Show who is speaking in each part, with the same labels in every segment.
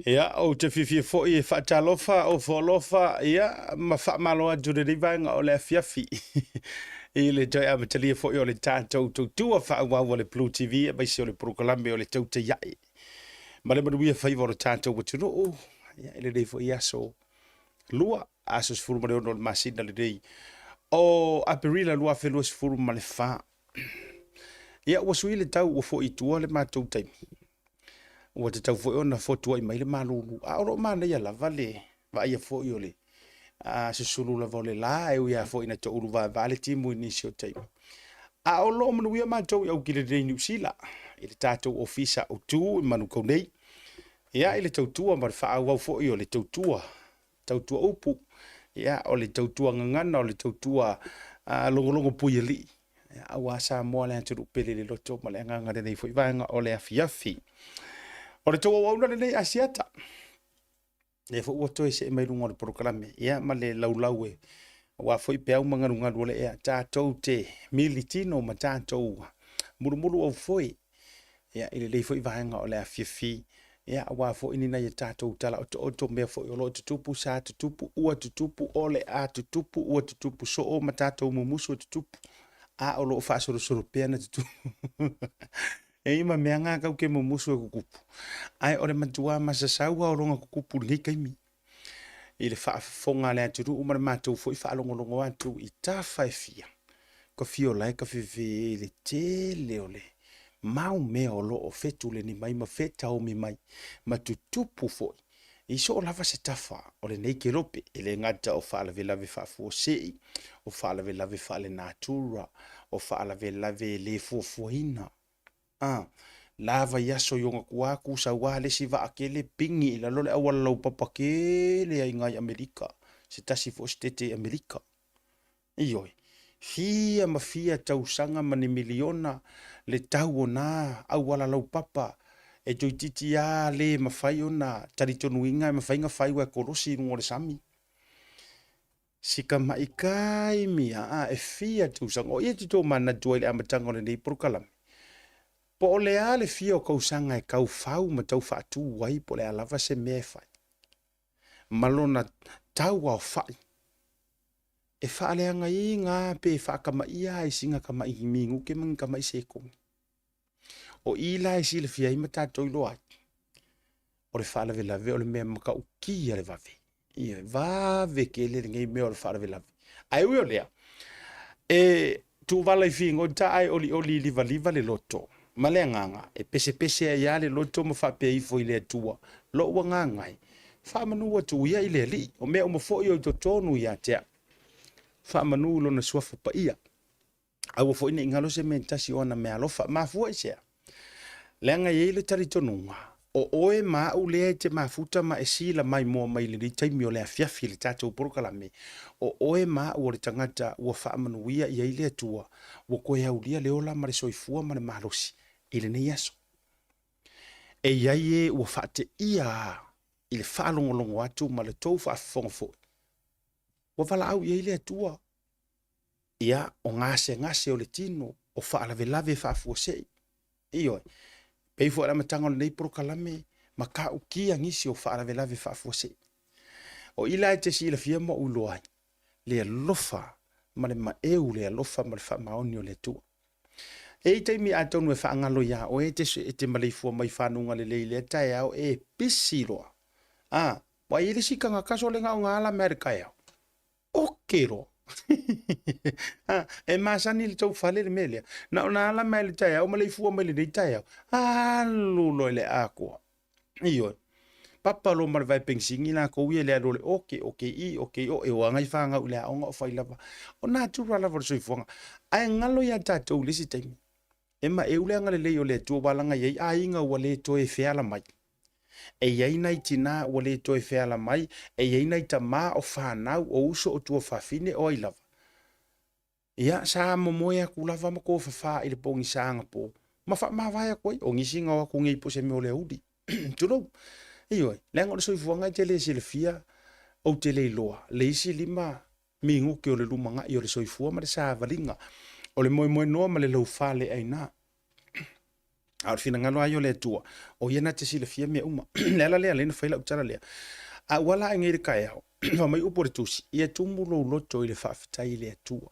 Speaker 1: Ia, o te whiwhia fōi e whaatalofa o wholofa, ia, ma whaamaloa durerivanga o le afiafi. I le toi a matalia fōi o le tātou tautua whaawau o le Blue TV, e maisi o le Prokolame o le tauta iai. Ma le manuia whaiva o le tātou watunu, ia, ele rei fōi aso lua, aso sifuru ma le ono le masina le rei. O aperila lua whelua sifuru ma le wha. Ia, wasui le tau o fōi tua le mātou taimi. Ua te tau foi ona fotua i mai le malulu. A oro mana ia lava le va ia foi ole. A se sulu lava ole la e ia foi na to ulu va vale timu inisio taimi. A o lo manu ia mātou au ki le rei New Zealand. I le tātou ofisa o tū i manu kaunei. Ia i le tautua ma le wha au foi o le tautua. Tautua upu. Ia o le tautua ngangana o le tautua longolongo puiali. Au a sa moa le anturu pele le loto ma le ngangare nei foi vanga o le afiafi. O le tō au nare nei asiata. E fo ua toi se mai runga o le Prokolame. Ia ma le laulau e. Wa foi pe au mangaru le ea tātou te militino ma tātou. Murumuru au foi. Ia ile lei foi vahenga o le afiafi. Ia wa foi ni na ia tātou tala o to mea foi o lo tutupu sa tutupu ua tutupu ole a tutupu ua tutupu so o ma tātou mumusu tutupu. A o lo whaasoro soro pea na tutupu. E ima mea ngā kau ke mumusu e kukupu. Ai ore matua masasau au ronga kukupu ngai kaimi. I le whaafonga le aturu umara mātou fo i whaalongolongo atu i tā whaifia. Ka fio lai ka whiwhi le te leole. Mau mea o lo o fetule ni mai ma fetau mi mai. Ma tutupu foi. I so o lava se tafa o le nei ke rope. I le ngata o whaalawe lawe whaafuosei. O whaalawe lawe whaale natura. O whaalawe lawe le fuofuahina. Lava yaso yonga kuaku sa wale si va akele pingi la lole awal lau papakele ai ngai Amerika se tasi fo stete Amerika ioi fia ma fia tausanga mani miliona le tau ona awala lau papa e joititi ya le mafai ona taritonu inga mafai nga fai wa korosi ngore sami sika maikai mia e fia tausanga o ia tito mana tuai le amatanga o le nei Prokolame. Po le ale fia o kausanga e kau fau ma tau whaatu wai po le alava se mea fai. Malona tau au fai. E whaaleanga i ngā pe whaakama ia e singa kama i mingu ke mangi kama i se kongi. O ila e si le fia i ma tātou ilo ai. O le whaalawe lawe o le mea maka uki a le vave. Ia vave ke le ngai mea o le whaalawe lawe. Ai ui o lea. E tu wala i fingo ta ai oli liva le loto. Male nganga e pese ya le loto mo fa pe ifo ile tua lo wa nganga fa manu wa tu ya ile li o me o mo fo yo to tonu ya te fa manu lo na swafu pa ia a wo fo ina ngalo se mentasi ona me alo fa ma fu ise lenga ye ile tari tonu o oe ma u le te mafuta ma e sila mai mo mai le taimi o le afiafi le tātou Prokolame o oe ma u le tangata ua whaamanuia ia ile atua ua koe aulia le ola ma le soifua ma le marosi ile nei aso e iai e ua whaate ia i le whaalongolongo atu ma le tau whaafonga ua wala au ia ile atua ia o ngase o le tino o whaalawe lawe whaafuosei ioi pei fo ala matanga o nei Prokolame ma ka ukia ngisi o whaalawe lawe whaafuosei o ila e te si la fia mo uloai le alofa ma le maeu le alofa ma le whaamaoni o le tua e taimi atonu e whaangalo ia o e te maleifua mai whanunga le leile tae au e pisi roa wa ili si kanga kaso le ngau ngala Amerika eo oke roa e masani le tau whale le melea na ona ala mai le tae au maleifua mai le tae au alulo le akua iyo papa lo mar vai pensingi na ko wi le role oke o e wanga i fanga u le onga o failava o natural lava so ifonga ai ngalo ya tatou lisi taimi e ma e ule ngale le yo le tu balanga ye ai nga wale to e feala mai e ye nai tina wale to e feala mai e ye nai tama o fana o uso o tu fafine o ilava ia sa mo moya kulava mo ko fa ile pongi sanga po ma fa ma vai ko o ngisinga wa ku ngi po se me ole udi tulo iyo lengo so ifuanga tele silfia o tele loa le isi lima mingu ke o le lumanga i o le so ifua ma le sa valinga o le moi no ma le lo fale aina Au fina ngalo ayo le tua. O yena te sile fia mea uma. Lela lea lena faila utara lea. A wala ngiri kai au. Fa mai upore tusi. Ia tumulo loto ile whaafitai le tua.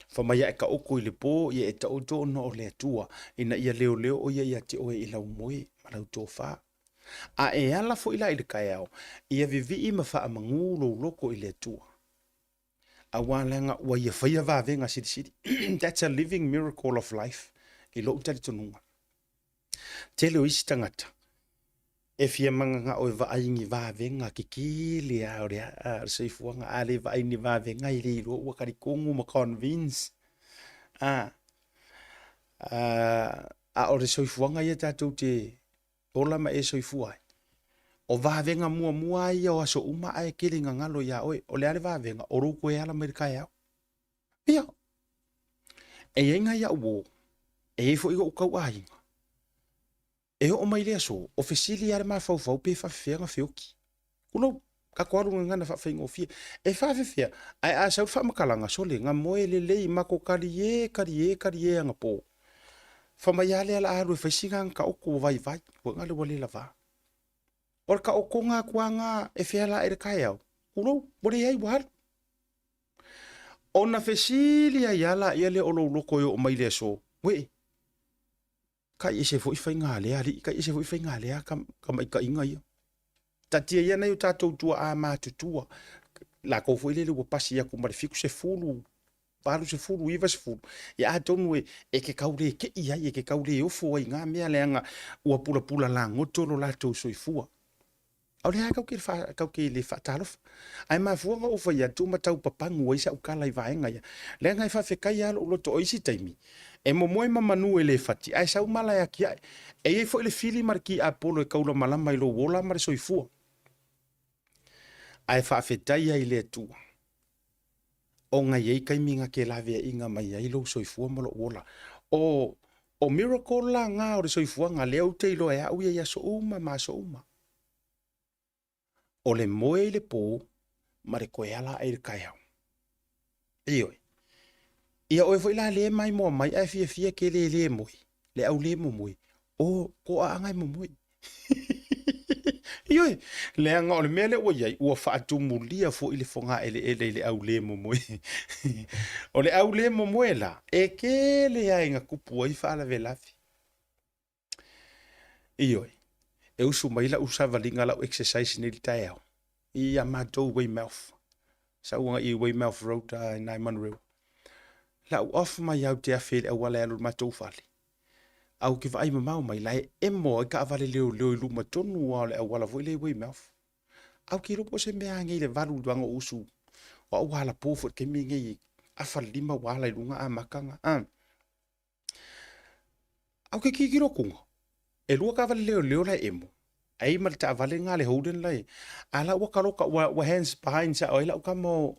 Speaker 1: Fa mai ka oko ile po ia e tauto no o le tua. Ina ia leo leo o ia te oe ila umoe. Malau tō wha. A e ala fo ila ile kai au. Ia vivi ima wha amangulo loko ile tua. A walenga wa ia whaia vavenga siri siri. That's a living miracle of life. I lo utari tonunga. Te leo isi tangata. E fia manga nga oe vaingi vavenga ki kili a orea a seifuanga a le vaingi vavenga i le ilo wakari kongu ma convince. A ore seifuanga ia tatou te ola ma e seifuai. O vavenga mua mua ia o aso uma ai kilinga ngalo ia oe o le ale vavenga o ruko e ala merika iau. Ia. E inga ia uo. E fo igo ukau ainga. E o mai lea so, o fesili are ma fau pe fa fea nga feoki. Kulo, ka kwaru nga na fa fengo fia. E fa fea, ai a sau fa makalanga sole, nga moe le lei mako karie nga po. Fa mai ale ala aru e faisinga nga ka oko vai, wa nga le wale la va. Or ka oko nga kua nga e fea la ere kai au. Kulo, bore ai war. Ona fesili ai ala iale olo loko yo o mai lea so. We, ka ise fo ifai ngale ali ka ise fo ifai ngale ka mai ka inga ia tatia ia nei tatou tua a ma tutua la ko fo ile le pasi ia ko mari fiku se fulu paru se fulu iva se fulu ia tonu e ke kaure ke ia e ke kaure o fo inga mea lenga ua pula pula la ngotoro la to soifua au le ka ke le fatalof ai ma fu o fo ia tu matau papangu isa ukala i vaenga ia lenga i fa fe kai alo lo to isi taimi e mo moi manu ele fati ai sau mala ya ki e fo le fili marki apolo e kaula malama i lo wola mar soifua ai fa fetai ai le tu o nga ye kai minga ke lave inga mai ai lo soifua mo lo wola o miracle la nga o soifua nga le o te lo ya u ya so uma ma so uma o le moe le po mare ko ala ai kai au iyo ia oe foi la le mai mo mai ai fia ke le moi le au le mo moi o ko a ngai mo moi iyo le anga o le mele o ia o fa atu mulia fo ile fonga ele au le mo moi o le au le mo moi la e ke le ai nga kupu ai fa la velafi iyo e usu mai la usava linga la exercise ni tai au ia matou way mouth sa unga i way mouth road in Naiman la off mai au te afele a wala alu matou fale. Au ki vai mamau mai lai e mo ka vale leo lu matonu wala a wala voi le wei mouth. Au ki ropo se mea ngai le valu duanga usu. O wala pofo ke mi ngai a lima wala i lunga a makanga. Au ki kiro kunga. E lua ka vale leo la emo. Ai mal ta vale nga le houden lai. Ala waka loka wa hands behind sa oila ukamo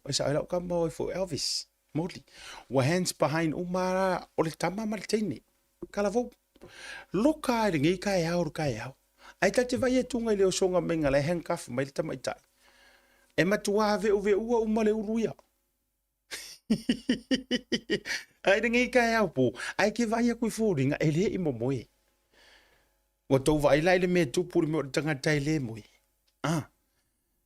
Speaker 1: for Elvis. Moli. Wa hands behind umara o le tama malteine. Kalavo. Loka ai ngi kai au kai au. Ai ta te vai e tunga le songa menga le handcuff mai le tama ita. E matua ve o ve ua umale uruia. Ai ngi kai au po. Ai ke vai ku foringa ele i momoe. Wa to vai lai le me tu puri mo tanga tai le moi.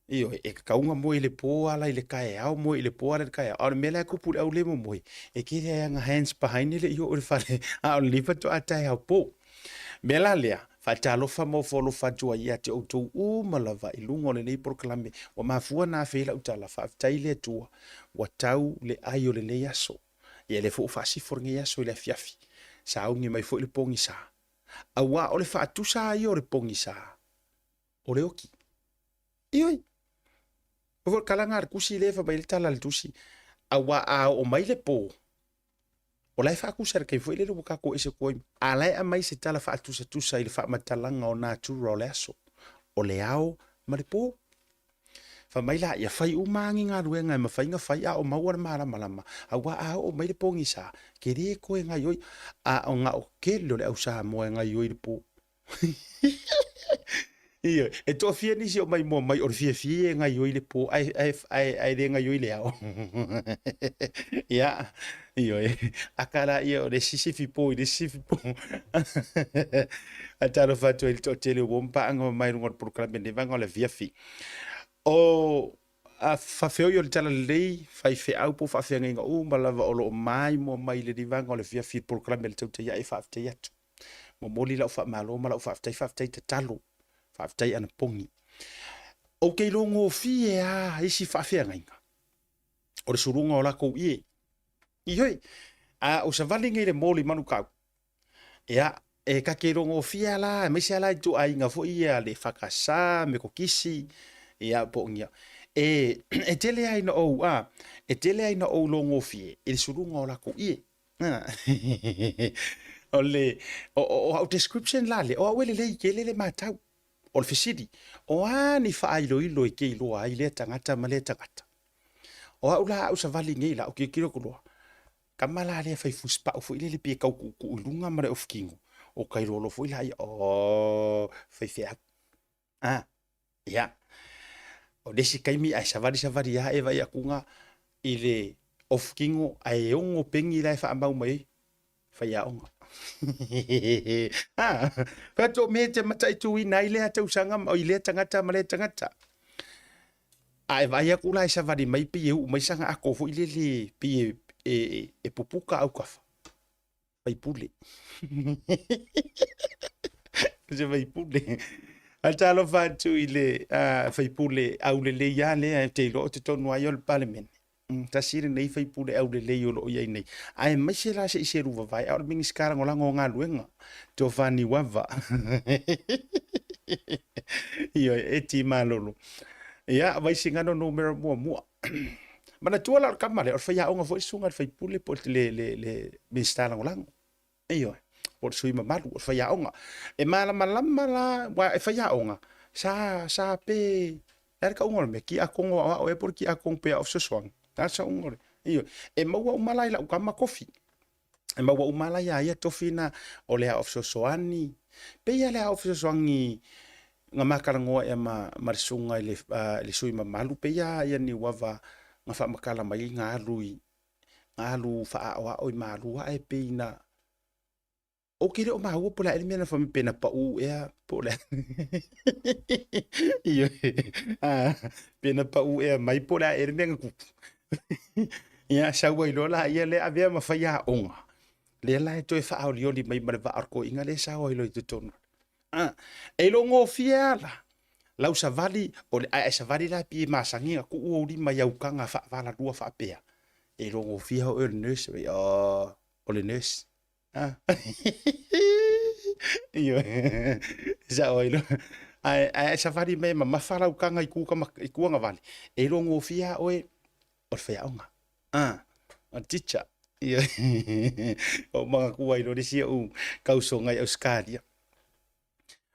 Speaker 1: Iyo e kaunga mo ile po ala ile kai au mo ile po ala kai au mela ku pu au le mo mo e ki le nga hands behind ile yo o fale au lifa to atai au po mela lea fa talo fa mo folo fa tua ia te o to u malava i lungo le nei proclame wa mafua na fe la utala fa tai le tua wa tau le ayo le le yaso ia le fo fa si fornge yaso le fiafi sa ungi mai fo le pongi sa awa o le fa tu sa yo le pongi sa o le oki iyo o kalanga kusi le fa bai tala le tusi awa a o mai le po o lai fa kusa ke foi le ka ko ese ko ala a mai se tala fa tu sa ile fa matalanga o natural aso o le ao ma le po fa mai la ya fai umangi nga ruenga ma fai nga fai a o mawar mala malama awa a o mai le po ngisa ke re ko nga yo a o nga o ke lo le usa mo nga yo le po Ia, e to fia ni si o mai mo mai o fia ngai o ile po ai de ngai o ile ao. Ia, io akala ia o le sisi fi po i le sisi po. A taro fatu il to tele o mpa anga mai rungo programa ne vanga le via fi. O a fa feo yo le tala lei fai fe au po fa fe nga o malava o lo mai mo mai le divanga o le via fi programa le tau ia e fa te yat. Mo moli la fa malo ma la fa te talo. Fa te ana pongi. O ke longo fi e a isi fa fe nga. O le surunga o la ko ie. I hoi, o sa vali ngai le moli manu kau. Ia, e ka ke rongo fia la, me se ala i tu ai nga fo ia le whakasa, me ko kisi, ia po ngia. E tele ai na ou, e tele ai na ou longo fie, e le surunga o la ko ie. O le, o description la le, o awele le ke le matau, o le fisidi, o ni wha ailo ilo i ke ilo ai le tangata ma le tangata. O aula au sa vali ngai la, o ke kiro kuloa. Kamala le fai fuspa o foi le pie kau ku lunga mare of kingo o kai rolo foi lai o fai fea ya o desi kai mi ai savari ya e vai akunga ile of kingo ai ongo pengi lai fa ambau mai fai ya onga fa to me te mata i tu ina ile ata usanga o ile tangata male tangata ai vai akula ai savari mai pie u mai sanga ako foi le pie e pupuka au kafa. Vai pule. Je vai pule. Altalo fatu ile vai pule au le ya le te lo te tonu ai ol parliament. Ta sire nei vai pule au le yo lo ia nei. Ai mai se la se ruva vai au mingi skara ngola ngonga luenga. To fani wava. Io e ti malolo. Ia vai singano numero mua. Mana tua la kamale o fai aonga foi sunga fai pule po le ministara ngolang. Iyo. Por sui mamalu o fai aonga. E malama la wa e fai aonga. Sa pe ka ungol me ki akongo o e por ki akong pe of soswang. Ta sa ungol. Iyo. E maua umalai la ukama kofi. E maua umalai ya tofina o le of soswani. Pe ya le of soswangi nga makarangoa e marisunga le sui mamalu pe ya ni wava nga fa makala mai nga alu fa wa o malu ai peina o kire o mahu pola ele mena fa me pena pa u e pola iyo pena pa u e mai pola ele menga ku ia sa wa lola ia le avea ma fa ya onga le la to e fa o lioli mai ma va arko inga le sa o lo to ton e lo ngo fiala lau sa vali o le ai sa vali la pi masangi ku o li mai au kanga fa vala dua fa pea e rongo fia o le nurse o le nurse io sa o ilo ai sa vali me ma fala u kanga i ku nga vali e rongo fia o fea onga a teacher io o mga kuai lo disia u kauso ngai Australia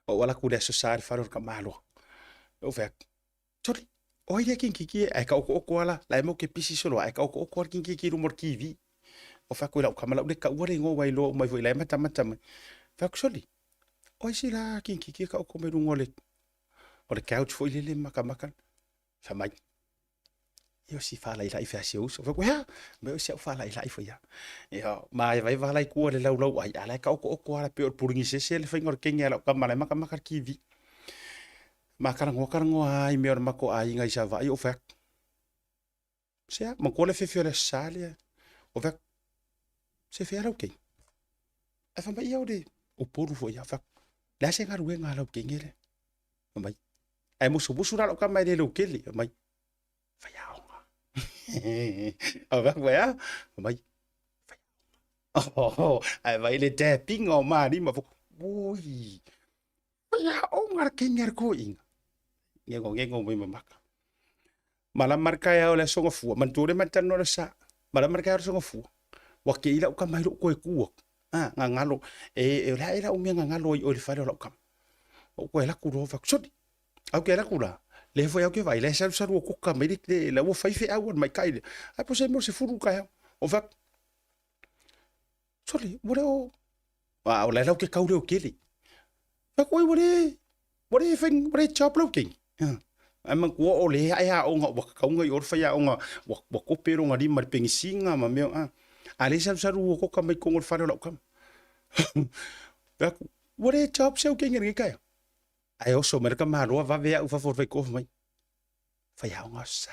Speaker 1: o wala ku le sosari fa ka malo o fe tori o ile kin kiki ai ka o ala la mo ke pisi solo ai ka o kin kiki rumor kivi o fa ko la kamala le ka ore ngo wai lo mai foi la mata fa ko soli o si la kin kiki ka o me rungo le o le couch foi le maka fa mai io si fa la i fa si uso fa ko ya me si fa la i fa ya io mai vai va la ku le lau ai ala ka o ala pe por ngi se le fa ngor kenga la kamala maka kivi Makarango ai me or mako ai ngai sa vai o fek. Se ma ko le fe fiore salia. O fek. Se fe ara okay. E fa mai de o poru fo ya fek. La se ngaru nga la okay ngere. Mai. Ai mo so busura lo ka mai de lo keli mai. Fa ya onga. O fek wa ya. Mai. Fa ya. Oh, ai vai le tapping o mari ma fo. Ui. Fa ya onga kenger ko inga. Ngego mai maka mala marka ya ole songa fu man tore man tan no sa mala marka ya songa fu wa ke ila ka mai lo ko ku nga ngalo e la ila umi nga ngalo o le fare lo kam o ko la ku ro fa sodi au ke la ku la le fo ya ke vai le sa ro ko ka mai le la wo fai fe a won mai kai ai po se mo se furu ka o fa sodi mo o wa o la ke ka o ke li fa ko i what are job looking ama ko o le ai o nga wa ka nga i o fa ya o nga wa ko pero nga di mar pengisinga ma me ale sa ru ko ka mai ko ngol fa lo kam what are job looking ngi ka ai o so mer ka ma ro va ve u fa for ve ko mai fa ya nga sa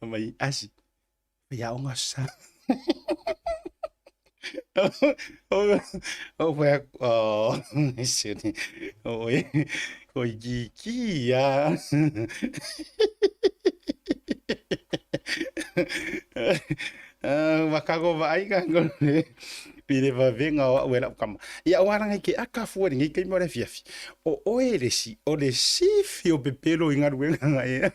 Speaker 1: mai asi fa ya nga sa phải sini ôi ôi gì à makago vai ka ngol pide va venga o wela kam ya wana ngai aka fu ngai ke mo refiafi o ele si o le si fio pepelo inga wenga ngai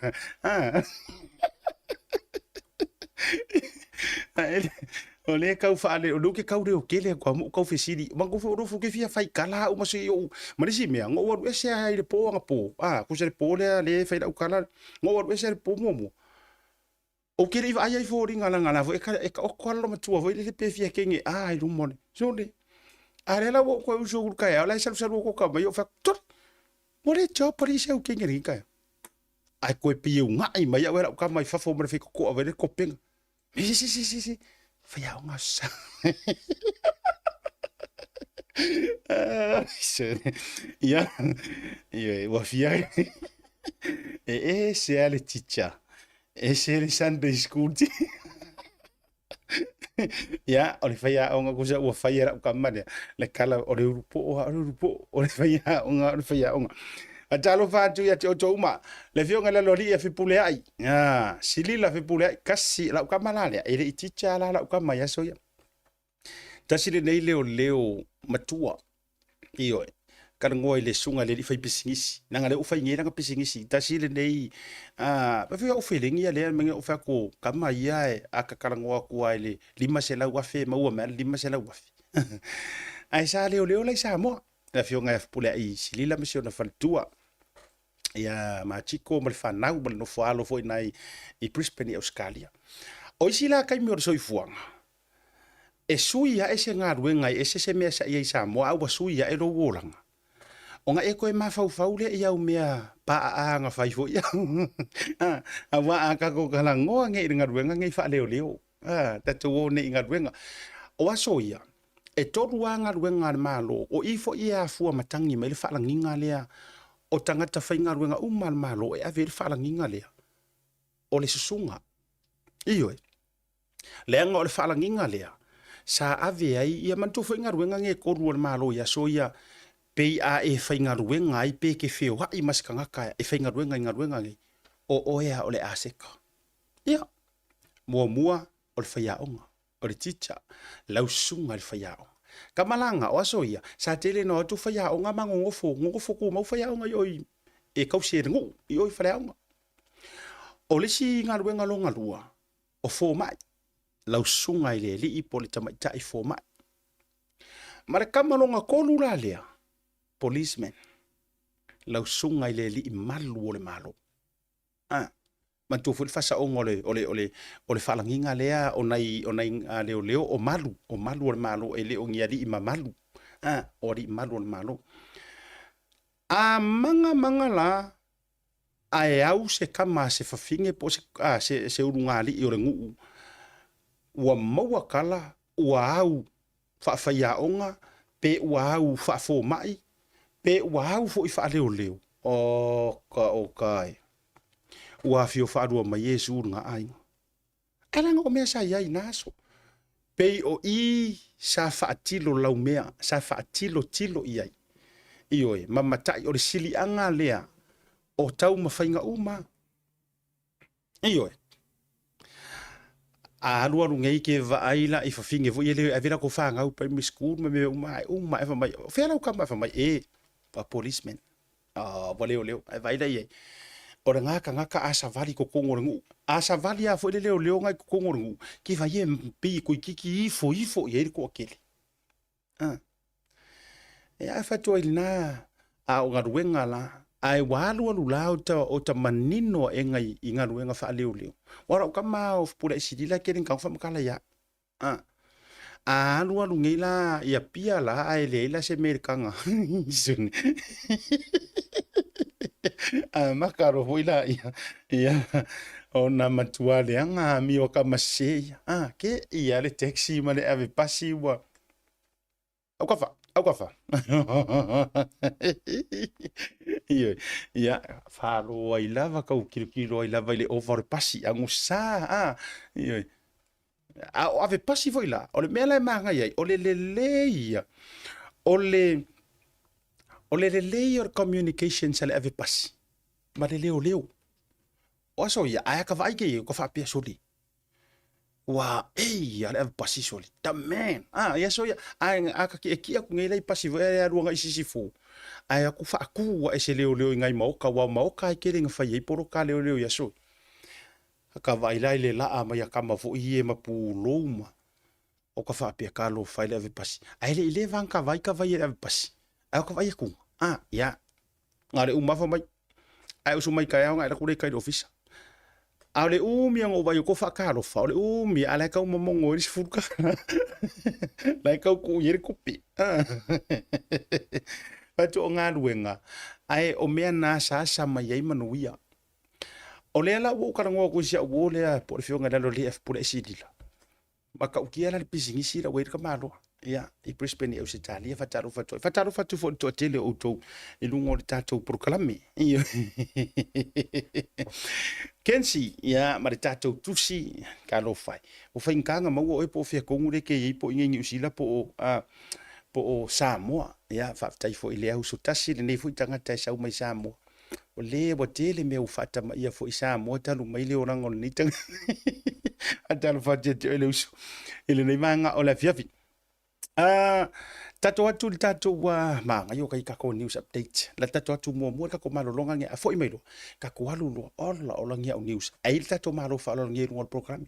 Speaker 1: ole kau faale o luke kau reo kele kwa mo kau fesiri mangu fo ro ke fia fai kala o maso yo marisi me ngo wa ese ai le po nga po ku se po le fai da kala ngo wa ese po mo o kele va ai fo ringa nga vo e ka o kwalo ma tua vo le pe fia kenge ai ru mon so le are la wo ko so ka ya la sel ko ka ma yo fa tot mo le cho pari se o kenge ri ka ai ko pi u nga ai ma ya wa ka mai fa fo mo fe ko ave ko peng si Faya nga sa. Ya, wa fia. Se ale teacher. Se le Sunday school. Ya, ole faya nga kusa wa faya ka mane. Le kala ole rupo, ole faya nga ole faya nga. Atalo fatu ya to uma le fio ngala lori e fipule ai silila fipule ai kasi la ka malale e le ticha la ka maya so ya tasile nei leo matua io ka ngoi le sunga le fai pisingisi nanga le ufai ngira ka pisingisi tasile nei ba fio feeling ya le menga ufa ko ka maya e aka ka ngoa ku ai le lima sela wa fe ma wa ma lima sela wa fe ai sa leo la sa mo la fio nga fipule ai silila misio na faltua ya machiko mal fanau mal no falo foi nai I Brisbane Australia o sila kai mi so ifuanga e suia ese ngaru ngai ese se mesa ia sa mo au suia e ro wolanga o nga e ko ma fau le ia o mea pa a nga fai foi a wa aka ko kala ngo nge ngaru ngai fa leo ta to ne ngaru nga o asoia e toru anga ruenga malo o ifo ia fu matangi me le fa langinga lea o tangata whainga ruenga umal malo e ave whalanginga lea. O le susunga. Iyo e. Leanga o le whalanginga lea. Sa ave ai ia mantu whainga ruenga nge korua le malo ia so ia pei a e whainga ruenga ai pe ke wheo hai maskanga kaya e whainga ruenga inga ruenga nge. O oea o le aseka. Ia. Mua o le whaiaonga. O le teacher. Lau sunga le whaiaonga. Kamalanga o aso ia sa tele no tu faya o nga ngofo ku mau faya o nga yoi e kau se ngu yoi faya o o le si nga ruenga longa lua o fo mai lau sunga ile li I polita mai tai fo mai mara kamalonga kolu la lea policeman lau sunga ile li malu o le malo man tu ful fasa o ole falanginga lea o nai leo o malu o malu ele o ngia di ima malu o di malu a manga la ai au se kama se fafinge po se urungali I ore ngu ua maua kala ua au fa ya onga pe ua au fa fo mai pe ua au fo I fa leo o kai ua fio whaarua mai Yesu nga ai. Alanga o mea sa iai naso. Pei o I sa whaatilo lau mea, sa whaatilo iai. Ioe, mamatai o le sili anga lea o tau mawhainga uma. Ioe. A alu ngei ke vaaila I whawhinge vo I leo avera ko whaangau pa mi school me uma e whamai. Whea lau kama whamai a policeman. Leo, e vaila iai. Ora ngaka asa vali ko kongorengu asa vali a fo leo ngai ko kongorengu ki va ye pi ko kiki ifo ye ko akele e a fa to ina a o ngaruenga la ai walu la o ta manino e ngai I ngaruenga fa leo wara ka ma of pura sidila ke rin ka fa makala ya Alu ngai la ia pia la ai le la se merkanga. Isun. Makaro hoila ia ona matua le anga mi o ka maseia. Ke ia le taxi ma le ave pasi wa. Au kafa. Ia falo ai lava kau kilo ai lava le over pasi angu sa ia o ave pasi foi la o le mela manga ia o le ia o le or communication sa le ave pasi ma le leo o so ia aya ka vai ke ko fa pia soli wa ya le ave pasi soli ta man ia so ia aka ki aku ngai lai pasi vai ia ruanga isi fu aya ku fa ku wa ese leo ngai mauka wa mauka ke ringa fa ia poro ka leo ia so ka vai lai le la ma ia kama fo i e mapuloma o ka fa pia kalo fa le ave pasi ai le van ka vai e ave pasi ai ka vai ku ya ngare uma fa mai ai usu mai ka ya ngai la ku le kai office a le umi ang o vai ko fa kalo fa le umi ala ka mo ngo ri fuka lai ka ku yeri kupi pa to nga luenga ai o mea na sa mai ai manuia o le ala wo kara ngo ko sia wo le po le fionga la le f po le sidila maka ukia la pisingisi la wer ka malo ya I Brisbane e o se tali fa taro fa tu fo to tele o to I lungo le tato proclame Kensi ya ma le tato tusi ka lo fai o fa inkanga ma o e po fia kongu le ke I po ingi usila po o Samoa ya fa tai fo ile au so tasi le nei fo tanga tai sa mai Samoa o le wa tele me o fata ma ia fo Samoa talu mai le orango ni tanga atalu fa te ele usu ele nei manga o la fiafi tato atu le tato wa manga yo kai kako news update la tato atu mo ka ko malolonga nge afo imailo ka ko alu lo ola ola nge news ai tato malo fa lo nge ngol program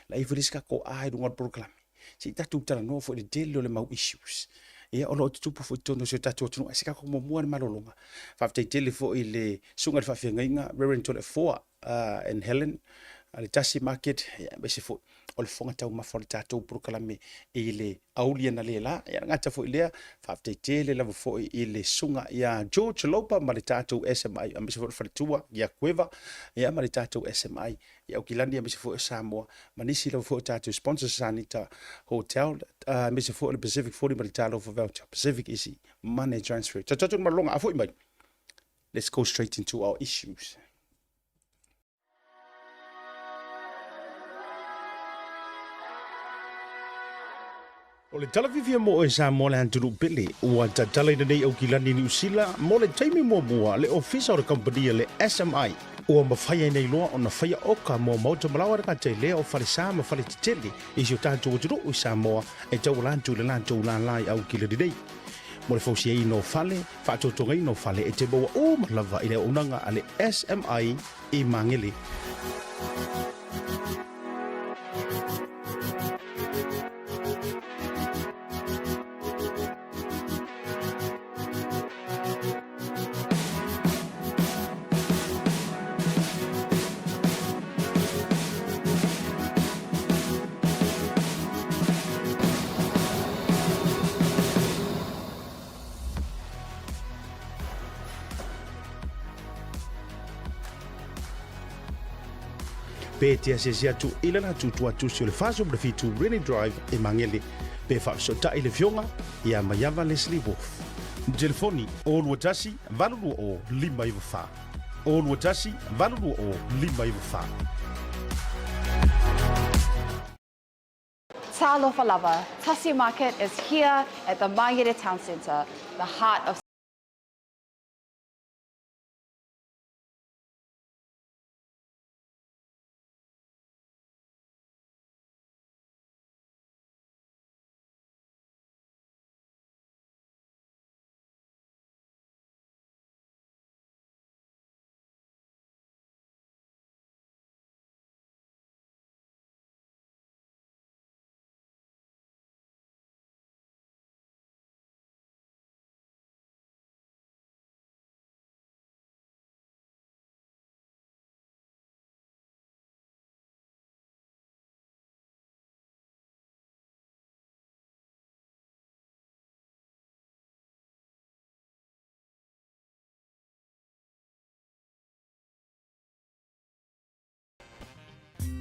Speaker 1: la ifris ka ko ai ngol program si tato tala no fo le delo le mau issues ia o lo tupu fo tono se tato atu ai ka ko mo malolonga fa te tele fo ile sunga fa finga Reverend Tole 4 and Helen ale tasi market ya bese fo o le fonga tau mafo tatou proklame ile aulia na lela ya ngata fo ile fa tele la fo ile sunga ya George Lopa ma le tatou SMI a bese fo fatua ya Cueva ya ma le tatou SMI ya ukilandi ya bese fo Samoa manisi la fo tatou sponsor Sanita Hotel bese fo le Pacific 40 ma le tatou fo voucher Pacific is money transfer tatou malonga afo imai. Let's go straight into our issues. O le talawhivia mo e sa mo le anturu pele, ua tatala ina nei au kilani ni usila, mo le taimi mo mua le ofisa o le kampania le SMI. Ua mawhai nei loa o na whaia oka mo mauta malawa raka te lea o whare sa ma whare titele, i si o tātou o tiro o sa moa, e tau lantu le lantu lai au kilani nei. Mo le fausia i no whale, whaatotonga i no whale, e te baua o malawa i le unanga a le SMI i mangele. Pe te ase atu ila na tutu atu si o le faso le fitu Rainy Drive e mangele. Pe so ta ile fionga ia Mayava Leslie Wolf. Telefoni o luatasi valulu o lima i wafa. O luatasi valulu o lima i wafa.
Speaker 2: Talofa lava, Tasi Market is here at the Mangere Town Centre, the heart of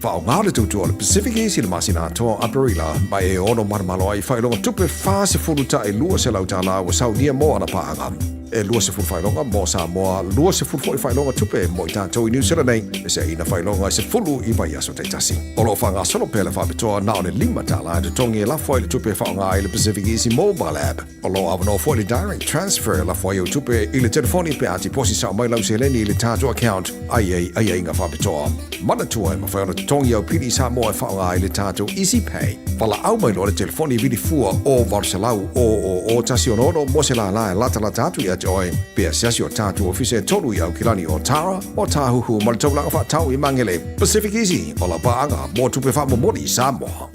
Speaker 3: Whaonga le tautua le Pacific East le masina toa Aparila mai e ono marmalo ai whailonga tupe whase furuta e lua se lautala o saunia mo ana paanga. E lua se fulu whailonga mo Samoa, lua se fulu whailonga tupe mo i tātou i New Zealand nei, e se ina whailonga se fulu i vai aso te tasi. Olo whanga solo pele whapitoa na one lima tala e tongi e lafo i le tupe whaonga i le Pacific East mobile app. Olo avano fo i le direct transfer lafo i o tupe i le telefoni pe ati posi sa mai lau se leni i le tātou account ai inga whapitoa. Mana tua e mawhaona tongi au pili sa moa e whaonga i le tātou Easy Pay. Wala au mai lo le telefoni vidi fua o Varsalau o tasi onono mo se la e lata atu i joy pe asiasi o tātou ofise tolu i au kilani o Tara o tāhuhu ma le taulanga whaatau i mangele Pacific Easy o la paanga mo tupe wha momori i Samoa.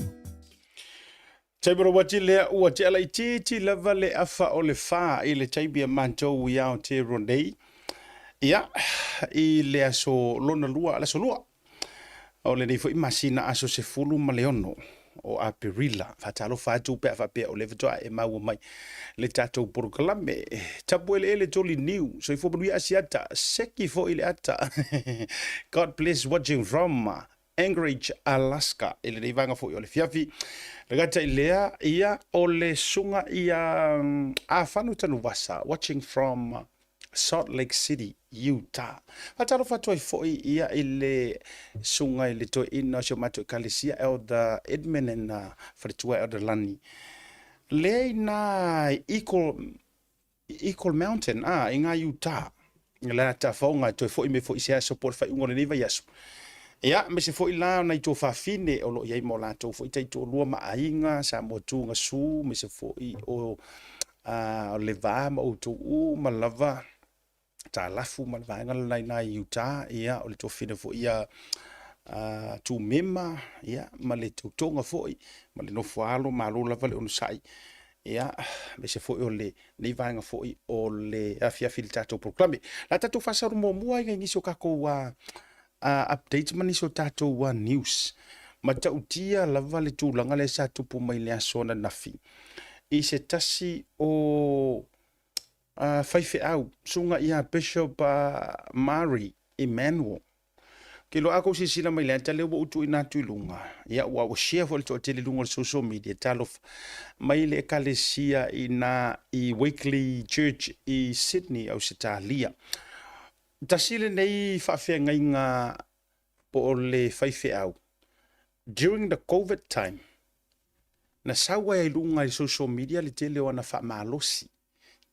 Speaker 1: Taibara wati lea ua te ala i titi lava le afa o le wha i le taibia mantou i au te rondei. Ia, i le aso lona lua, ala so lua. O le nei fo i masina aso se fulu ma leono o Aparila. Whatalo whātou pēa whapea o le vatoa e maua mai le tātou porokalame. Tapu ele toli niu. So i fōpanu i asiata. Seki fo i le ata. God bless watching from Anchorage, Alaska. Ele nei vanga fo i o le fiafi. Le gata i lea ia o le sunga ia a whanu tanu wasa. Watching from Salt Lake City, Utah. Whatalo whatua i fo i ia i le sunga i le toi ina o mato kalesia Elder Edmund and wharitua Elder Lani. Le na Eagle Mountain, inga Utah. La ta whaunga toi fo i me fo i sea support whai ungore niva yasu. Ia, me se fo i la na i tō whawhine o lo iai mo la tō fo i tai tō lua ma ainga, sa mo tūnga su, me se fo i o le vā ma o tō u ma lava. Ta lafu ma vaenga lai na Utah ia o le tofina fo ia tu mema ia ma le tonga fo ma le no fualo ma lo lava le onusai ia me se fo o le nei vaenga fo o le afia filtato proclame la tatu fasa mo mua i ngiso kako wa update mani so tato wa news ma tautia lava le tulanga le sa tupu mai le asona nafi i se tasi o whaife au, sunga ia Bishop Mari Emmanuel. Ke lo ako si sila mai lenta leo utu ina tuilunga. Ia ua o share fo le to tele lunga social media talof mai le kalesia ina i Weekly Church i Sydney au Sitalia. Tasile nei whawhia ngai ngā po le whaife au. During the COVID time, na sawa e lunga i social media le tele o na whamalosi.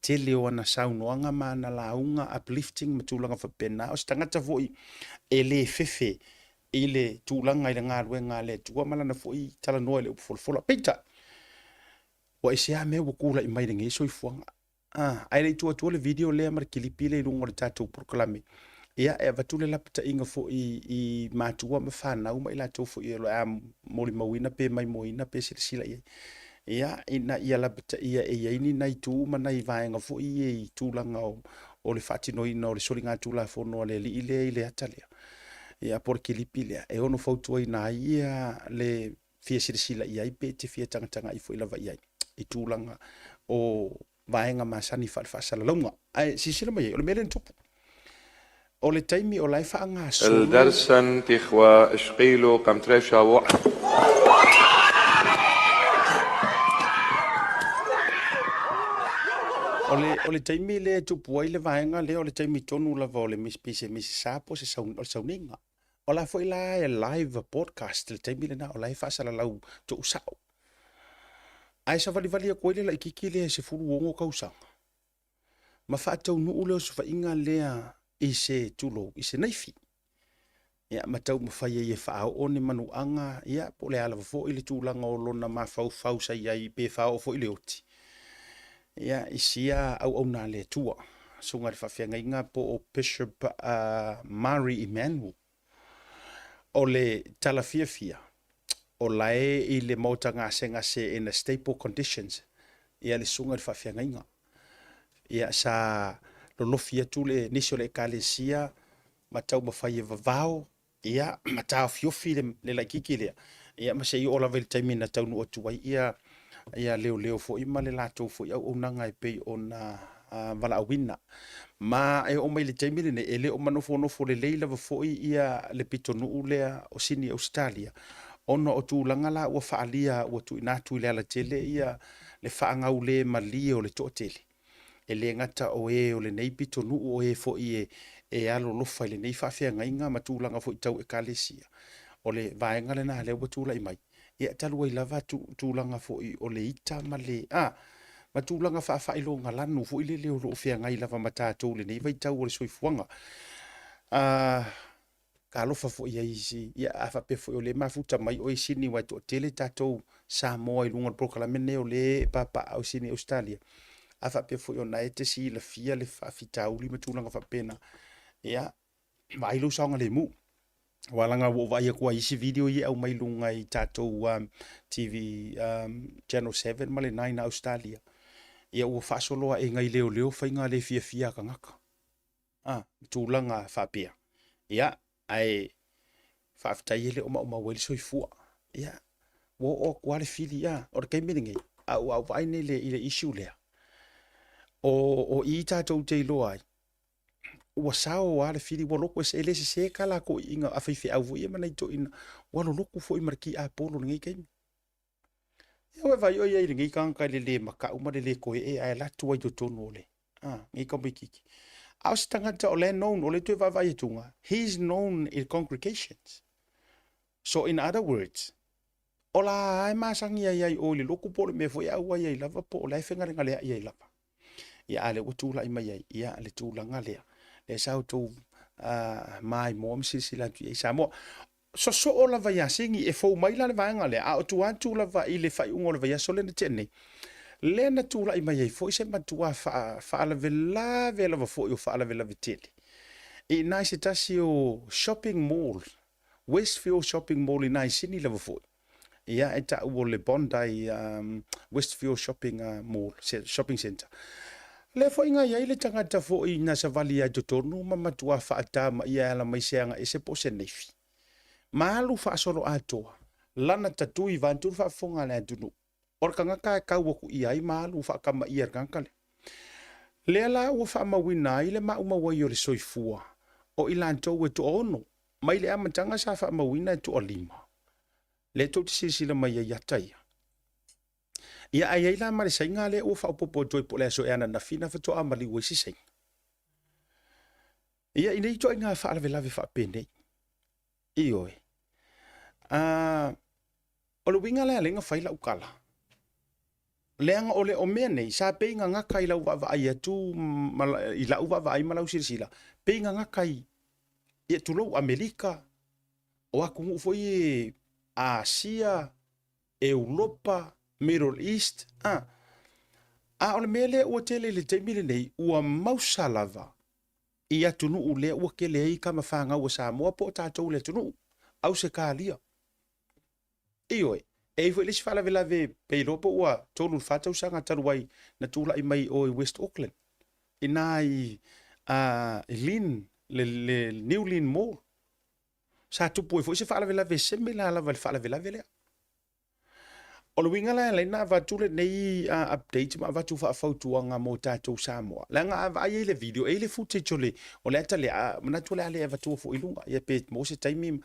Speaker 1: Tele o ana saunoanga mana launga uplifting matulanga whapena o stangata foi e le fefe i le tūlanga i le ngā ruenga le tua malana foi tala noa le upufolfola peita o e sea mea wakula i maire nge so i fuanga ai le tua le video le amar kilipi le lungo le tātou proklame ia e vatule lapita inga foi i mātua ma whanau ma i la tau foi e lo a mori mawina pe mai moina pe sila ia ia ina ia labata ia e yaini nai tu mana i vaenga fo i tūlanga o le whaatinoina o le solinga tūla fono le li ile atalea ia por kilipi lea e ono fautua ina ia le fia sirisila ia i pe te fia tangatanga i fo i lava ia i tūlanga o vaenga masani whaasala launga ai sisila mai o le mele tupu o le taimi o lai whaanga solo
Speaker 4: الدرسن تخوى اشقيلو قم تريشا
Speaker 1: O le taimi le tupu ai le vaenga le o le taimi tonu lava o le mispise sapo se sauninga. O la foi la e live podcast le taimi le na o la e whaasala lau to usao. Ai sa vali a koele la ikiki le se furu wongo kausanga. Ma whaatau nuu leo se whainga lea i se tulo, i se naifi. Ia matau mawhai e whaao o ne manuanga, ia po le alawa fo i le tūlanga o lona ma fau sa iai pe whao fo i le oti. Ia isia au na le tua so ngar whawhianga inga po o Bishop Mari Emmanuel o le talafia o lae i le mauta ngase in a stable conditions ia le sunga le whawhianga inga ia sa lolofia tu le niso le kalesia matau mawhai e vavao ia matau fiofi le laikiki lea ia masei o la vel taimina taunu o tuai ia leo fo i male lato fo i au nanga e pei ona wala awina. Ma e o mai le taimile ne ele o manofo le leila wa foi ia le pitonu lea o sini Australia. Ono o tūlanga la ua whaalia ua tu inatu i la tele ia le whaangau le malia o le to'atele. E le ngata o le nei pitonu o foi e alo lofa i le nei whawhia ngainga ma tūlanga foi tau e kalesia. O le vaenga le na le ua tūla i mai. Ia talua i lava tūlanga foi o le ita ma le ma tūlanga whaafhailo ngā lanu foi le leo lo whia ngai lava ma tātou le nei vai tau o le soifuanga. Ka alofa foi ia isi ia awhape foi o le mafuta mai o i sini wai to tele tātou Samoa i lunga prokalamene o le papa au sini Australia. Awhape foi o na e te si la fia le whaafitauli ma tūlanga whapena. Ia, mailo saonga le mu. Walanga wo vai ko isi video ia au mai lunga i tātou TV Channel 7 ma le 9 Australia. Ia ua whaasoloa e ngai leo whainga le fia ka ngaka. Tūlanga whapea. Ia, ai whaafitai ele oma weli soifua. Ia, wo o kuare fili ia, o rei miringi, au vaine le issue lea. O i tātou te iloa ai. Ua sao o ale fili, wa loko e le se kala ko inga a whaiwhi au ia mana i to ina, wa loko fo i maraki a polo ngai keimi. Ia we vai o ia i ngai kanka le maka umare le koe e ai latu ai to tono ole. Ngai kampai kiki. Au se tangata o le known, o le tue vai tunga. He's known in congregations. So in other words, o la ai masangi ai o le loko polo me foi au ai lava po o la whengare ngale ai lava. Ia ale o tūla i mai ai, ia ale tūla ngalea. Le sao tō mai mōm sila tu i Samoa. So o lava ia singi e fau mai la le vaenga le, a o tuantu lava i le whai ungo lava ia so le na tēnei. Le na tūla i mai ai, fo i se matua whaalave lava fo i o whaalave lave tele. I nai se tasi o shopping mall, Westfield Shopping Mall i nai sini lava fo. Ia e ta uo le Bondi Westfield Shopping Center. Le fo inga ia le tangata fo i na savali ai totonu ma matua whaata ma ia ala mai seanga e se po se nefi. Maalu whaasoro atoa, lana tatui vanturu whaafonga le atunu. Orka ngaka e kau waku iai maalu whaakama ia kankale. Le ala ua whaamawina i le maumawai o le soifua, o ilantou e to ono, mai le amatanga sa whaamawina e to o lima. Le to te sisila mai ia yataia. Ia ai la mare sainga le o whaupopo toi po le so e ana na fina whato a mali wesi sainga. Ia inei toi ngā whaalawe lawe whaapene. Ioi. O le winga lea lenga whaila ukala. Leanga o le o mea nei, sa peinga ngaka i lau wawa ai atu, i lau wawa ai malau sirisila. Peinga ngaka i tulou Amerika, o aku ngu foi e Asia, Europa, Middle East, o le mele ua tele le teimile nei, ua mausa lava, i atunu u lea ua ke lea i kama whanga ua Samoa po tātou le tunu, au se kālia. Ioi, e fo ilisi whala vela ve peiropo ua tolu whatau sanga taruai na tula i mai o i West Auckland. I nai Lynn, le New Lynn Mall. Sa tupu e fo isi whala vela ve semela lava le whala vela velea. O le winga la leina vatule nei update ma vatu whaafautuanga mo tātou Samoa. La ngā ai le video, e le footage o le ata le manatule ale e vatua fo ilunga. Ia pe mo se taimi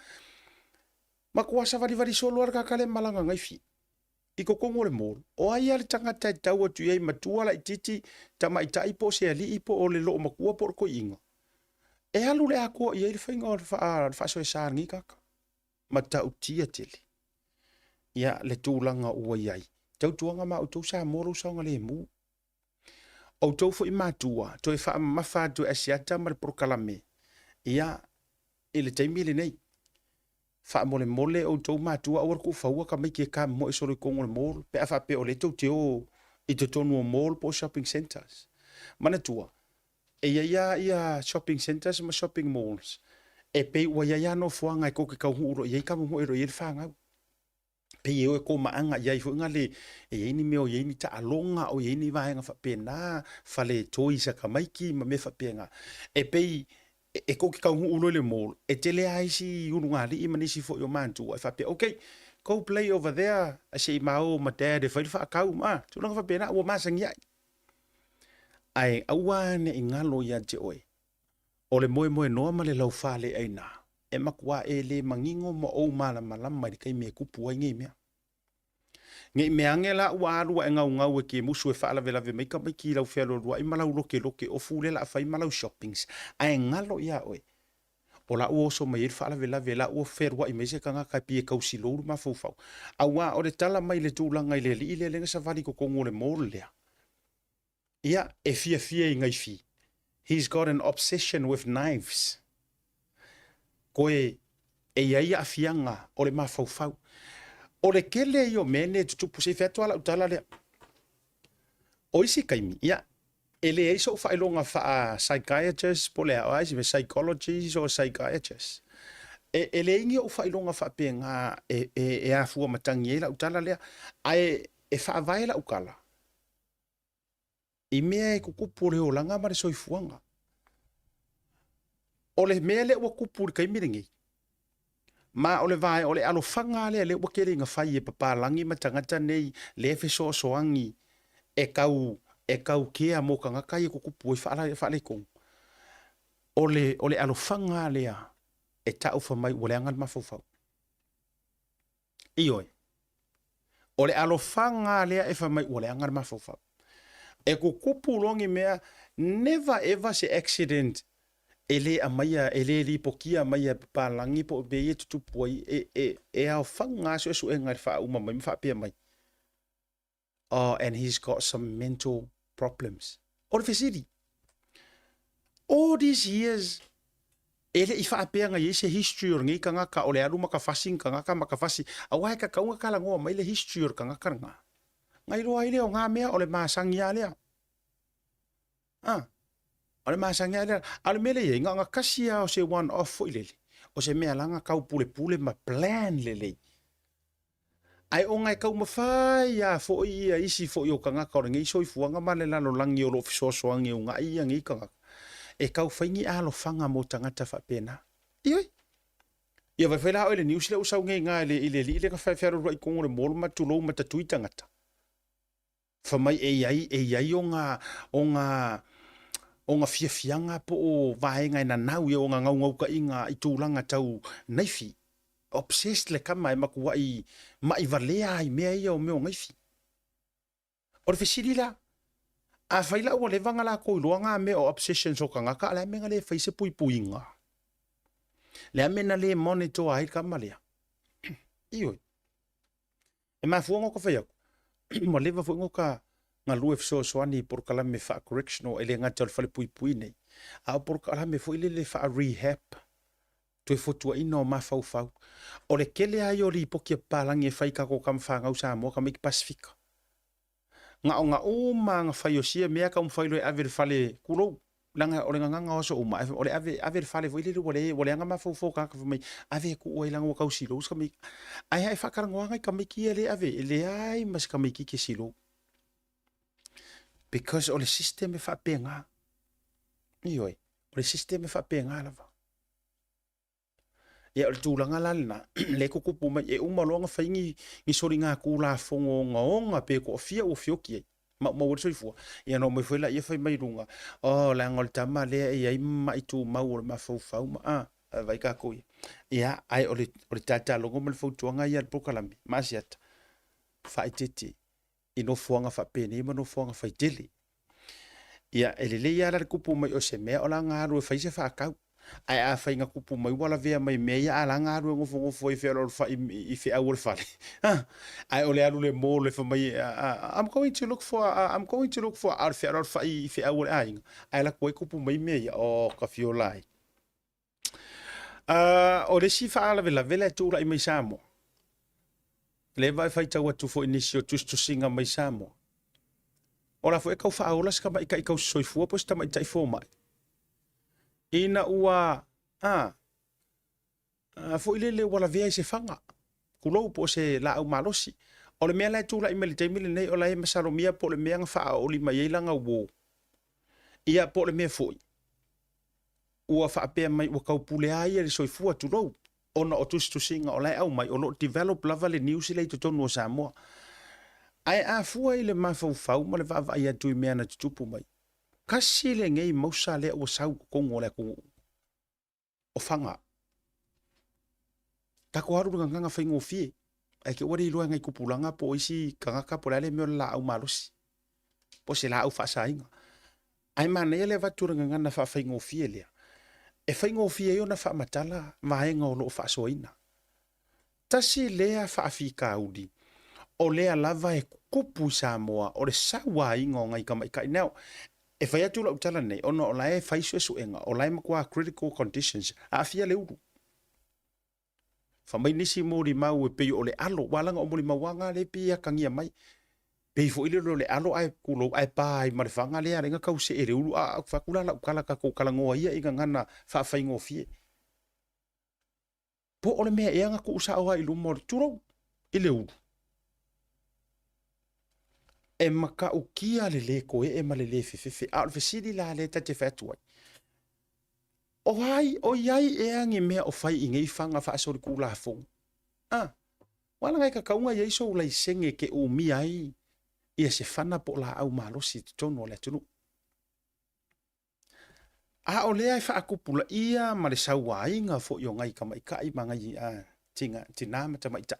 Speaker 1: ma kuasa vari solo ar kakale malanga ngai fi. Iko kongo le mall. O ai ale tangata e tau atu iei matua la ititi tama itai po se ali ipo o le loo makua por ko inga. E alu le akua iei le whainga o whaaso e saangi kaka. Ma tau tia tele. Ia le tūlanga ua iai. Tau tuanga ma o tau sa moro saunga le mu. O tau fo i mātua, to e wha mawhātu e siata ma le prokalame. Ia, e le taimi le nei. Wha mole o tau mātua awar ko whaua ka maiki e ka mo e soro i kongo le mall. Pe a whape o le tau te o i te tonu o mall po shopping centers. Mana tua, e ia shopping centers ma shopping malls. E pei ua ia no fuanga e koke kau huro, ia i ka mo e roi e whangau. Pei e ko maanga iai fu ngale e ni meo ye ni ta alonga o ye ni vaenga fa pena fale toi sa kamaiki ma me fa penga e pei e ko ki ka uno le mall e tele ai si unu ngali i manisi fo yo mantu e fa pe okay go play over there a sei mau ma dad e fa kau ma tu nga fa pena o ma sang iai ai aua ne ingalo ia te oe. O le moe noa ma le lau whale aina. E makua e le mangingo mo o malama i kai me kupu ai ngi mea. Ngi me angela ua arua e ngau e ke musu e whaala vela ve meika mai ki lau whelo rua i malau loke o fule la whai malau shoppings. Ai ngalo ia oe. O la ua oso mai e whaala vela la ua wherua i meise ka ngaka pie kausi louru ma fufau. Aua o le tala mai le tūlanga i le li le lenga sa vali ko kongo le mōru lea. Ia e fia i ngai fi. He's got an obsession with knives. Koe e ia a fianga o le mafau. O le kele i o mene tutupu se fetu ala utala lea. O isi kaimi, ia. Ele e so whailonga wha psychiatrist, po lea o aisi me psychologist o psychiatrist. Ele ingi o whailonga wha pe ngā e a fua matangi e la utala lea. Ai e wha vai la ukala. I mea e kukupu le o langa mare soifuanga. O le mea le ua kupu kai miringi. Ma o le vai o le alofanga le ua kere inga whai e papalangi ma tangata nei le fe soangi e kau kea mo ka ngakai e kukupu e whaale kong. O le alofanga lea e tau whamai o le angan mawhawhau. Ioi. O le alofanga lea e whamai o le angan mawhawhau. E kukupu longi mea never ever se accident ele a maia ele li pokia maia palangi po be ye tutupu e au fanga so e ngai fa uma mai fa pe mai. Oh, and he's got some mental problems. Or fesiri. All these years ele I fa pe ngai se history or ngai kanga ka ole alu maka fasing kanga ka maka fasi awai ka kaunga kala ngo mai le history or kanga kanga. Ngai ro ai le o nga mea ole masangi ale. Ale masangi ale ale mele ye nga kasia o se one off fo ilele. O se mea langa kau pule ma plan lele. Ai o ngai kau mawhai a fo ia isi fo i o kanga ka o ngai soi fuanga ma le lalo langi o lo fisosoangi o ngai ia ngai kanga. E kau whaingi alo whanga mo tangata wha pena. Ioi. Ia vai whaila oile news le usau ngai ngā ile ka whaiwharo roi kongo le molo ma tulou ma tatui tangata. Whamai e iai o ngā fiafianga po o vaenga ina nau ia o ngā ngau ka inga I tūlanga tau naifi. Obsessed le kama e makua I mai valea I mea ia o meo ngaifi. O le whesiri la, a whaila ua le vanga la koiloa ngā mea o obsession so ka ngaka, le menga le whaise pui ngā. Le amena le monitor a hei kama lea. Ioi. E maa fuongo ka whaiako. Mo lewa fuongo ka ngā lue fisoani por kalame wha correctional ele ngā tau whale pui nei. A por kalame fu ile le wha rehab. Tue fotua ino ma fau. O le kele ai o li pokia palangi e whaika ko kam wha ngau sa mua kam iki Pasifika. Ngā o ma ngā whaiosia mea ka mwhailo e avere whale kurou. Langa o le nganga oso uma o le avere whale fu ile wale anga ma fau kaka whamai ave ku o ilanga o kau silo. Ai hai whakarangoanga I kamiki ele ave ele ai mas kamiki ke silo. Because o le system e whapenga. Ioi, o le system e whapenga lava. Ia o le tūlanga lalina, le kukupu mai e umaloanga whaingi ni sori ngā kūla whongo ngaonga pe ko fia o fioki ei. Ma wale soifua. Ia no mai whaila ia whai mai runga. O la ngol tama lea ia I mai tū mau o le mawhau ma. Vai kā koi. Ia ai o le tata longo ma le whautuanga ia le pokalami. Masiata. Whaitete. I no fuanga whapene, ima no fuanga whaitele. Ia elele ia la kupu mai o se mea o la ngāru e whaise whakau. Ai a whainga kupu mai wala vea mai mea a la ngāru e ngofo I whea I whea ua le whale. Ai o le alu le mō le whamai, I'm going to look for a whea ua I whea ua le ainga. Ai la koe kupu mai mea o ka whio lai. O le si whaala vela tūra I mai Samoa. Le vai fai tau atu fo inisio tusinga mai Samoa. Ora fo e kau whaola ska mai ka I kau soifua po sta mai tai fo mai. Ina ua, fo ile le wala vea I se whanga. Kulou po se la au malosi. O le mea lai tūla I mele taimile nei o la e masaromia po le mea ngā wha o li mai eilanga uo. Ia po le mea foi. Ua whaapea mai ua kau pule aia le soifua tulou. Ona o tusinga o lai au mai o lo develop lava le New Zealand to tonu o Samoa. Ai a fua I le mawhau ma le vava ia tui mea na tutupu mai. kasi le ngei mausa le o sau kongo le kongo o fanga ta ko haru nganga faingo fie ai ke wari lo ngai kupulanga po isi kanga po le me la au malusi po se la au fa sainga ai mana ele va tur nganga fa faingo fie le e faingo fie yo na fa matala vaenga o lo fa soina tasi lea fa afika udi o lea lava e kupu Samoa o le sawa ingo ngai ka mai kai now e fai atu la utala nei ono o lai fai su enga o lai makua critical conditions a fia le uru fa mai nisi mori mau e pe o le alo walanga o mori mawanga le pia kangia mai pe fo ile le alo ai kulo ai pai ma le fanga le nga kau se e le uru a fa kula la kala ka ko kala ngoa ia inga ngana fa fai ngo fie po o le mea e anga ku sa o ai lu mor turo ile uru e maka o kia le ko e ma le fe a le sidi la le ta te fatwa o hai o yai e angi me o fai inge fanga fa so ku la fo wala ngai ka kaunga ye so lai senge ke o mi ai ia se fana po la au malo si tono le tunu a o le ai fa akupula ia ma le sawai nga fo yo ngai ka mai kai manga i tinga tinama ta mai ta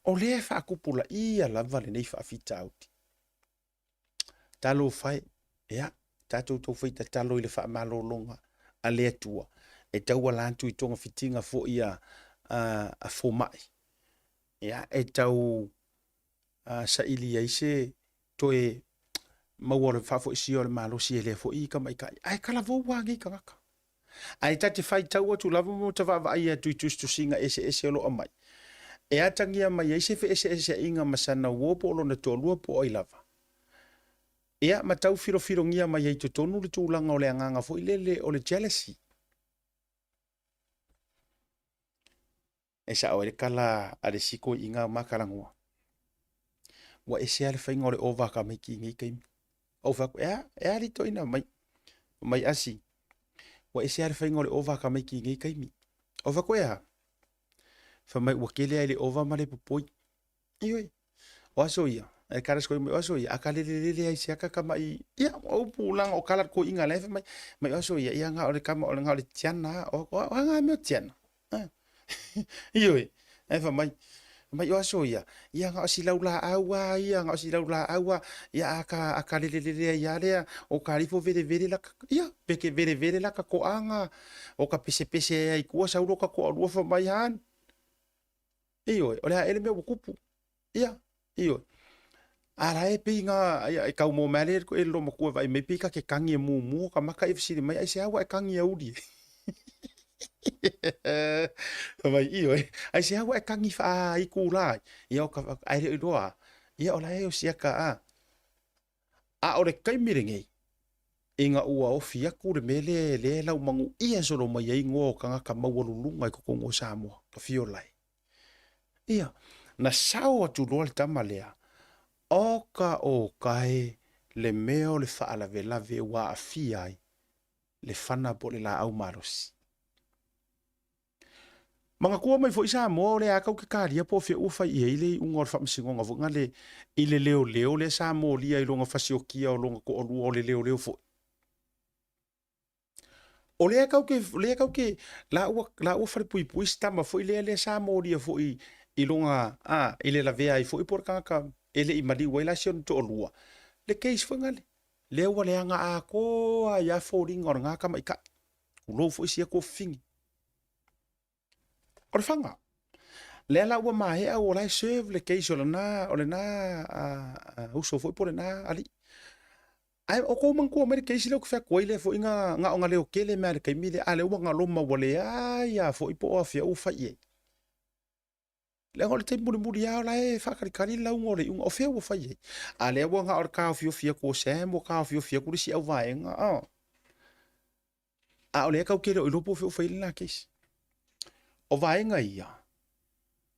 Speaker 1: o le fa akupula ia la vale nei fa fita out talo fai ya tato to fai ta talo ile fa malo longa a le tua e tau ala tu i tonga fitinga fo ia a fo mai ya e tau sa ili ai se to e mawore fa fo si o le malo si ele fo i ka mai kai ai kala vo wangi ka ka ai tate fai tau atu lava mo ta va ai tu tu singa ese lo mai e atangia mai ese fe ese inga masana wo po lo na to lu po ai lava ia matau firo ngia mai ai tonu le tūlanga o le anganga fo ilele o le jealousy. E sa o le kala a le siko inga makarangua. Wa e se ale whainga o le ova ka mai ki ngai kaimi. Ova ko e ali to ina mai asi. Wa e se ale whainga o le ova ka mai ki ngai kaimi. Ova ko ea. Fa mai wakele ai le ova ma le popoi. Ioi. Waso ia. E kara sko mai waso ia akale le ai sia ka mai ia o pulang o kala ko inga le mai waso ia nga o le kama o nga le tiana o nga me tiana. Ioi. E fa mai waso ia nga si laula awa ia nga si laula awa ia akale le ia le o kalifo vere la ia peke vere la ka ko anga o ka pese ai ko sa ro ka ko ro fa mai han. Ioi o le ele me kupu. Ia ioi. Ara e pinga ai ka mo male ko e lo mo ko vai me pika ke kangi mu ka maka e fisi mai ai se awa e kangi audi. Vai io ai se awa e kangi fa ai ku la. Ia ka ai doa. Ia ola e o sia ka a ore kai miringi. Inga ua o fia ku le mele le la mangu ia so lo mai ai ngo ka ka mawulunga ko ko Samoa ka fiolai. Ia na sao tu lo tamalea. Oka o kai le meo le faala lave wa afiai le fana po le la au marosi. Manga kua mai fo isa mo le akau ke karia po fe ufa i ele ungor fa msingo nga vonga le ile leo le sa mo lia i longa fasiokia o longa ko o le leo fo. O le akau ke la u fa pui stamba fo ile sa mo lia fo i longa ile la vea i fo i por kaka ele i mali wela sion to lua le case fangale le wale anga a ko ya foring or nga ka mai ka lo fo sia ko fingi or fanga le la wa mai a wala serve le case o na uso fo por na ali ai o ko man ko mer case le ko fa ko ile fo nga nga le o kele mer ka mi le ale wa nga lo ma wale ya fo i po afia u fa ye le ngol te muri ya la e fa kari la ngore un ofe wo fa ye ale wo nga or ka fio ko sem wo ka fio ku si au vai nga ole ka ke lo po fio fa la kes o vai nga ia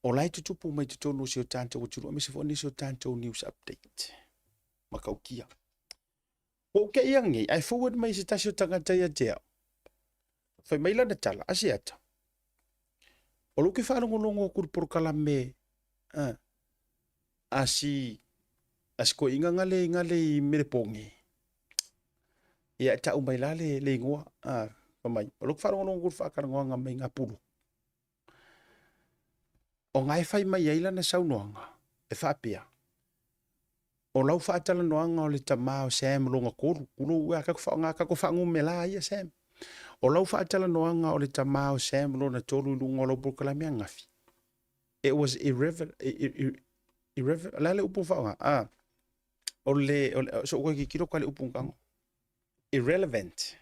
Speaker 1: o lai tu pu mai tu no si o tanto o tu mi se fo ni si o tanto news update ma ka kia o ke ia ngi I forward mai se ta si o tanga ya te fa mai la na tala asiata o lo ke fa longo kur por kala me asi ko inga ngale mere pongi ia ta umai la le ngua pa mai o lok faro ngol fa ka ngwa mai nga pulu o ngai fai mai ai lana sau noanga e fa pia o lau fa tala noanga o le tamao Sam longa kolu kulo wa ka fa nga ka ko fa ngum mela ia Sam o lau fa tala noanga o le tamao Sam lona tolu lu ngolo bukala me ngafi it was irrelevant la le upu fa nga o le so ko ki kilo ka le upu ngang irrelevant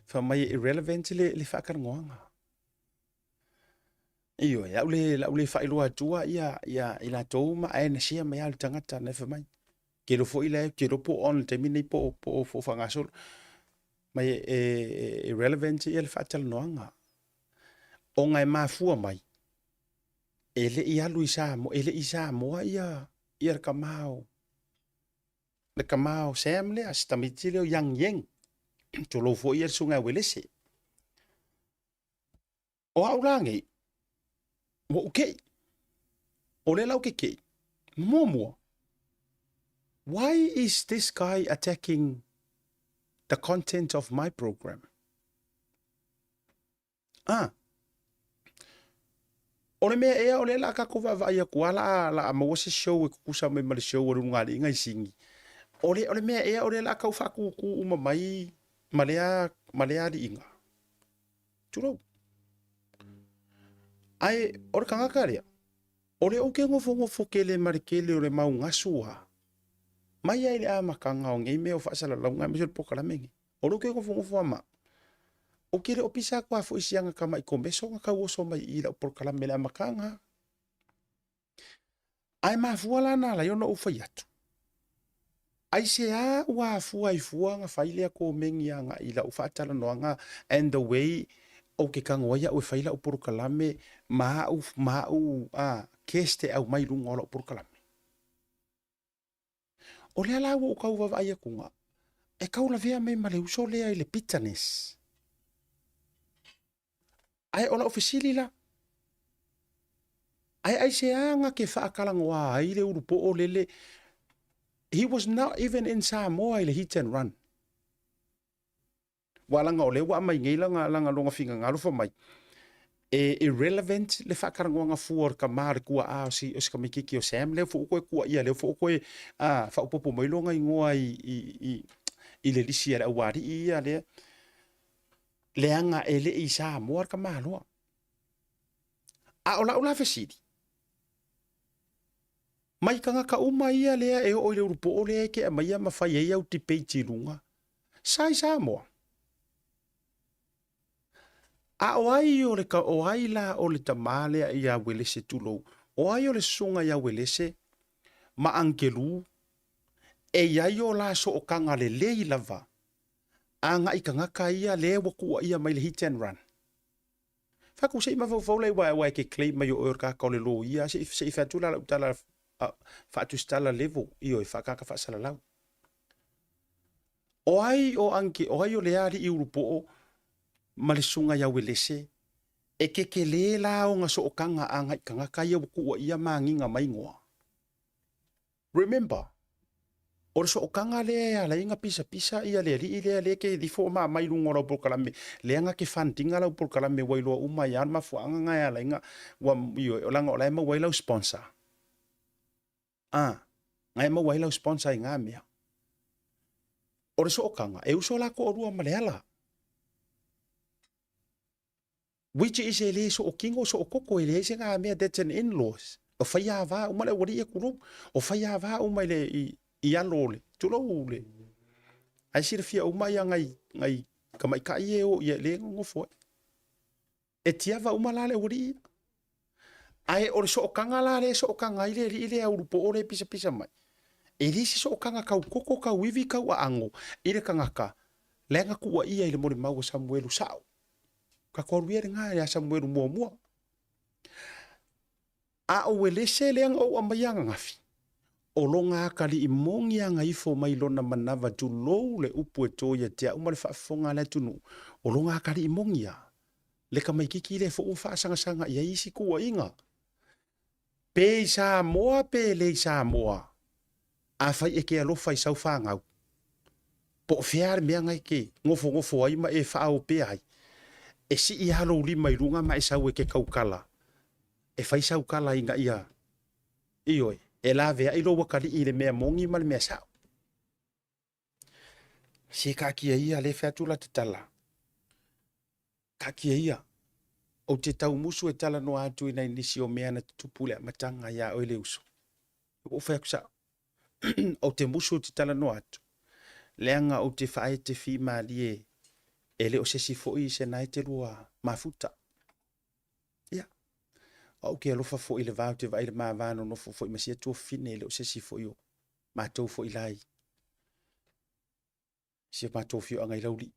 Speaker 1: fa mai irrelevant le fa ka ngoanga iyo ya ule fa ilo atua ia ila tou ma ai sia mai al tangata na fa mai ke lo fo ila ke lo po on te mini po fo fa ngasol mai irrelevant ia le fa tal noanga o ngai ma fu mai ele ia luisa mo ele isa mo ia kamao le kamao Sam le astamitile yang yeng to lo fo ia sunga welese o aulangi mo okay o le lau ke momo why is this guy attacking the content of my program o le mea ea o le la ka kuwa va ia kuala la mo se show e kusa me mal show o ngali ngai singi o le mea ea o le la ka fa ku uma mai malea di inga turo ai o kanga karia o le o ke ngofo ke le marikele o le mau ngasua mai ai le ama kanga o ngai me o fa sala la ngai me po kala mengi o lo ke ngofo ama o kere o pisa kwa fo isianga kama i kombeso nga ka woso mai i la por kala mele ama kanga ai ma fuala na la yono ufa yatu ai se a wa fua i fua nga faile ko mengi anga i la ufa tala no nga and the way o ke kanga waya o faila o por kala me ma u keste au mai lunga o por kala me o le ala o ka uva ai kunga e kaula vea mai male uso le ai le bitterness ai ola ofisili la ai se anga ke fa kalangoa ai le urupo o lele he was not even in Samoa le hit and run walanga ole wa mai ngila langa longa finga ngalo fo mai irrelevant le fa karangoa fuor ka mar ku a si os ka mikiki o Sam le fo ko ku ia le fo ko fa popo mai longa ngoa i le lisia la wari ia le leanga ele i Samoa ka malo a ola fesidi mai kanga ka uma ia le e o le urupo o le ke mai ma fa ia u ti peiti lunga sai Samoa a oai o le ka oai la o le tamale ia welese tulo oai o le sunga ia welese ma ankelu e ia yo la so o kanga le lava anga i kanga ka ia le waku ia mai le hit and run fa ku sei ma fo le wa ke claim mai o ka ko le lo ia se fa tula la utala fa tu stala level io e fa ka fa sala la oai o anke oai o le ari i urupo malesunga ya welese e ke le la o nga so o kanga anga i kanga ka ia waku ia manginga mai ngoa remember o so o kanga le ala inga pisa ia le ke di fo ma mai lungo ro por kalame le anga ke fantinga la por kalame wailo uma ya ma fo anga nga ala inga wa yo langa ola ma wailo sponsor ngai ma wailo sponsor inga mea o so o kanga e uso la ko rua maleala which is ele so o kingo so o koko ele se nga mea that's an in-laws o faya va uma le wori e kuro o faya va uma le ia lole tulo le ai sir fia uma ia ngai kamai ka ie o ia le ngofo e tia va uma la le wori ai o so kanga la le so kanga ile au po ore pisa mai e risi so kanga ka koko ka wivi ka wa ango ile kanga ka lenga ku wa ia ile mo mau Samuel sao ka ko wier nga ya Samuel mo a o welese lenga o amayanga ngafi o longa kali i mongi anga ifo mai lona manava tu lo le upu e toia tia umale whaafonga le tunu o longa kali i mongi a le ka mai kiki le fo ufa sanga ia isi kua inga pe Samoa pe le Samoa a fai e ke alofa i sau whangau po fea mea ngai ke ngofo ai ma e whaau pe ai. E si I halo lima I runga ma e sau e ke kaukala. E whai sau kala I nga ia. Ioi, e la vea I lo wakali I le mea mongi ma le mea sau. Si ka kia ia le whea tula te tala. Ka kia ia. O te tau musu e tala no atu I nei nisi o mea na tupule a matanga ia o le uso. O whea kusa. O te musu te tala no atu. Leanga o te whae te whi maa lie. E le o se si foi se nai te lua mafuta. Ia. O ke alofa foi le vau te vai le maa vano no foi masia tua fine le o se si foi o. Mātou foi lai. Se mātou fio angai lauli.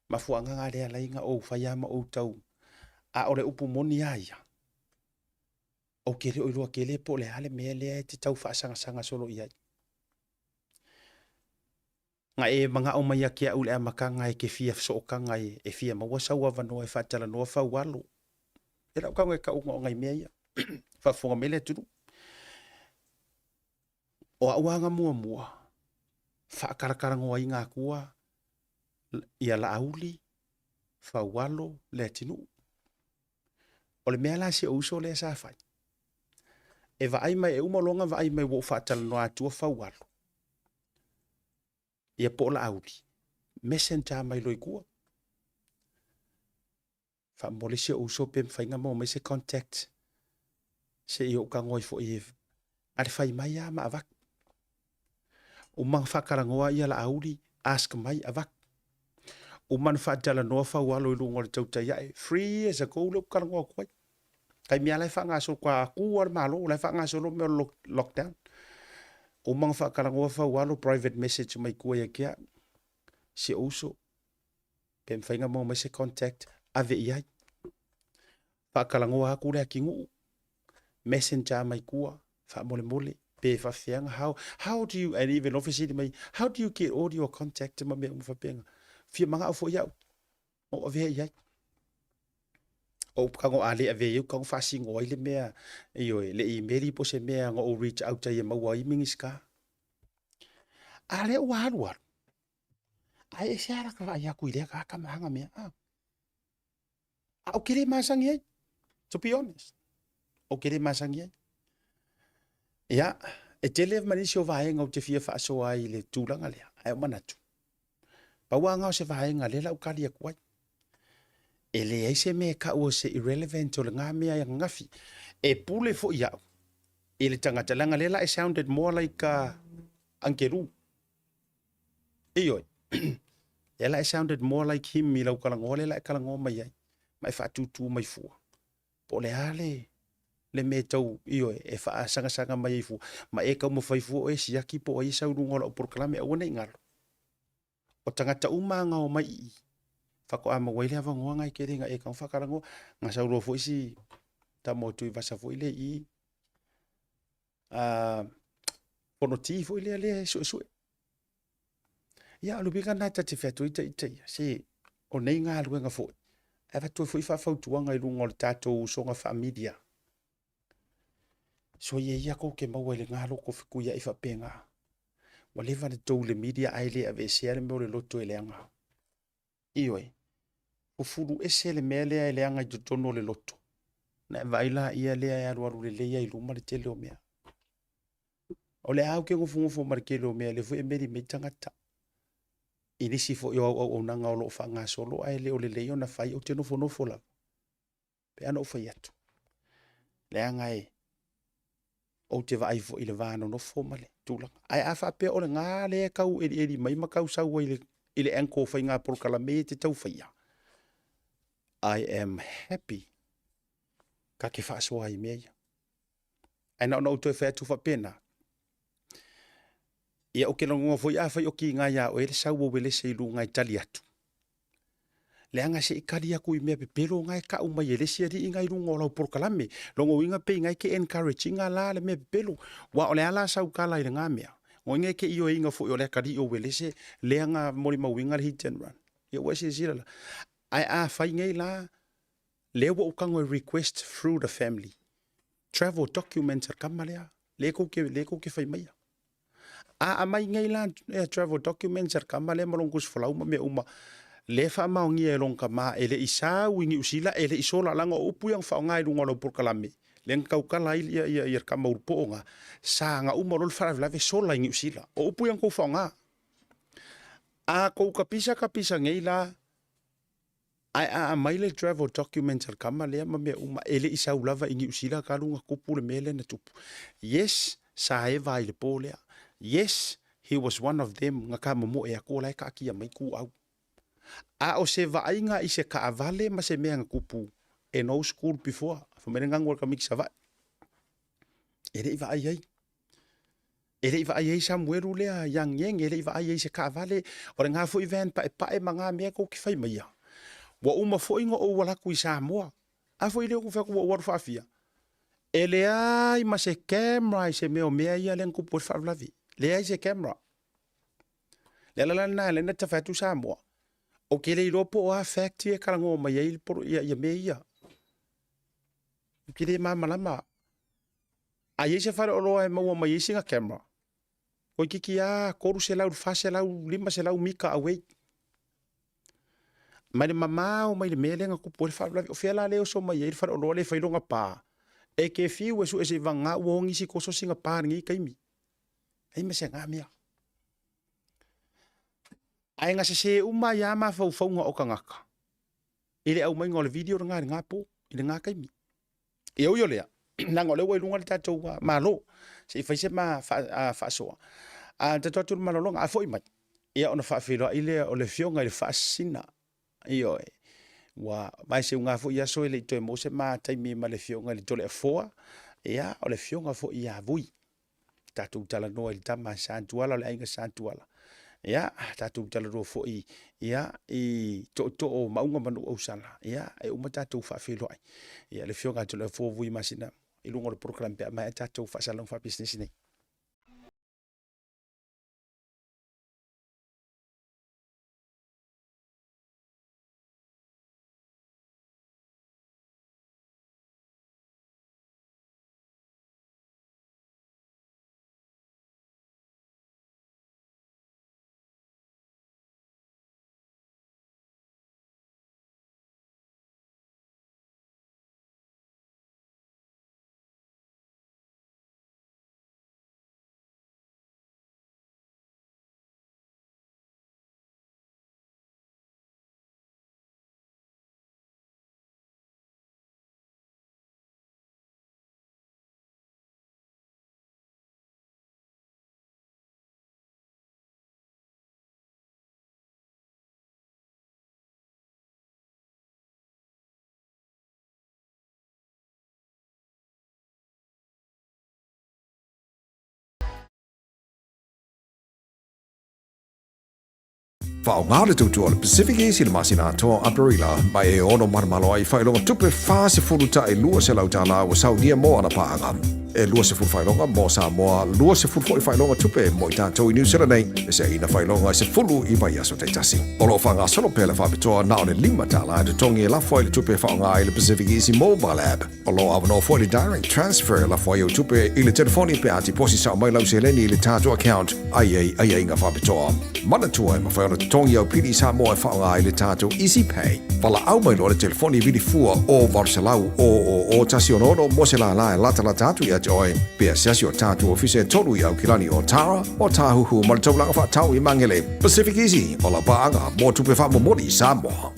Speaker 1: Mafu anga ngā rea lainga o whaiama o tau. A ore upu moni aia. O ke le oilua ke le po le hale mea lea te tau whaasanga solo iai. Nga e mga o mai kia ule a makanga e ke fia fsokanga e fia maua saua vanoa e whatala noa whaualo. E rau kaunga e ka unga o ngai mea ia. Whafonga mele tunu. O auanga mua. Whaakarakaranga i ngā kua. Ia la auli. Whaualo le tinu. O le mea la se uso le sa whai. E vaai mai e umalonga vaai mai wo whaatala noa atua whaualo. Ia po la auli. Messenger mai loi kua. Fa mole se uso pe mfainga mo mai se contact. Se i o ka ngoi fo i ale fai mai a ma avak. O mang whakarangoa ia la auli. Ask mai avak. O man whaatala noa whaualo I lungo le tauta iae. Free as a go leo karangoa kwai. Kai mea lai whangaso kwa kua malo. Lai whangaso lo mea lockdown. O mang whakarangoa whaualo private message mai kua ia kia. Se uso. Pe mwhainga mo mai se contact. Ave iai. Whakarangoa haku rea ki ngu. Messenger mai kua. Whamole mole. Pe whawhianga. How do you, and even office mai, how do you get audio contact ma mea mwhapenga? Fia manga au fo iau. O ave iai. O kango ale ave iau. Kango whasingo ai le mea. Ioi, le I meri po se mea. Ngo o reach out ai maua I mingiska. Ale o haru. Ai e se ara ka vai aku ile ka kamanga mea. O kere masangi ai. To be honest. O kere masangi ai. Ia, e tele manisi o vaenga o te fia whaaso ai le tūlanga lea. Ai o manatu. Pauanga o se vaenga le lau kari a kuai. E le eise me ka ua se irrelevant o le ngā mea ia ngafi. E pule fo iau. E le tangata langa le la it sounded more like Ankeru. Ioi. E la it sounded more like him I lau kalangoa le la kalangoa mai ai. Mai whaatutu mai fua. Po le ale. Le me tau ioi e wha sanga mai ai fua. Ma e kau mawhai fua o e siaki po o i saurungola o porkalame a wana ingalo. O tangata umanga o mai I. Whako ama waile hawa ngoa ngai ke ringa e kau whakarango. Nga sauro fo isi ta motu I vasa fo ile I. Pono ti fo ile ale sue. Ia alubika nai ta te whetu ita. Se o nei ngā aluenga fo. E watu fo I whawhautuanga I rungo le tātou songa wha media. So ia ko ke maua le ngā loko whikuia I whapenga. Wa lewa le tau le media ai le ave seare meo le loto e leanga. Ioi. O furu ese le mea lea e leanga I tutono le loto. Na e vaila ia lea e aru le leia I luma le tele o mea. O le au ke ngofo marikele o mea le fu e meri me tangata. Inisi fo yo o nanga o lo whanga solo ai le o le leio na whai o te nofo la. Pe ana o whai atu. Leanga e. O te vai fo I le vano nofo male. Tūlanga. Ai a whape o le ngā lea kau eri mai makau sau i le anko whai ngā porkala me te tau whaia. I am happy. Ka ke whaasua I mea ia. Ai na ona uto e whea tu whapena. Ia o ke longa foi a fai o ki ngā ia o ele sau o wele se ilu ngai tali atu. Leanga se I kari aku I mea pe pero ngai ka umai ele se ri ngai rungo lau porkalame. Longo inga pe ngai ke encourage inga la le mea pe pelo. Wa o le ala sau kala I le ngā mea. O inga ke io inga foi o le kari o wele se leanga mori mawinga le hit and run. Ia wese zira la. Ai a fai ngai la lewa o kango request through the family. Travel documents ar kamalea. Leko ke fai maia. A mai ngai la travel documents ar kama le malong kus folau ma me uma. Le fa maungi e long kama ele isa wingi usila ele isola langa upu yang fa ngai runga lo porkalame. Leng kau kala ia kama urpo nga. Sa nga uma rol fa lave sola ingi usila. O upu yang ko fa nga. A ko kapisa ngai la ai mai le travel documents ar kama le ma me uma ele isa ulava ingi usila ka runga kupu le mele na tupu. Yes, sa e vai le polea. Yes, he was one of them nga ka mo e ko lai ka kia mai ku au. A o se vainga i se ka avale ma se mea kupu e no school before. Fa mene ngangol ka mix ava. Ere iwa ai ai. Ere iwa ai ai Samuelu lea yang yeng ere iwa ai ai se ka avale. Ore ngā fo event pa e manga mea ko ki fai maia. Wa uma fo ingo o wala kui Samoa. A fo ile ku fa ku wa fa fia. Ele ai ma se camera i se meo mea ia len kupu fa vlavi. Le ai se camera. Le la na le na tafatu Samoa. O ke le ropo o a factory e karango mai ai por ia me ia. Ke le mama lama. A ye se fara olo e mau mai singa camera. O ki a koru se lau fa se lau lima se lau mika away. Mai le mama o mai le mele nga ku por fa o fela le o so mai ai fara olo le fa longa pa. E ke fiu e su e se vanga wongi si koso singa pa ngi kaimi. Ai me se ngamia. Ai nga se uma ya ma fau nga o kangaka. Ile au mai ngol video nga ngapo, ile nga kai mi. E o yo lea. Na ngole we lunga ta to malo. Se fa se ma fa so. A ta to malo nga foi mai. E ona fa filo ile o le fionga ile fascina. Io e. Wa mai se nga fo ia so ile to mo se ma tai mi ma le fionga le tole foa. E a o le fionga fo ia vui. Ta tu tala no il tama santuala le ainga santuala. Ya tatu tala ro fo I ya I to o maunga manu o sala ya e uma tatu fa filo ai ya le fionga to le fo vui masina I lungo le program pe ma tatu fa salon fa business ni
Speaker 3: Whaongāle tautua le Pacific East le masina toa Aparila mai e ono marmalo ai whailonga tupe whāse furuta e lua se lautala o saunia mo ana paanga. E lua se furu whailonga mo Samoa, lua se furu whailonga tupe mo I tātou I New Zealand nei, e se ina whailonga se fulu I mai aso teitasi. Olo whanga solo pele whapitoa na one lima tala e tongi e lafo le tupe whaonga I le Pacific East mobile app. Olo awano fo le direct transfer lafo I o tupe I le telefoni pe ati posi sa mai lau se leni I le tātou account ai inga whapitoa. Mana tua e mawhaiona tongi au pili sa moa e whaonga I le tātou Easy Pay. Wala au mai lo le telefoni vili fua o varselau o tasi onono mo se la la lata la tātou I oi. Pea siasi o tātou ofise tolu I au kilani o Tara o tāhuhu ma le taulanga whaatau I mangele. Pacific Easy o la paanga mo tupe wha momori Samoa.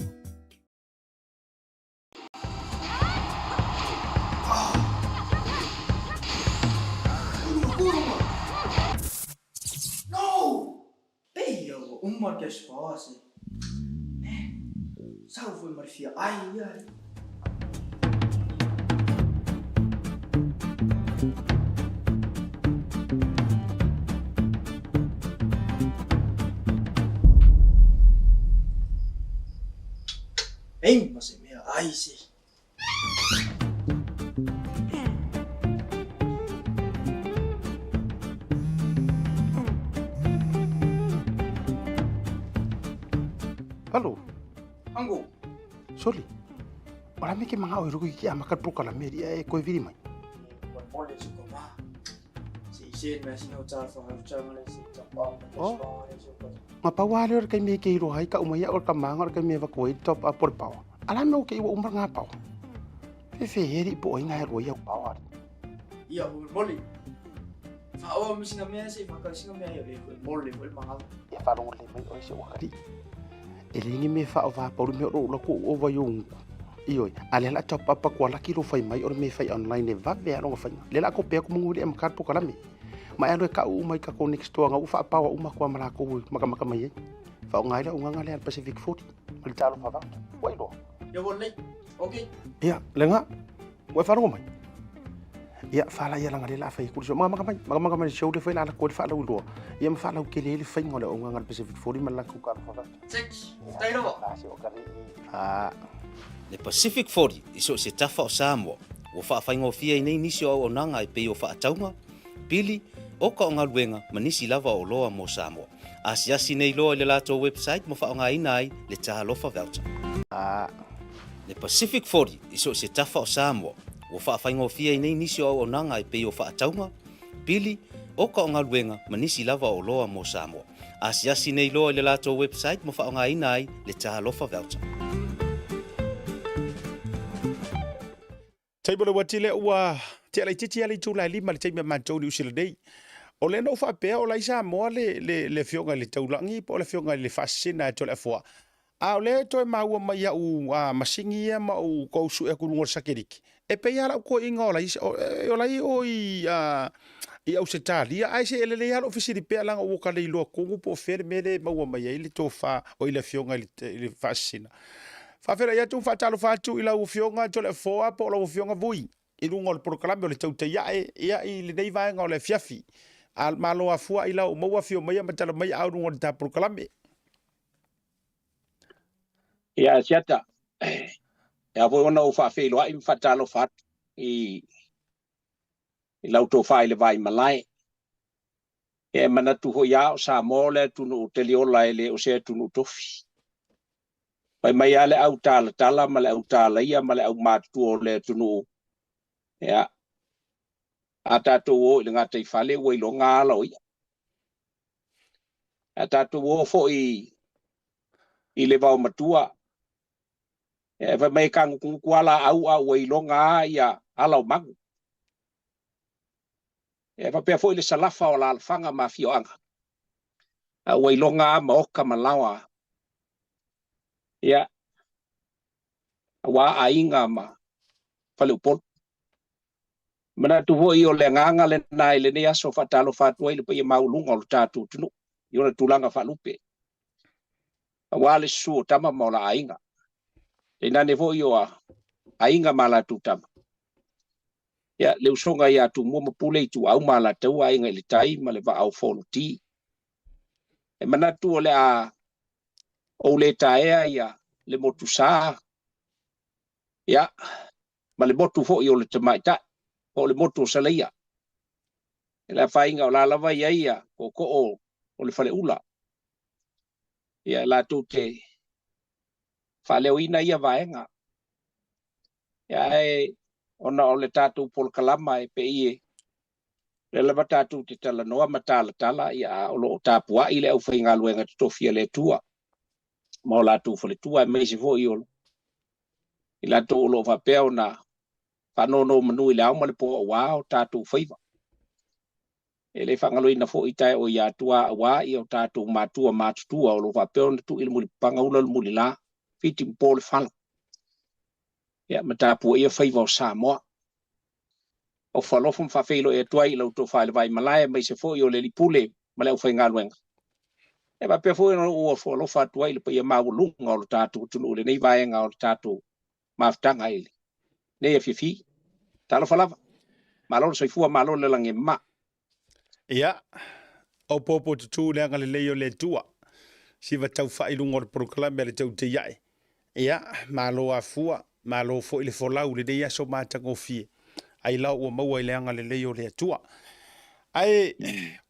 Speaker 5: Uma que esposa. Salve, Marfia. Ai. Ei, mas é minha. Ai, sim.
Speaker 1: Halo,
Speaker 5: Ango.
Speaker 1: Soli. Ora me ke manga o ruku ki ama ka proka la meri e ko viri mai.
Speaker 5: Pole se koma. Se Sin me sin hotel for have chama le si top up.
Speaker 1: Oh. Mapawale or kay me kay rohay ka umaya or kamanga or kay me evacuate top up por pau. Alam mo kay umar nga pau. Fefeheri po ay nga roya pau.
Speaker 5: Iya, moli. Fa o mi singa me si fa ka singa me yo le moli ko mga.
Speaker 1: Ya farong le may oy si wakari. Elingi me fa ova por me ro ko ova yung. Ioi, ale la top up ko la kilo fai mai or me fai online e va be ro fai. Le la ko pe ko munguri am kar po kalami. Mai alo ka u mai ka ko next to nga u fa pa u ma ko mara ko maka mai. Fa ngai la unga le Pacific 40. Mal talo fa va. Wai do.
Speaker 5: Yo boleh. Okay.
Speaker 1: Iya, lenga. Wai farong mai. Ia fala ia langa la fai kurso maka mai show de fai la ko fa la ulo. Ia ma fa la ke le fai ngole unga ngal Pacific 40 mal la ku ka fa va.
Speaker 5: Six. Stay do.
Speaker 1: Ah.
Speaker 6: Le Pacific 40 iso se tafa o Samoa. Wo fa faingo fia nei nisi o nanga e pe o fa taunga. Pili o ka nga luenga manisi lava o loa mo Samoa. Asiasi nei loa le lato website mo fa nga inai le talofa voucher.
Speaker 1: Ah.
Speaker 6: Le Pacific 40 iso se tafa o Samoa. Wo fa faingo fia nei nisi o nanga e pe o fa taunga. Pili o ka nga luenga manisi lava o loa mo Samoa. Asiasi nei loa le lato website mo fa nga inai le talofa voucher.
Speaker 1: Tai bole watile ua te ala titi ala tu la lima le tai me mantou ni usila dei. O le no fa pe o la isa mo le fionga le taulangi po le fionga le fascina to le foa. A le to ma ua mai u masingi ma u ko su e ku ngor sakeriki. E pe ala ko inga o la isa o la o i au setali ai se ele le ala ofisi di pe ala o ka le lo ko po fer mele ma ua mai le to fa o le fionga le fascina. Fa fera ya tu fa talo fa tu ila u fionga to le foa po lo fionga vui. I lungo le proclame le tau te ia i le nei vai nga le fiafi. Al malo afua ila o maua fio mai ma tala mai au lungo ta proclame.
Speaker 7: Ya siata. Ya vo ona o fa fe lo ai fa talo fa i lauto fa ile vai malai. E mana tu ho ya o sa mole tu no te liola ele o se tu no tofi. Pai mai ale au tala male au tala ia male au matu o le tunu. Ya. Ata tu o le ngata I fale o ilo ngala o ia. Ata tu o fo I le vau matua. E vai mai kang kuala au o ilo ngā ia ala o magu. E vai pia fo I le salafa o la alfanga ma fio anga. O ilo ngā ma oka malawa. Ya, wa ainga ma fale upol. Mana tu ho I le nganga le nai le ne aso fatalo fatwa I le pe maulunga o tatu tunu. I ona tulanga falupe. Wa le su tama ma la ainga. E nane ho I o ainga ma la tu tama. Ya, le usonga ia tu mo pule tu au ma la tau ainga le tai ma le va au folu ti. E mana tu le a o le taea ia le motu sa ya ma le motu fo I o le tamaita o le motu sa leia e la fainga o la lava ia ko o le fale ula ia la tu te fale o ina ia vaenga ya e ona o le tatu pol kalama e pe ie le lava tatu te tala noa matala ia o lo tapua I le au fainga luenga tofia le tua ma la tu fole tua me se fo iolo I la to lo fa pe ona fa no manu I la ma le po wa o tatu faiva e le fa ngalo ina fo ita o ya tua wa I o tatu matua o lo fa pe ona tu il muli panga ula muli la fiti pol fal ya mata pu ia faiva o Samoa o fa lo fa fe lo e tua I lo to fa le vai malai me se fo iole li pule ma le o fa ngalwenga e ba pe fo o fo lo fa tua I le pe ma lunga o tatu tunu le nei vai nga o tatu maftanga ile ne fifi talo falava malo so fu malo le lange ma
Speaker 1: Ia. O popo tu le ngale le yo le tua. Si va tau fa I lungo le proclame le tau te iai. Ia, malo afua, malo fo I le folau le dei aso matango fie. Ai lau o maua I le ngale le yo le tua. Ai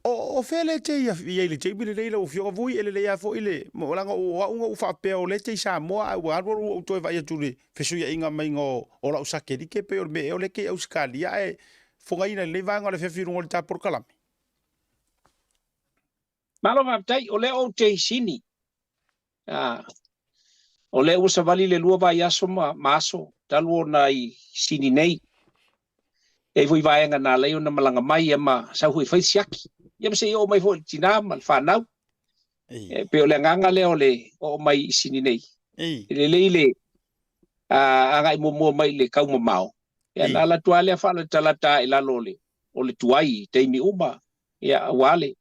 Speaker 1: o fele te ia le te bile le o fio vui ele le ia fo ile mo langa o unga u fa pe o le te sa mo a wa o to vai tu le fesu ia inga mai ngo o la usake di ke pe o me o le ke au skalia e fo ga ina le va ngo le fe firu ngol ta por kalami
Speaker 7: Malo matai o le o te sini. O le usa vali le lua vai aso maso talu na I sini nei. E voi vai nga na leo na malanga mai ma sa hui fai siaki. Ia se o mai fo tina mal fanau. Pe o le nganga le o mai sini nei. Le anga mo mai le kau mau. Ya na la tuale fa le talata ila lole. O le tuai te mi uma. Ya wale.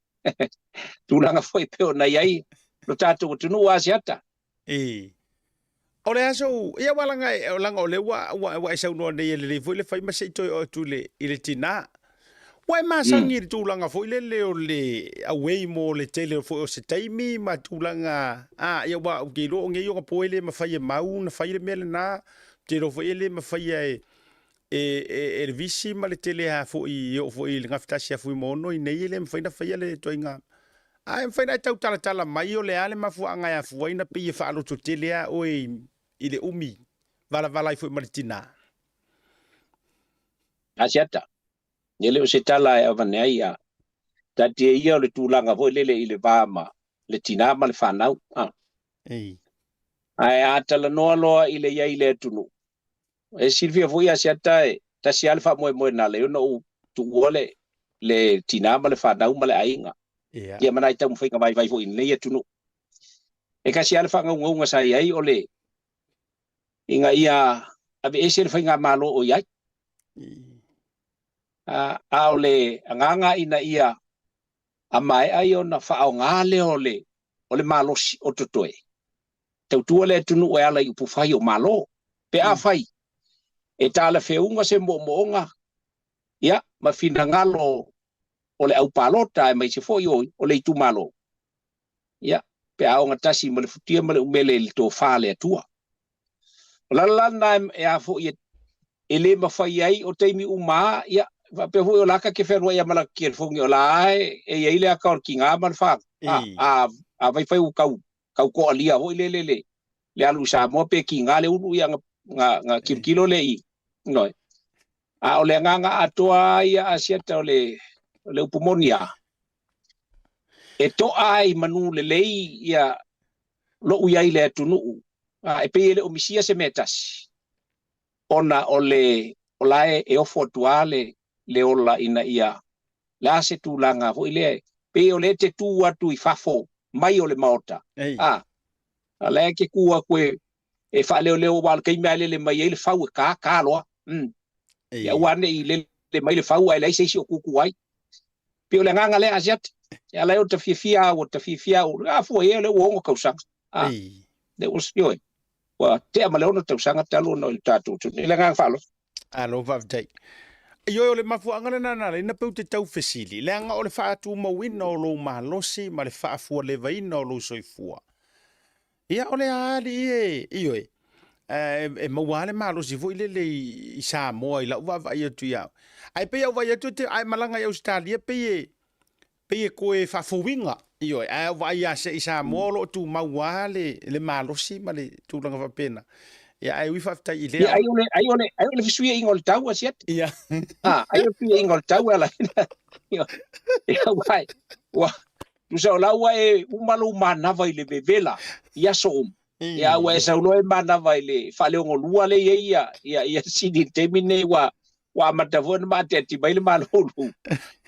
Speaker 7: Tulanga foi pe o na yai. Lo tato tunu asiata.
Speaker 1: O le aso, ia walanga o langa o le wa isa uno nei le foi le fai ma se toi o tu le ile tina. Wai ma sangi tu langa foi le o le away mo le tele foi o se taimi ma tu langa ia wa ke lo nge yo po ele ma fai mau na fai le mele na te ro foi ele ma fai e visi ma le tele ha foi yo foi le ngafta foi mo no nei le ma fai na fai le toinga. Ai fai na tau tala mai o le ale ma fu anga ya fu ina pe fa lo tele a o ile umi vala foi martina
Speaker 7: asiata ele o se tala e avane ia tati ia le tulanga foi lele ile vama le tina ma le fanau ai atala no lo ile ia ile tunu e Silvia foi asiata e tasi alfa mo na le no tu wole le tina ma le fanau ma le ainga ia mana ita mo foi vai foi le ia tunu e kasi alfa nga sai ai ole inga ia ave ese foi nga malo o ia ole nganga ina ia amai ai ona fa o ngale ole malo o totoe tau tu le tunu o ala i pufai o malo pe a fai e tala feunga se moonga ia ma fina ngalo ole au palota mai se foi o le tu malo ia pe a onga tasi mo le futia mo le umele le to fale atua la na e a fo ele ma fai ai o teimi uma ia pe hu o laka ke ferwa ia mala ke fongi o la e ile a ka kinga mal fa a vai fai u kau ko alia ho le alu sa mo pe kinga le ulu ia nga kilo le I no a o le nganga atoa ia asiata o le upumonia e to ai manu le lei ia lo uia ile tunu e pe ele o misia se metas ona ole olae e ofo tuale le ola ina ia la se tu langa ho ile pe ole te tu atu I fafo mai ole maota ala ke kua kwe e fa le wal ke mai le mai le fa ka lo ya wane I le mai le fa ai le se o kuku ai pe ole nganga le asiat ya la o te fifia o fo ele o ngo kausa de usio wa te amaleona te usanga talo no tatu le ngang falo
Speaker 1: alo vavtai yo le mafu angana na le na pute tau fesili le anga o le fa tu mo win o lo malosi ma le fa fu le vai no lo soifua ia ole ali io e mo wale malosi vo ile le isa mo I la va ia tu ia ai pe va ia tu te ai malanga ia Australia pe ko e fa fu winga io ai va ia se isa mo lo tu ma wale le malosi ma le tu langa va pena ia ai wi fa ta ile
Speaker 7: ai ole fisui ingol tau asiat
Speaker 1: ia
Speaker 7: ai ole fisui ingol tau ala ia vai wa tu sa la wa e umalu mana vai le bevela ia so ia wa sa lo e mana vai le fa le ngolua le ia sidi temine wa matavon mate ti bai le malulu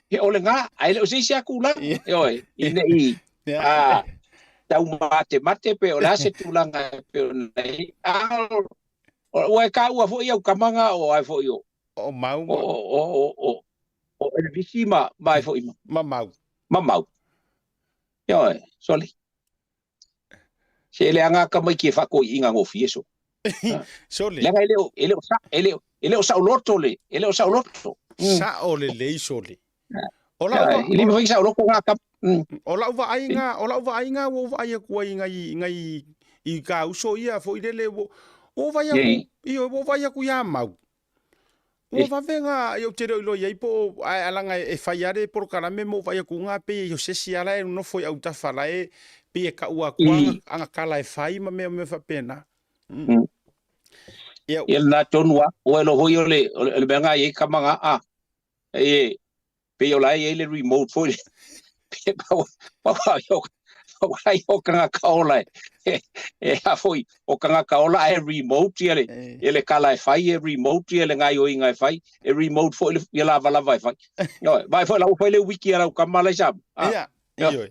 Speaker 7: e ole nga ai le se kula oi ine I tau mate pe ola se tulanga pe nei o ka ua fo ia kamanga o ai fo io
Speaker 1: o mau
Speaker 7: o e visima mai fo ima mau yo soli se le anga ka mai ke fa ko inga ngo fieso
Speaker 1: soli
Speaker 7: le ele o sa loto
Speaker 1: sa o le soli
Speaker 7: ola ili mo sa loto nga ka
Speaker 1: ola va ainga wo va ia ko ngai I ka uso ia fo ile o vai o vai ku ia mau o va venga eu te lo ia po alanga e faiare por karame mo vai ku nga pe yo se si ala no foi au ta fala e pe ka ua ku anga kala e fai ma me fa pena
Speaker 7: el na tonwa o lo ho le benga e kamanga e pe yo la e le remote foi Wala yo kanga kaola a foi o kanga kaola e remote ele kala e fai e remote ele ngai o inga e fai e remote foi ele lava vai no vai foi la foi le wiki ara o kamala sa
Speaker 1: ia io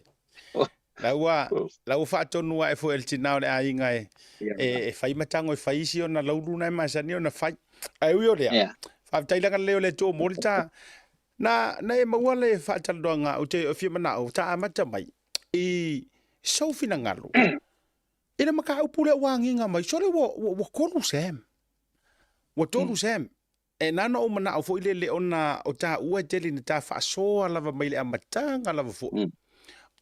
Speaker 1: la fa tonu e foi el tinao le ainga e fai matango e fai si ona lauruna e masani ona fai ai io le fa tai la leo le to molta na e mawale fa taldoanga o te fi mana o ta amata mai I so fina ngalo ina maka upule wanginga mai sole wo kolu sem wo tolu sem e nana o mana o fo ile le ona o ta ua tele ni ta fa so lava mai le amatanga lava fo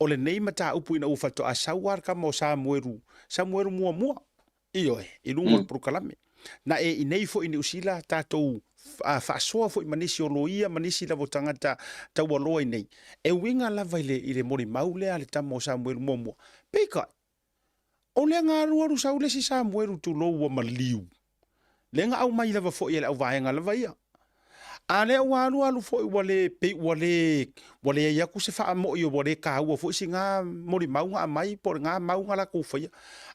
Speaker 1: o le nei mata upu ina ufa to asawar ka mo Samuelu mua iyo i lungo prokalame na e inei fo ini usila tatou fa soa fo manisi o loia manisi la tangata ta waloa nei e winga lava ile mori maule ale tamo Samuelu momo peka o le nga ruaru saule si Samuelu tu lo wa maliu le nga au mai lava fo ile au vaenga lava ia ale walu alu fo wale ya ku se fa mo yo wale ka u fo singa mori maunga mai por nga maunga la ku fa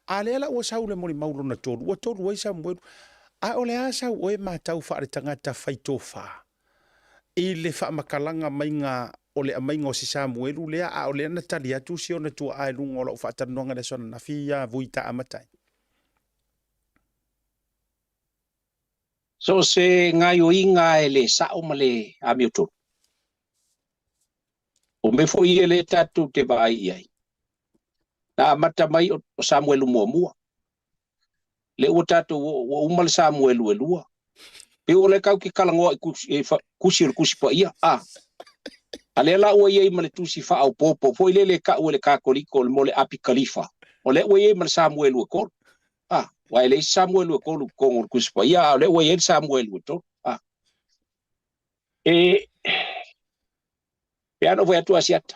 Speaker 1: ale la o saule mori maulo na tolu o tolu o Samuelu a ole asa o e matau fa re tangata faito fa ile fa makalanga mainga ole mainga o si Samuelu le a ole na talia tu si ona tu ai lungo lo fa tanonga le sona na fia vuita amatai
Speaker 7: so se ngai o inga ele sa o male a miutu o me fo ile tatu te vai ai na mata mai o Samuelu mua le o tatu o umal Samuelu elua pe o le kau ki kalango kusi pa ia ale la o ye male tu si fa au popo fo ile le ka o le ka koliko le mole api khalifa o le o ye male Samuelu ko wa ele Samuelu ko lu ko kusi pa ia le o ye Samuelu to e piano vai tu asiata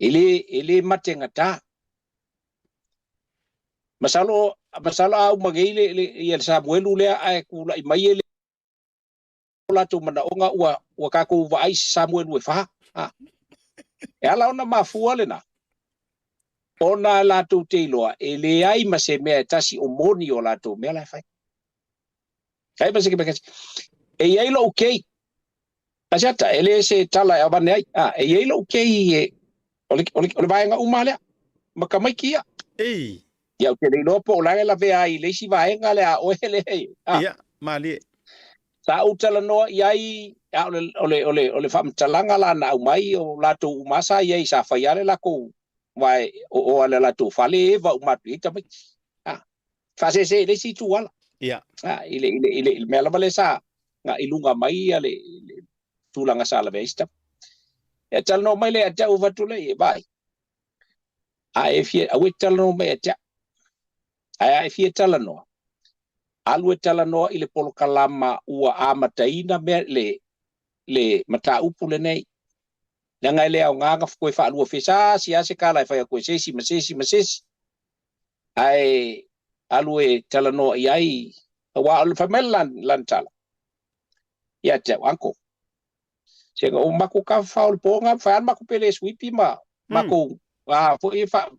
Speaker 7: ele matengata masalo au magile le Samuelu le ai ku la mai ele la tu mana onga wa ka ku vai Samuelu fa e ala ona mafua le na ona la tu te loa ele ai mase me tasi o moni o la tu me la fai kai pase ke e ai lo okay asata ele se tala abane ai e ai lo okay ole vai nga umale makamai kia ya ke le lopo la la ve ai le si vai nga le o hele
Speaker 1: ia mali
Speaker 7: sa utala no yai ole fam talanga la na mai o la tu masa yai sa faiale la ko vai o ala la tu fale va uma pita mai fa se le si tu wala
Speaker 1: ia
Speaker 7: ile mela vale sa nga ilunga mai ale tulanga sala vesta e tal no mai le ata uva tu le vai a fie a wital no mai ata a fie tal no alu tala no ile polo kalama ua amataina me le mata upule nei nanga le au nganga ko fa alu fesa sia se kala fa ko sesi masesi ai alu tala no ai wa alu famelan lantala ya te anko se o mako ka fa ul ponga fa mako pele swipi mako fo fa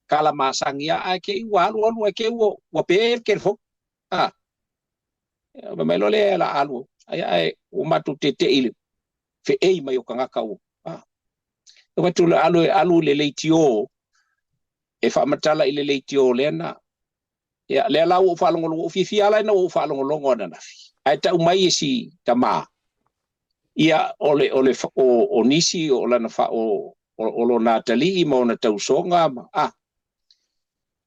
Speaker 7: kala masangia ke wa alu ke wo pe ke fo me lo le la alu ai o matu te ile fe ei mai o kanga kau o matu alu le leitio e fa matala ile leitio lena ya le la o fa longo fi ala na o fa longo na fi ai ta mai si tama ia ole o nisi o la na fa o lo natali mo na tau songa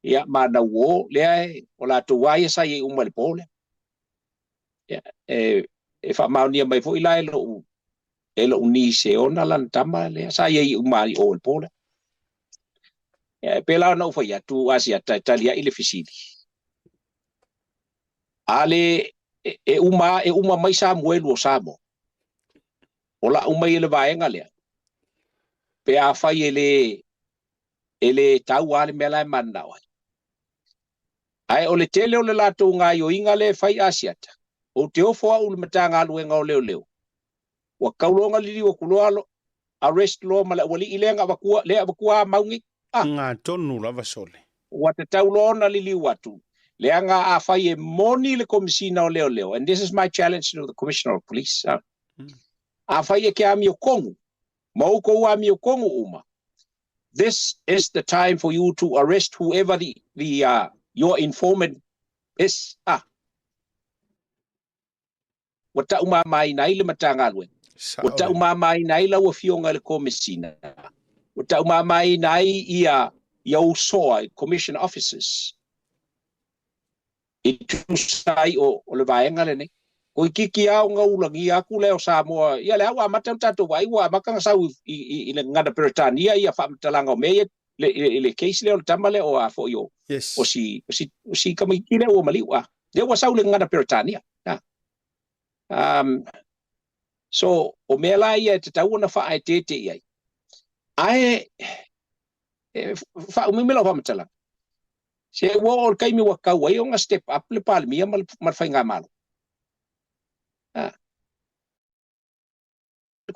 Speaker 7: ia ma na wo le o la tu wai sa ye umal pole e fa maunia mai fo ila elo unise ona lan tama le sa ye umali o pole pela no fo ya tu asia talia ile fisili ale uma mai Samuelu o Samo ola uma ile vaenga le pe a fa ele tau ale mela manna ai ole tele ole la tu nga yo inga le fai asiata o te ofo ul matanga lu nga leo wa kaulonga lili wa kuloalo arrest lo mala wali ilenga abakua maungi
Speaker 1: ngā tonu lava sole.
Speaker 7: wa te taulona lili watu leanga a fai e moni le komisina o leo and this is my challenge to the commissioner of police a fai e ke ami o kongu mau ko ami o kongu uma. This is the time for you to arrest whoever the your informant is. Wata uma mai nai le matanga lwe. Wata uma mai nai la wafionga le komisina. Wata uma mai nai ia soa commission officers. Itu sai o le vaenga le ne. Ko kiki au nga ulangi aku leo Samoa. Ia le awa matau tatu wai wa makanga sau i le ngada Britania ia fa matalanga o me le case leo tamale o a fo yo.
Speaker 1: Yes.
Speaker 7: O si kamikile o maliwa. Le wa sau le ngada Britania. So o me la ia te tau na fa ai tete ia. Ai fa o me la fa matalanga. Se wo o kai mi wa ka wa yo nga step up le palmia mal fa nga malo.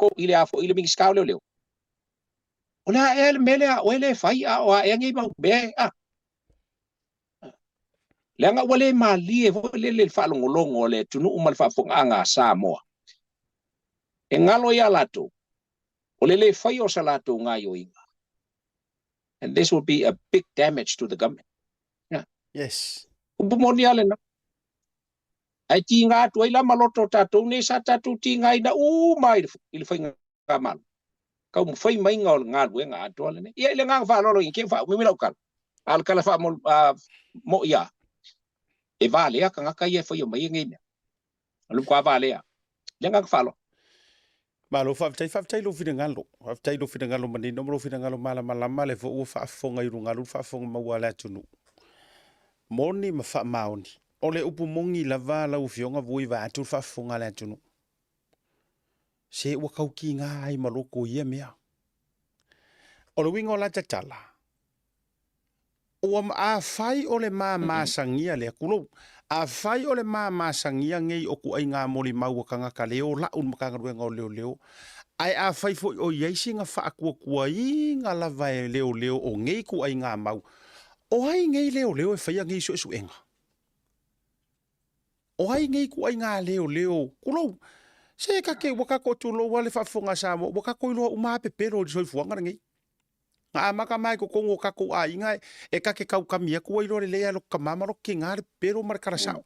Speaker 7: Ko ile afo ile ming skau leo ola el mele o ele fai a o e ngi ba be lenga wale mali e le fa longo le tunu umal fa fo nga Samoa e ngalo ya lato o le fai o salato nga yo inga and this will be a big damage to the government.
Speaker 1: Yes.
Speaker 7: Ubumoniale na ai tinga tu ila maloto tatu ne sa tatu tinga ina mai il fai nga mal ka mo fai mai nga nga to le ne ia le nga fa lo ke fa mi lo kal al kala fa mo ia e vale ya ka nga ia fai mai ngi lu kwa vale ya le nga fa lo
Speaker 1: Malo fa tai lo fina ngalo. Fa tai lo fina ngalo mani no lo fina ngalo mala le fo fa fonga i runga lu fa fonga ma wala tunu. Moni ma fa maoni. Ole upu mongi lava la ufionga vui va atu fa fonga le tunu. Se wa kauki nga ai maloko ia mea. Ole wingo la tatala. O a fai ole ma sangia le kulo. A fai ole ma sangia ngei oku ai nga moli mau kanga kaleo la un makanga ruenga leo. Ai a fai fo o yeisi nga fa akua i nga lava leo o ngei ku ai nga mau. O ai ngei leo e fai ngei so enga. O ai ngei ku ai nga leo kulo. Se ka ke waka ko tulo wale fa fonga Samoa waka ko lo uma pepero so fuanga ngei. Nga maka mai ko kongo kako a inga e ka ke kau kamia ko ilo le alo kamama ro kinga pero mar karasao.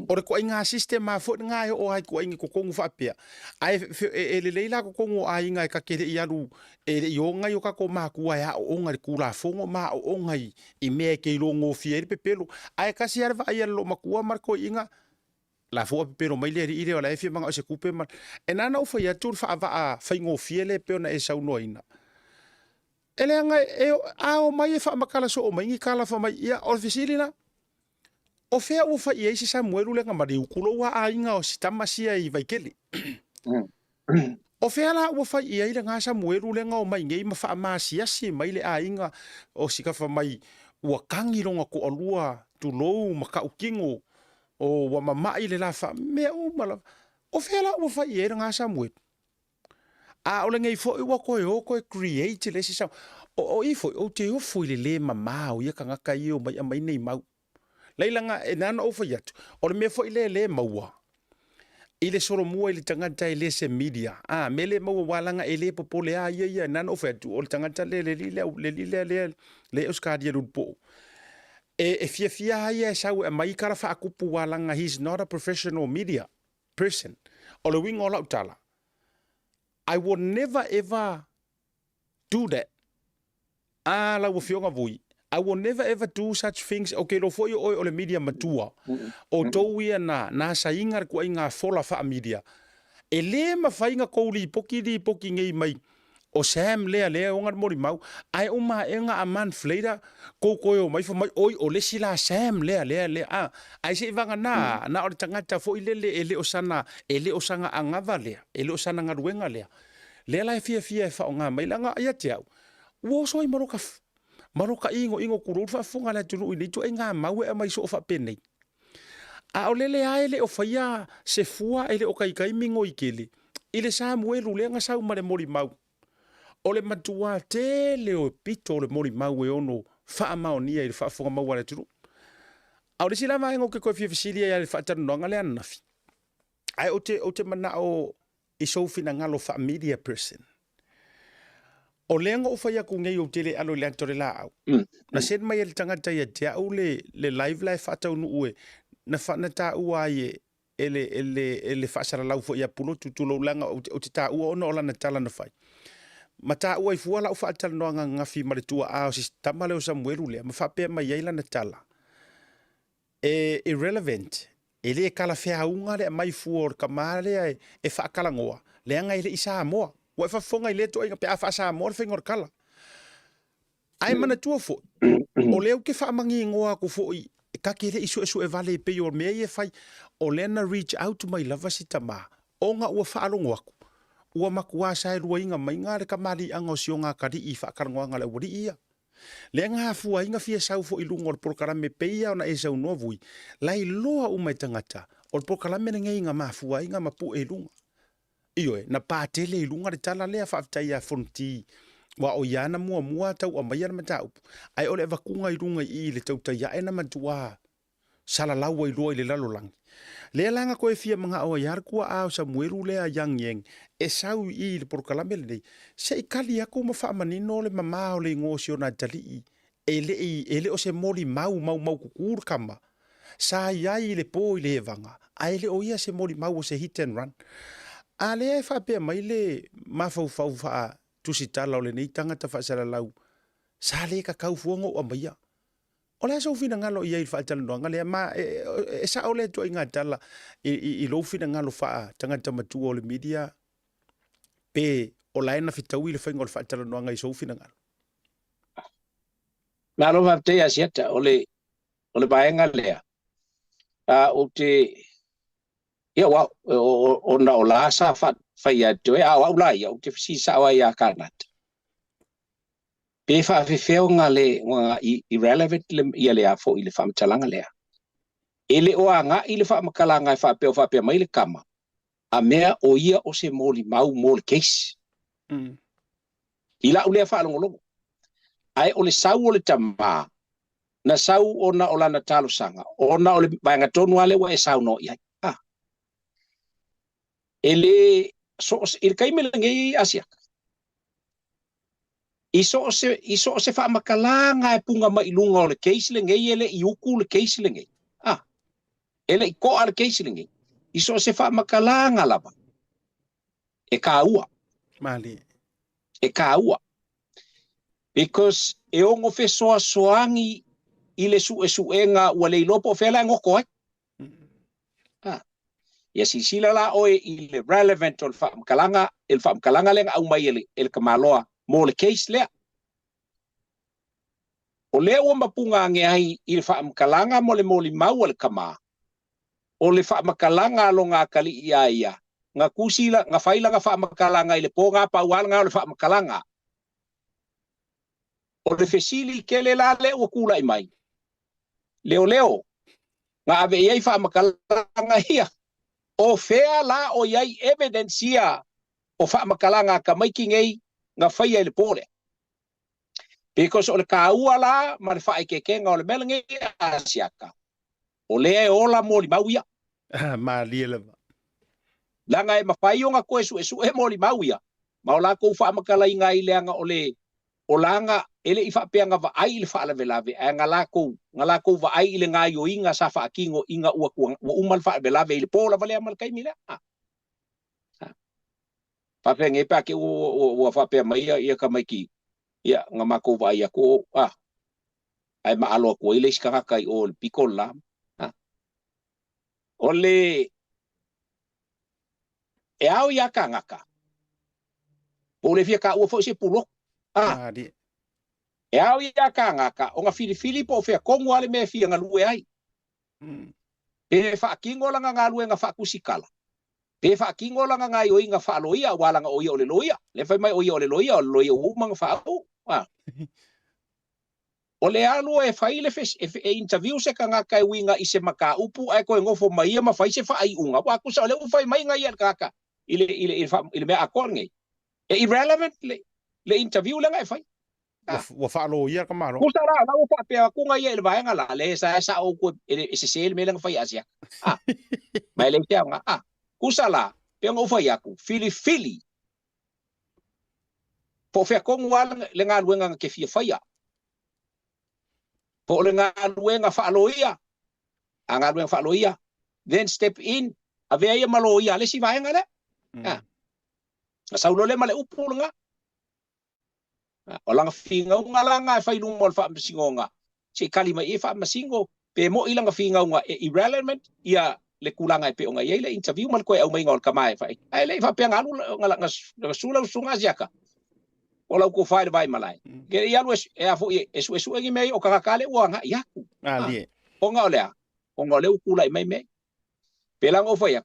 Speaker 1: Ore ko inga sistema fo nga o ai ko inga ko kongo fa pia. Ai le leila ko kongo a inga e ka ke ia lu e yo nga yo ka ko ma ku ya o nga ku la fongo ma o nga i me ke lo ngo fier pepelo. Ai ka si arva ia lo makua mar ko inga la fo pepelo mai le ile ola e fi manga o se kupe mar. E nana o fa ia tur fa va fa ngo fiele pe na e sa unoina. Ele anga o mai fa makala so o mai ngi kala fa mai ia ofisilina o fea o fa ia si Samuel le nga mari ukulo wa ainga o sitamasia i vaikeli o fea la o fa ia ile nga Samuel le nga o mai ngi ma fa masia si mai le ainga o sika fa mai wa kangi ronga ko alua tu lo maka ukingo o wa mama ile la fa me o mala o fea la o fa ia nga Samuel a ole ngai fo wa ko create le sisa o ifo o te o fo le mama o ia kanga kai o mai nei mau leilanga e nana o fo yat o me fo le maua ile soro mua ile tangata ile se media mele mau walanga ele popole ia nana o fo o tangata le oskadi rupo e fia ia sa mai kara fa akupu walanga he's not a professional media person o le wing all out tala I would never ever do that. La wafionga vui. I will never ever do such things. Okay, lo foi o le media matua. O toia na sainga ko inga fola fa media. E le ma fainga ko li poki ngei mai. O Sam le onga mori mau. Ai uma enga a month later ko o mai fa mai oi o le sila Sam le ai se vanga na o tangata fo ele osana ele osanga angava le ele osana ngaruenga le la fia fa nga mai langa ia tiau wo so i maroka ingo kuru fa funga la tulu i tu nga mau e mai so fa pene a o lele ai le o faia se fua ele o kai mingo ikele I le Samuelu le ngasau ma le mori mau. O le matua te leo pito le mori mau e ono wha maonia i le wha fonga mau wale turu. Au le sila mai ngoke koe fia ya le wha tanonga le anafi. Ai o te mana o i soufina ngalo wha media person. O lenga o whaia ku ngei o tele alo le antore la au. Na sen mai e le tangata ia te au le live life atau nu ue. Na whana ta ua ie ele whaasara lau fo ia pulo tutulo langa o te ta ua ono ola na tala na whai. Ma ta ua i fua lau whaatala noa ngafi maritua ao si tamale o Samuelu lea. Ma whapea mai eila na tala. Irrelevant. Ele e kala whea unga le mai fua o kamare e whaakala ngoa. Leanga ele isa amoa. Wa fa fonga i leto inga pe a fa mo fe ngor kala ai mana tua fo o leo ke fa mangi ngoa ko fo i ka ke le isu e vale pe yo me e fai o lena reach out to my lover sitama o nga ua fa alongo aku ua makua sai rua inga mai nga le kamali anga sio nga kadi i fa karngoa nga le wori ia le nga fu inga fia sau fo i lungo por kara me pe ia na e sau no vui lai loa u mai tangata o por kala me ngai nga ma fu inga ma pu e lunga iyo na patele i lunga de tala lea whaftai a fonti wa o yana mua tau a maiana matau ai ole vakunga i lunga i le tau tai aena matua sala laua i loa i le lalolangi lea langa koe fia mga o yar kua ao Samuelu lea yang yeng e sau i le porkalame le nei se i kali aku ma whaamanino le mamao le ngosio na tali i ele o se mori mau kukur kama sa iai le po i le vanga ai le o ia se mori mau o se hit and run ale e fa pe mai le mafau fa tusi tala o le nei tangata fa sala lau sa le ka kau fuongo o maia o le so fina ngalo ia i fa tala no ngale ma e sa o le to inga tala i lo fina ngalo fa tangata matu o le media pe o la ena fitau i le fa ngol fa tala no ngai so fina ngalo
Speaker 7: na lo va te asiata o le baenga lea o te ia wa o na o la sa fa ia te a wa la ia o te si sa wa ia kanat pe fa feo nga le nga irrelevant le ia le afo i le fa mtalanga le ele o anga i le fa makalanga fa pe mai le kama a mea o ia o se moli mau mol case ila ule fa longo ai o le sau o le tama na sau ona o lana talo sanga ona o le bainga tonu ale wa e sau no ia ele so il kai melange asia iso se fa makalanga e punga mai lunga o le case le ngai ele i uku le case le ngai ele i ko al case le ngai iso se fa makalanga lava e kaua
Speaker 1: mali
Speaker 7: e kaua because e ongo fe soangi ile suenga wa le lopo fela ngoko ya sila la o il relevant ol fa kalanga le au mai el kamaloa mo le case le o le o mapunga nge ai il fa kalanga mo le mau el kama o le fa kalanga lo nga kali ia nga kusila nga faila nga fa kalanga ile po nga pa wal nga le fa kalanga o le fesili kele la le o kula mai leo nga ave ia fa kalanga ia o fea la o iai evidencia o fa makalanga ka mai kingei nga faia le pole because o le kaua la ma le fa ke nga o le melange asiaka o le ola mo li mauia
Speaker 1: ma liela
Speaker 7: langa e mafai nga ko su e mo li mauia ma ola ko fa makala inga ile nga o le olanga ele ifa pe nga va ai le fa la velave nga la ko va ai le nga yo inga sa fa kingo inga ua umal fa velave le pola vale amal kai mila fa pe nge pa ke o fa pe mai ia ka mai ki ia nga ma ko va ia ko ai ma alo ko ile ska kai o pikola ole e au ia ka ngaka o le fia ka o fo se pulo
Speaker 1: di
Speaker 7: e au ia ka ngaka o nga fili po fe kongo ale me fia nga lue ai e fa kingo la nga lue nga fa kusikala e fa kingo la nga yo nga fa loia wala nga o yo le loia le fa mai o yo le loia u mang fa o le alu e fa ile e interview se ka nga kai winga ise maka upu ai ko ngofo mai ma fa ise fa ai unga wa ku sa le u fa mai nga ia ka ile me akor ngai e irrelevant le interview le ngai fai
Speaker 1: wa fa lo ia ka malo
Speaker 7: ku sara na o fa pe ku ngai le vai ngala le sa o ku se se le me fai asia mai le tia nga ku sala pe ngo fai aku fili po fe ko ngwa le nga luenga ke fia fai po le nga luenga fa lo ia anga luenga fa lo ia then step in ave ia malo ia le si vai ngala sa ulo le male upu nga o langa finga nga langa fai lu mol fa masingo nga si kalima e fa masingo pe mo ilanga finga nga irrelevant ia le kulanga pe nga ia le interview mal ko au mai ngol kamai fai ai le fa pe nga lu nga sula sunga siaka o la ko fai vai malai ke ia lu e afu esu ngi mai o ka kale wa nga ia ku
Speaker 1: ali
Speaker 7: o nga le kula mai me pe lang o fai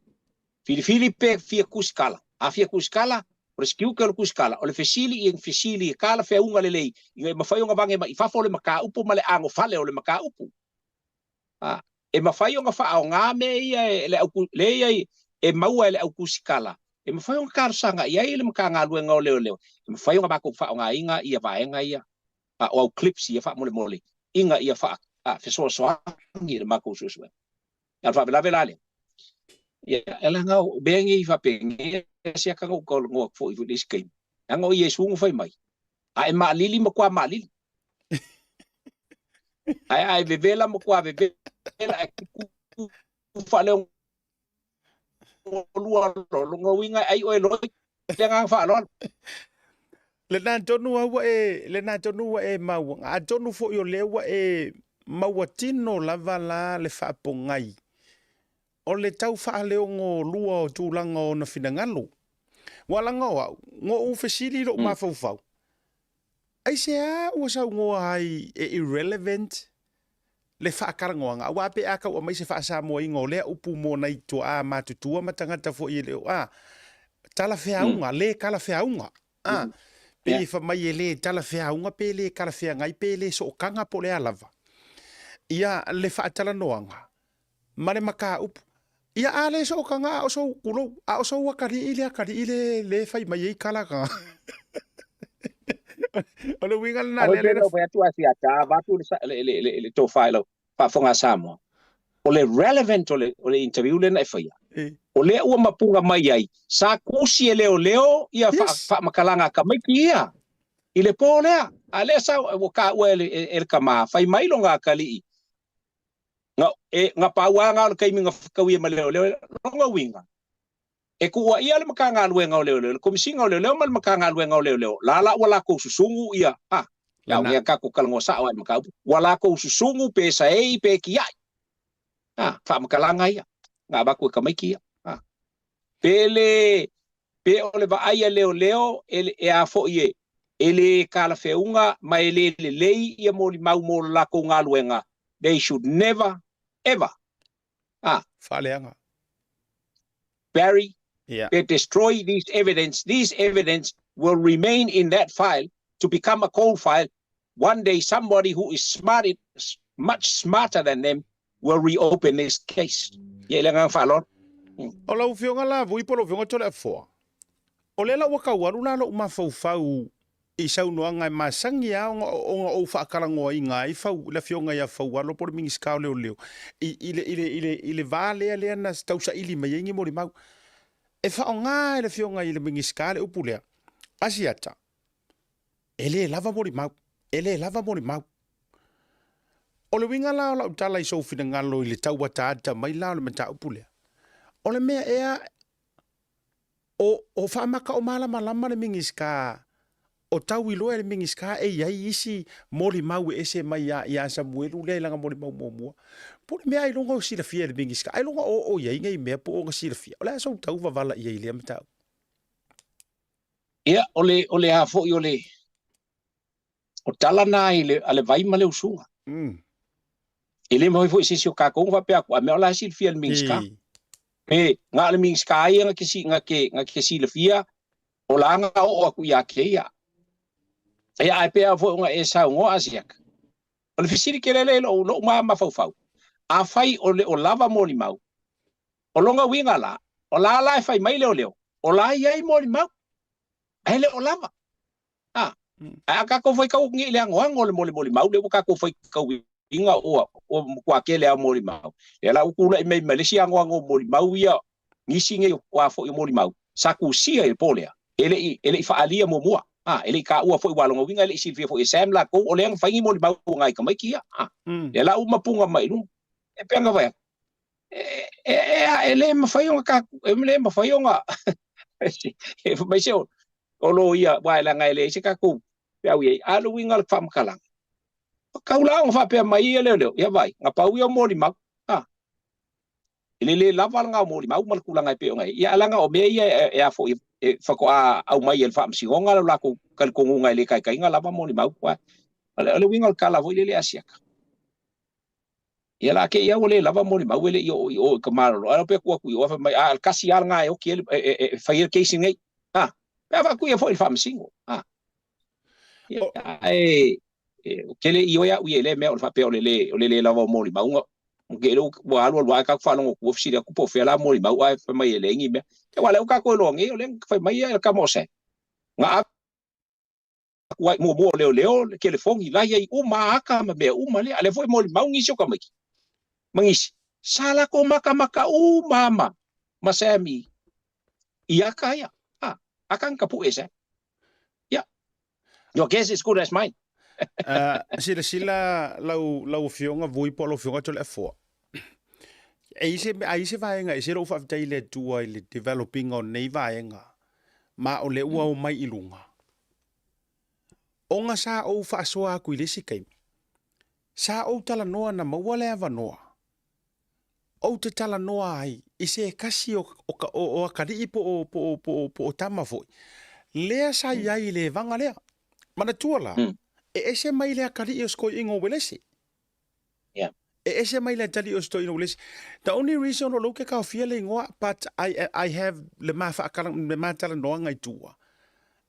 Speaker 7: fili pe fia kuskala afia kuskala rescue ke kuskala o le fesili kala fe unga le lei i mafai nga bange i fa fole maka upu male ango fale o le maka upu e mafai nga fa nga me ia le e maua le au kuskala e mafai nga kar sanga ia le maka nga luenga o leo e mafai nga ba ko fa nga inga ia vaenga ia o clips ia fa mole inga ia fa fe so ngi le mako so ya fa bela ya ela nga bengi fa pengi sia ka ko ngo fo i dis game nga o yesu ngo fai mai ai ma lili mo kwa ma lili ai bebela mo kwa bebela ku fa le lu lo ngo winga ai o lo le nga fa lo
Speaker 1: le na tonu wa e ma a tonu fo yo le wa e mawatino lava la le fa pongai o le tau faa leo ngō lua o tūlanga o na whinangalo. Wala ngō ngō ufesiri lo mawhauwhau. Ai se a ua sau ngō ai e irrelevant le whaakarangoanga. Awa ape aka ua mai se wha sa mua i ngō lea upu mō nei tua a mātutua matangata fo i leo. Tala whiaunga, le kala whiaunga. Pe wha mai e le tala whiaunga, pe le kala whiangai, pe le so kanga po le alava. Ia le whaatala noanga. Mare maka upu. Ia ale so kanga o so kulo a so wakari ile le fai mai kala ka. Ole wingal na le
Speaker 7: le ba tu asia ta ba tu le to file pa fonga samo. Ole relevant ole interview le na fai. Ole o mapunga mai ai. Sa kusi leo ia fa makalanga ka mai kia. Ile po le ale sa o ka o el kama fai mai longa kali. Nga pauanga kai minga kawi maleo longa winga e ku wa ia le makanga luenga leo komisinga leo mal makanga luenga leo la wala ko susungu ia ya ia ka ko kalngo sa wa maka wala ko susungu pe sa pe kia fa makalanga ia nga ba ko kamai kia pe ole ba ia leo ele e a fo ie ele kala feunga mai le ia mo la ko nga luenga they should never ever
Speaker 1: Faleanga.
Speaker 7: Barry,
Speaker 1: Yeah.
Speaker 7: they destroy this evidence. This evidence will remain in that file to become a cold file. One day, somebody who is much smarter than them will reopen this case.
Speaker 1: O lau whionga la vui polo whionga tole a fua. O lela waka waru nalo umafau i sau noa ngai masangi a o whaakarangoa i ngai fau la whionga ia fau walo poro mingi skao leo. Ile vā lea na tausa ili mai ingi mori mau. E whao ngā le whionga ile mingi skale upu lea. Asiata. Ele lava mori mau. O le winga lao lau tala i sofina ngalo i le tau wataata mai lao le mata upu lea. O le mea ea o whaamaka o malama le mingi ska o tau i loa le mingi ska e iai isi mori mau ese mai ia Samuelu le langa mori mau mua. Po le mea i longa o silafia le mingi ska. I longa o iai ngai mea po o nga silafia. O le aso tau wavala iai lea matau.
Speaker 7: Ia, o le hafo i o tala na i le vai ma le usunga. Ele mo foi sisi o kakong fa pe aku a me ola silafia le mingi ska. Nga le mingi ska ia nga ke silafia o la nga o aku ia ke ia. Ia ai pe fo nga e sa ngo asiak. O le fisiri ke le lo ma fau. A fai o lava moli mau. O longa winga la. O la fai mai leo. o la ia mo mau ele o lava a ka ko foi ka ngi le ngo le mo mau le ka ko foi ka inga o kwa ke le mo mau le la ku le me Malaysia ngo mo mau ia ngisi nge wa fo mo mau saku sia e polea ele fa alia mo mua ele ka ua fo walongo winga ele silvia fo esam la ko ole ang fangi mo mau ngai ka mai kia le la mapunga mai lu e penga vai ele ma fai ka ele ma fai nga e mai se o lo ia wa la ngai le se ka ku pe au ye alu winga fam kalang ka ula nga fa pe mai le ya vai nga pa ua mo mau le lava nga mo mau mal kula ngai pe ngai ya langa o me ya fo fa ko au mai el fam si nga la ko kal ko ngai le kai nga lava mo mau kwa le winga kala vo le asia ya la ke ya ole lava mo mau le yo ka malo ala pe ko ku yo fa mai al kasi al ngai o ke fa ir ke singai pa fa ku ya fo el fam singo ke le yo ya u le me o fa pe le lava mo mau ke lo wa lo wa ka fa no ko fi ku po fe la mo ba wa fa mai le ngi me ke wa le ka ko lo ngi le fa mai ya ka mo se nga wa mo le ke le fongi la ya u ma ka ma be u ma le ale foi mo ba ngi so ka mai mangisi sala ko maka u mama masami ia kaya akan ka pu ese ya your guess is good as mine
Speaker 1: sila lau fionga vui polo fionga tole fo Aise vaenga ise ro fa tai le tua le developing on nei vaenga ma o le ua o mai ilunga onga sa o fa soa ku le sikai sa o tala noa na mawale ava noa o te tala noa ai ise kasi o akari po tama foi lea sa iai le vanga lea mana tuala ese mai le akari o sko ingo welesi ese mai le tali o sto ingo welesi the only reason o loke ka feeling ngoa but I have le mafa akalang le matala noa ngai tua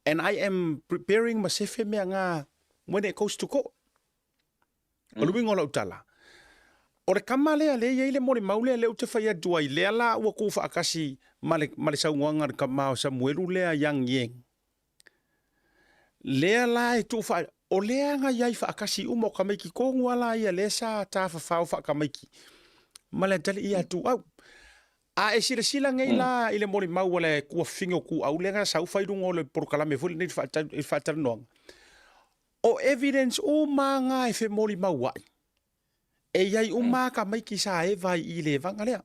Speaker 1: and I am preparing myself me nga when it goes to go o luingo la utala o le kamale ale ye le mori maule le ute fai tua le ala o ku fa akasi male sa nganga ka ma Samuelu le yang yeng le ala e tu fa o le nga yai fa akasi umo ka meki ko ngwala ia le sa ta fa ka meki male tali ia tu au a e sila ngai la ile mori mau le ku fingo ku au le nga sa fa idungo le por kala me fo ni fa tar no o evidence o manga e fe mori mau wa e iai uma ka mai ki sa e vai i le vanga lea.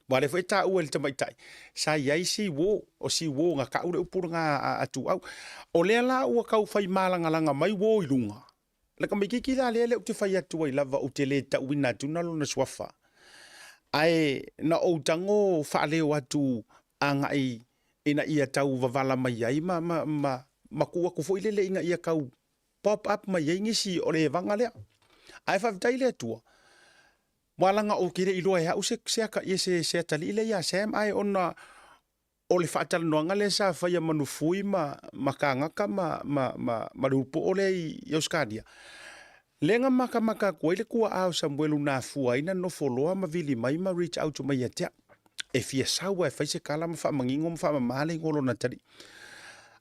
Speaker 1: Wale foi ta ua le tamaitai. Sa iai si wo, o si wo nga ka ure upuru nga atu au. O lea la ua kau fai malanga langa mai wo i lunga. La ka mai kiki la lea le ute fai atu ai lava ute le ta uina tu nalo na swafa. Ai na o tango fa leo atu anga i ina ia tau wavala mai ai ma kua ku foi le inga ia kau pop up mai ai ngisi o le vanga lea. Ai fa taile tua. Walanga o kire i loa u se ka se tali le ya sem ai ona o le fatal no ngale sa fa ya manufui makanga ka ma rupo ole i Euskadia. Lenga maka ko ile ku a Samuelu na fu ai na no follow ma vili mai ma reach out to mai atia. E fia sa wa fa se kala ma fa mangingo ma fa male ngolo na tali.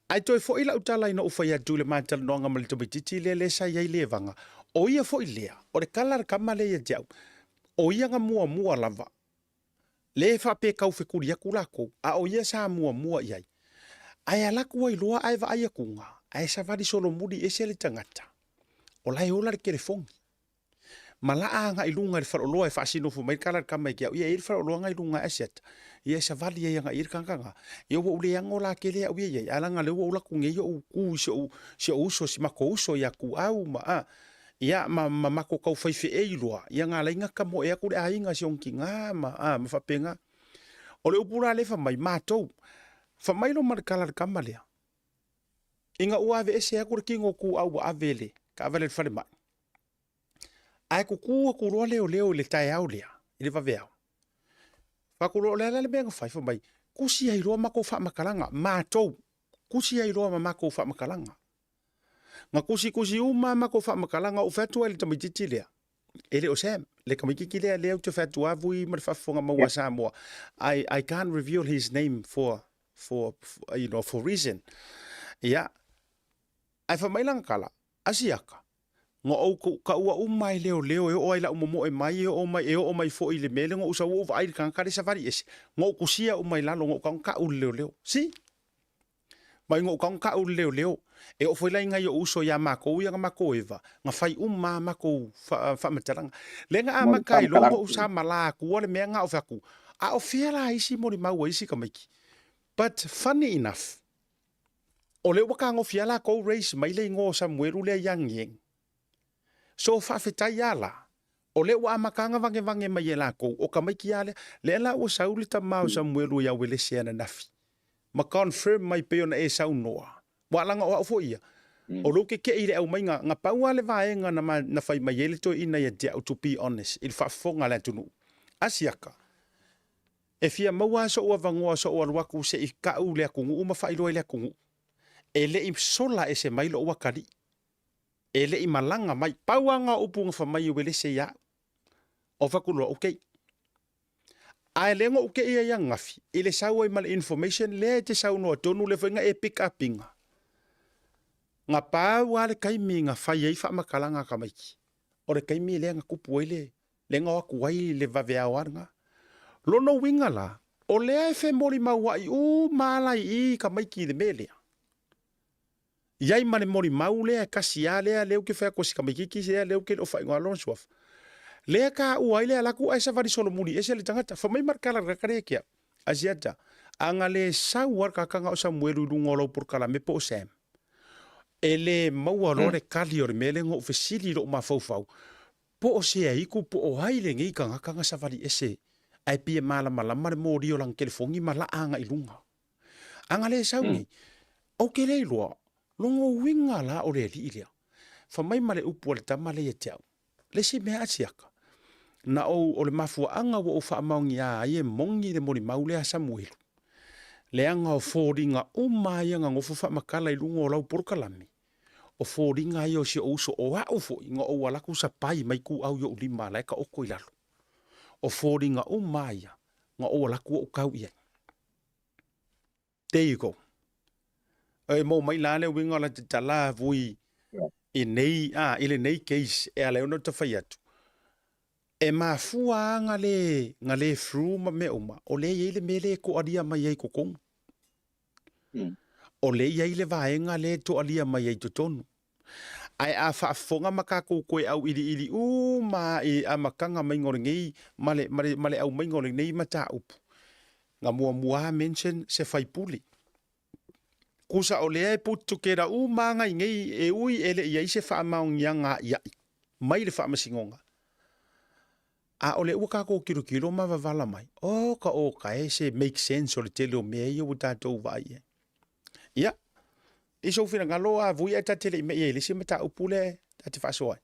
Speaker 1: Ai toi fo ila utala ina ufa ya dule matal no nga malito bititi le sa ya ile vanga. O ia fo ilea, o le kalar kamale ia jau. O ia nga mua lava. Le fa pe kau fe kuria kulako, a o ia sa mua iai. Ai alaku ai loa ai va ai kunga, ai sa vadi solo mudi ese le tangata. O lai ola le kerefongi. Malaa nga ilunga le faroloa e fasino fu mai kalar kamai kia, ia il faroloa nga ilunga eset. Ia sa vadi ia nga ir kanganga. Ia wo ule yang ola kele au ia, ala nga le wo ola kunge yo ku se uso si mako uso ya ku au ma ia mako kau fai fe e loa ia nga lainga ka mo e ku le ainga si onki nga ma fa penga o le upura le fa mai matou fa mai lo mar kala kamale inga u ave ese ku kingo ku au avele ka avele fa le mai ai ku ro leo le tai au le ile va vea fa ku ro le benga fa mai ku si ai ro mako fa makalanga matou ku si ai ro mako fa makalanga nga kusi uma mako fa makalanga o fetu ele tamititi lea ele o Sam le kamiki le le to fat tuavu ma fafonga ma wa Samoa. I can't reveal his name for for reason. Ya. Ai fa mai lang kala. Asiaka. Ngo o ka ua umai leo e o ai la umomo e mai o mai fo i le mele ngo usa u ai kan ka safari ese. Ngo kusia umai la ngo ka u leo. Si. Mai ngo ka u leo. E o foi la inga yo uso ya mako ia mako eva. Nga fai mako fa mataranga. Le nga amakai lo ngo usa mala ku le me nga o faku. A o fiela isi mo ni mau isi kamiki. But funny enough. O le waka ngo fiala ko race mai le ngo Samuel le yang yeng. So fa fetai ala. O le wa makanga vange mai la ko o ka mai kia le la o sauli ta mau Samuel ya wele siana nafi. Ma confirm mai pe ona e sau noa. Wa langa o fo ia. O lo ke ile au mai nga paua le vaenga na fai mai ele to ina ya dia to be honest. Il fa fonga la tunu. Asiaka. E fia maua so o vangoa so o waku se i ka u le kungu uma fai lo le kungu. Ele im sola ese mai lo wakari. Ele i malanga mai pauanga upunga fa mai wele se ya. O fakulo okay. Ai lengo uke ia yang ngafi. Ile sawa i mal information le te sau no tonu le fenga e pick upinga. Nga pa wale kai mi nga fa ye fa makalanga ka mai. O le kai mi le nga kupu ile le nga ku wai le va vea warnga. Lono winga la. O le fe mori ma wai u malai I ka mai ki de mele. Iai mane mori maule kasi ale leu ke fa ko si ka mai ki se leu ke o fa ngalo swaf. Le ka ua ile ala ku ai sa vari solo muli ese le tangata fa mai markala rakare kia asiata anga le sa war ka kanga o Samuel ngolo por kala me po Sam ele maua lore kali or mele ngo fesili lo ma fau po o se ai ku po o haile ngi kanga sa vari ese ai pia mala mo rio lang telefongi mala anga ilunga anga le sa ni o ke le lo longo winga la o le ilia fa mai male upu le tamale ye tau le si me asiaka na o le mafuanga o fa maungi a ye mongi le mori maule a Samuel. Le anga o fōringa o mai anga ngofo fa makala I lungo o lau porkalami. O fōringa I o si o uso o au fo inga o walaku sa pai mai ku au yo ulima laika o koilalo. O fōringa o mai nga o walaku o kau ia. There you go. E mo mai lale winga la te tala vui I nei, ile nei case e ale ono ta faiatu. E mafua ngale fru ma me uma o le ile mele ko adia mai ai ko kong o le ile vaenga le to alia mai ai to tonu ai a fa fonga makako ko au ili u ma e amakanga mai ngoringi male au mai ngoringi mata up nga mua mention se fai puli kusa o le putu kera u manga ngai e ui ele ia se fa maung yanga ya mai le fa masingonga a ole uka ko kilo ma vala mai o ka ese make sense o le tele o me yo tatou vai ia iso fina ngalo a vui eta tele me ele se mata upule tati fa so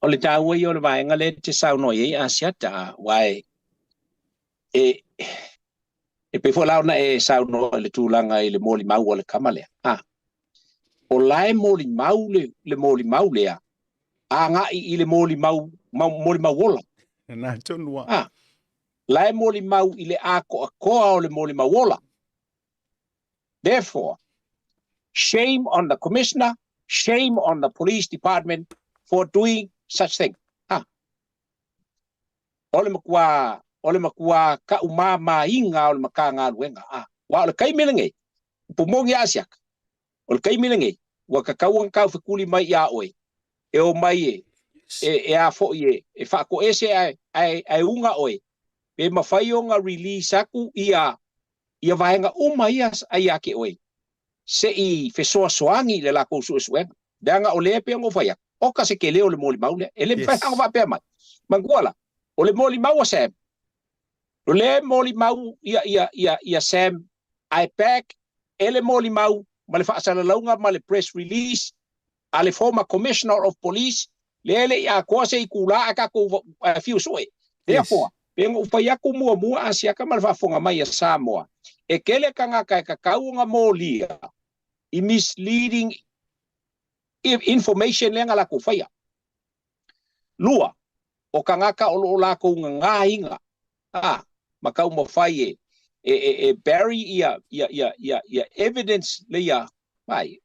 Speaker 7: ole ta wo yo le vai ngale te sau no ye asiata wai e pe fola na e sau no le tulanga I le moli mau le kamale o lai moli mau le moli mau le a nga I le moli mau wola
Speaker 1: na tonua
Speaker 7: lai moli mau I le a ko o le moli mau wola. Therefore, shame on the commissioner, shame on the police department for doing such thing. Ole makua ka umama inga ole makanga luenga wa ole kai milenge pumongi asiak ole kai milenge wa ka kawang ka fekuli mai ya oi e o mai e a fo ye e fa ko ese ai unga oi pe mafayonga release aku ia vaenga ia ai ake oi se I fesoa soangi le la ko sueng danga ole pe ngo faya o ka se kele ole moli maule ele fa nga pe mai manguala ole moli mau Sam ole moli mau ia Sam I back ele moli mau male fa sala launga male press release ale former commissioner of police lele ya ko se ikula aka ko fiu soe therefore pengo faya ko mua asia ka male fa fonga mai Samoa e kele kanga ka kaunga molia I misleading information lenga la ko faya lua o kangaka o lo lako nga inga makau mo fai e bury ia evidence le ia mai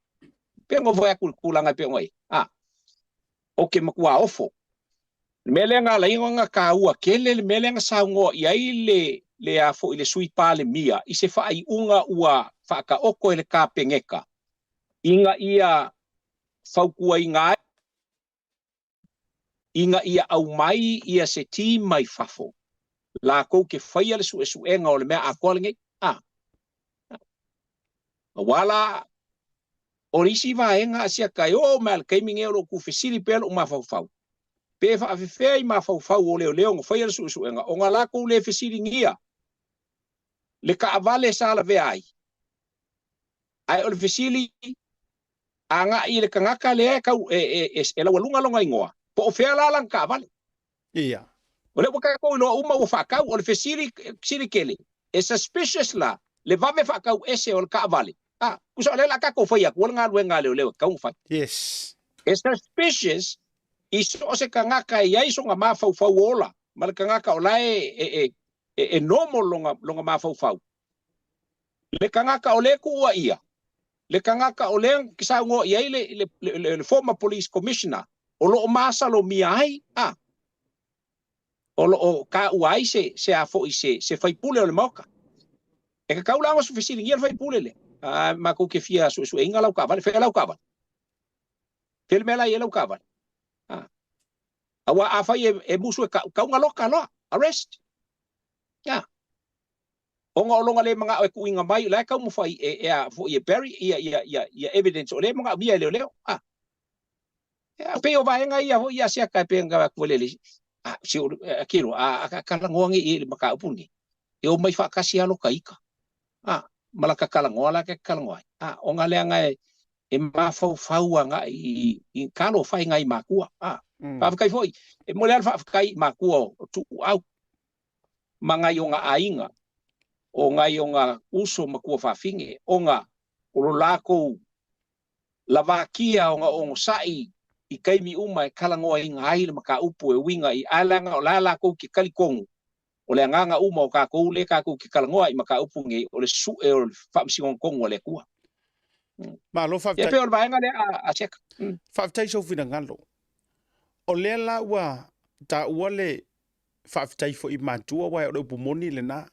Speaker 7: pengo voia kulanga pengo o ke makua ofo melenga la inga ka ua kele melenga saungo ia le afo ile sui pale mia i se fai unga ua faka oko ele ka pengeka inga ia faukua inga ia au mai ia se ti mai fafo la ko ke faia le su enga o le mea akolinge wala orisi va enga sia kai o mal kaiming e lo ku fesili pelo ma fau pe fa fe ma fau o le ngo faia le su enga o ngala ko le fesili ngia le ka vale sala ve ai o le fesili anga i le kangaka le ka e la walunga longa ingoa po fe la lan ka vale
Speaker 1: ia
Speaker 7: ole ka ko lo uma o fa ka o le fesili sili kele e suspicious la le va me fa ka ese o ka vale kusa le la ka ko faia ko nga le ka un fa
Speaker 1: yes
Speaker 7: e suspicious iso se kangaka ia iso nga ma fau ola mal kangaka ola e normal longa ma fau le kangaka ole ku ia le kangaka ole kisa ngo ia le former police commissioner o lo masalo miai o lo ka uai se afo se fai pule o le moka e ka kaula ngo sufisili ngia fai pule le ma ko ke fia su inga lau ka vale fe lau ka vale fel mela ye lau ka vale awa afai e busu ka nga loka lo arrest onga olonga le mga ku inga mai la ka mo fai fo ye bury ia evidence o le mga bia le pe o vai nga ia sia ka pe nga ko le si akiro kala ngongi i maka upungi e o mai fa kasi alo kaika malaka kala ngola ke kala ngoi onga le nga e ma fau nga i kalo fai nga i makua fa kai foi e mo le alfa kai makua tu au manga yonga ainga o ngai o nga uso makua fafinge o nga o lako lavakia o nga o sai i kaimi uma e kalangoa i ngai le maka upu e winga i alanga o lala ko ki kalikongu o le nganga uma o ka ko le ka ko ki kalangoa i maka upu nge o le su e o famsingon kongo le kua
Speaker 1: ma lo fa
Speaker 7: e pe o vaenga le a check
Speaker 1: fa tai so fina ngalo o le la wa ta wale fa tai fo i matua wa o pumoni le na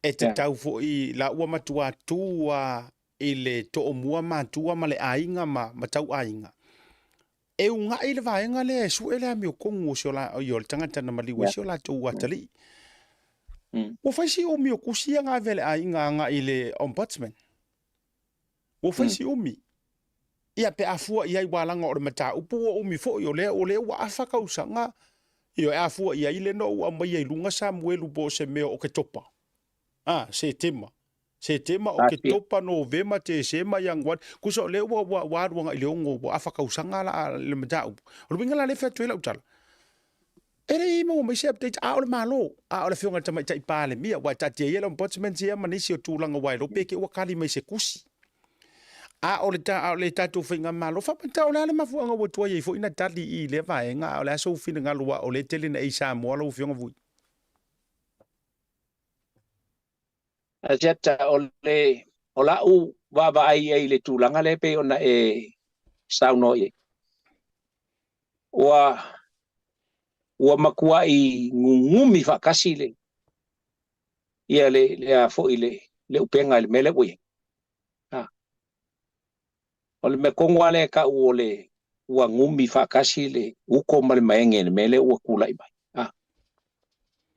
Speaker 1: e te tau fo i la ua matua tua i le to o mua matua ma le ainga ma tau ainga e unga i le vaenga le su ele mi o kongu o la o le tangata na mali wesi o la tu watali o fai si o mi o kusia nga vele ainga nga i le ombudsman o fai si o mi ia pe afua ia i walanga o le mata upu o mi fo o le wa afaka usanga io e afua ia i le no ua mai i lunga Samuelu bo se meo o ke topa se tema o ke topa no vema te sema yang wat kuso le wa nga ile ngo afaka usanga la le mata o binga la le fa tuela utala ere mo mai se update o le malo o le fionga tama tai pale mia wa tati yelo ombudsman sia manisi o tulanga wa lo peke wa kali mai se kusi o le tatu finga malo fa pata o le mafuanga wo tua ye fo ina tali i le vaenga o le so fina lua o le telina e sa mo lo fionga vui
Speaker 7: ajeta o la u va ai le tulanga le pe ona e sauno ye wa makua i ngumi fa kasile ia le a fo ile le upenga le mele we o le me kongwale ka u le wa ngumi fa kasile uko mal maenge le mele u kula i mai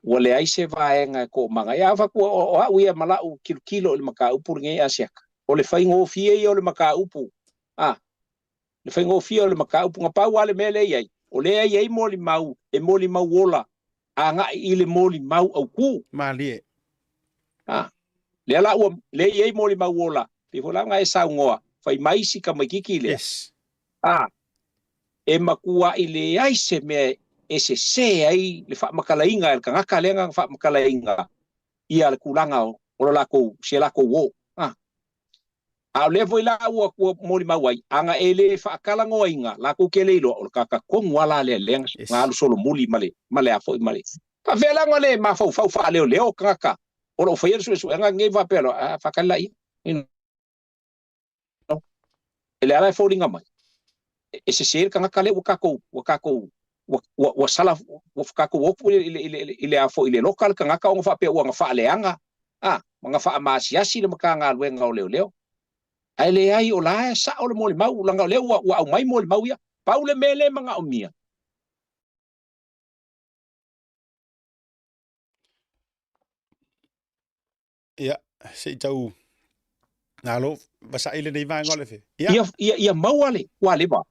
Speaker 7: o le ai se vaenga ko manga ia fa ko o ia mala u kilo le maka upu nge asiaka o le faingo fie o le maka upu le faingo fie o le maka upu ngapa wale mele ia o le ai moli mau e moli mau wola anga i le moli mau au ku
Speaker 1: malie
Speaker 7: le ala o le ai moli mau wola pe fola nga e sa ngoa fai mai sika mai kikile
Speaker 1: yes
Speaker 7: e makua i le ai se me ese se ai le fa makalainga el kanga kalenga fa makalainga ia le kulanga o la ko se la ko wo A le foi la ua kua moli mawai anga ele fa kala ngoinga la ku kele lo o ka ko ngwala le leng nga lu solo moli male a foi male fa vela ngole ma fa le o kaka o lo foi su nga nge va pelo fa kala I no ele ala foi nga mai ese ser kanga kale o kako wa sala o kako o ile a foi ile local kanga ka o fa pe o nga fa le anga mga fa amasiasi le makanga luenga o leo ai le ai o la sa o le mole mau langa le wa au mai mole mau ia paule mele manga o mia
Speaker 1: ia se tau nalo basa ile nei vai ngole fe
Speaker 7: ia mau ale wa le ba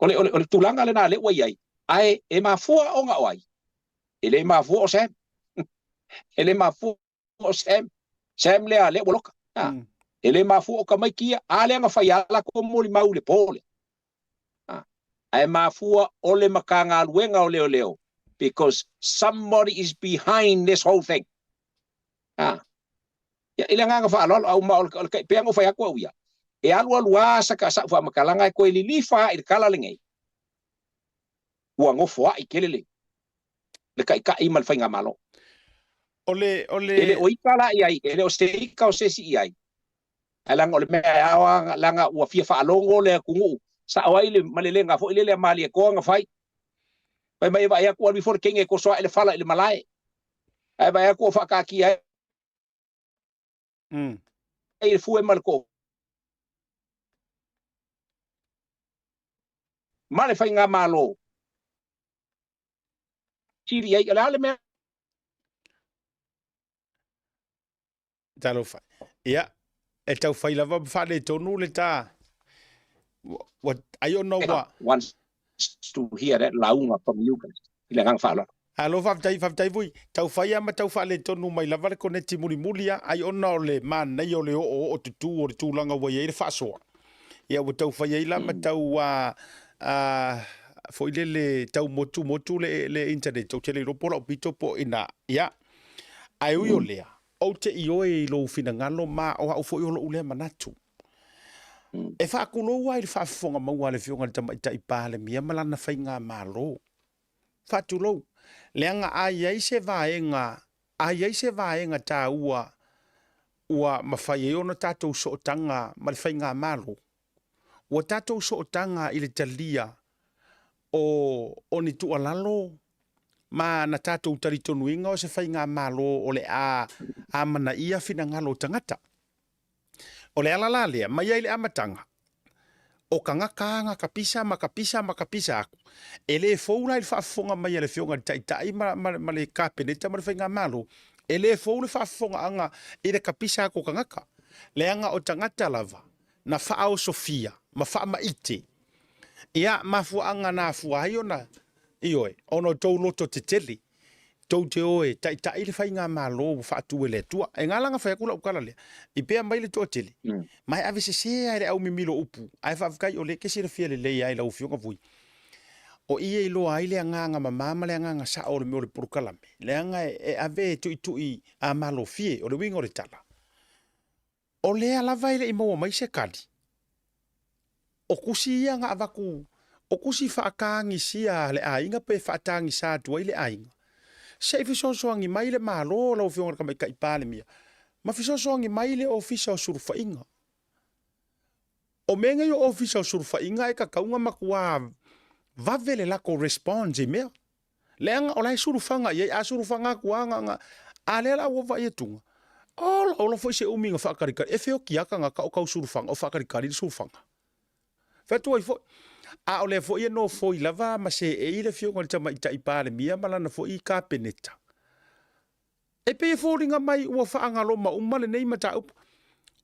Speaker 7: ole tulanga le na le wa ia ai e ma fua o nga oi ele ma fua o sem ele ma fua o sem le ale boloka ele ma fu o ka mai kia ale nga fai ala ko moli mau le pole ai ma fu o le makanga luenga o leo because somebody is behind this whole thing ya ile nga fa lo au ma o ka pe ngo fai ko uia e alu sa ka sa fa makalanga ko ili lifa il kala lengai wa ngo fo ai kelele le kai ka imal fai nga malo
Speaker 1: ole
Speaker 7: ele o ikala ai ele o stei ka o se si ai alang ole me awa langa ua fia fa longo le kungu sa awai le malelenga fo ile le mali ko nga fai pai mai vai ko before king e ko so ele fala ile malai ai vai ko fa ka ki ai ai fu e mal ko male fai nga malo tiri ai ale me
Speaker 1: talo fa ia e tau fai lava fa le tonu le ta what I don't know what
Speaker 7: wants to hear that launga from you guys ile ngang fa lo
Speaker 1: alo fa tai vui tau fai ama tau fa le tonu mai lava le koneti muli ai ona le man nei o le o tutu o tu langa wa ye fa so ia o tau fai la ma tau foi le tau motu le internet o tele ro pola pito po ina ia ai u lea o te ioe lo fina ngalo ma o au foi o lo ule manatu e fa kulo wa fa fonga ma wale fionga ta ipale mia malana fa nga malo fa tulo lenga ai se vaenga ta ua mafai ona tatou so tanga ma fa nga malo o tatou so tanga ile talia o ni tu alalo ma na tatou taritonu inga o se fai ngā malo o le a mana ia fina ngalo tangata. O le alala lea, mai ai le amatanga. O ka ngaka kapisa aku. E le foula i whaafonga mai ale fionga tai ma le kapeneta ma le fai ngā malo. E le foula whaafonga anga i le kapisa ako ka ngaka. Le anga o tangata lava, na whaao Sofia, ma wha maite. Ia mafua anga na fuai ona. Ioe, ono tau loto te tele, tau te oe, tai le whai ngā malo whaatu e le tua, e ngā langa whai akula ukala lea, i pēr mai le tua tele, mai ave se ai le au mimilo upu, ai whaafukai o le kesi le fia le lei ai lau fionga vui. O ia i loa ai le nganga mamama le nganga sa o le meo le porukalame, le anga e ave tui a malo fie, o le wingo le tala. O le alava ile i maua mai se kali, o kusi ia ngā avaku, o kusi whaakangi sia le ainga pe whaatangi sa tua i le ainga. Se fisosoangi mai le malo lau fionga ka mai ka ipale mia. Ma fisosoangi mai le ofisa o surufa inga. O menga yo ofisa o surufa inga e ka kaunga makua vavele lako response mea. Le anga o lai surufanga ye a surufanga kuanga nga a le la wova ye tunga. O la foi se uminga whaakarikari. E feo kiaka nga ka o kau surufanga o whaakarikari surufanga. Fetua i foi. A ole fo ia no fo i lava ma se e ile fio ngol tama ita ipale mia malana fo i ka peneta. E pe fo ringa mai ua whaanga lo ma umale nei mata up.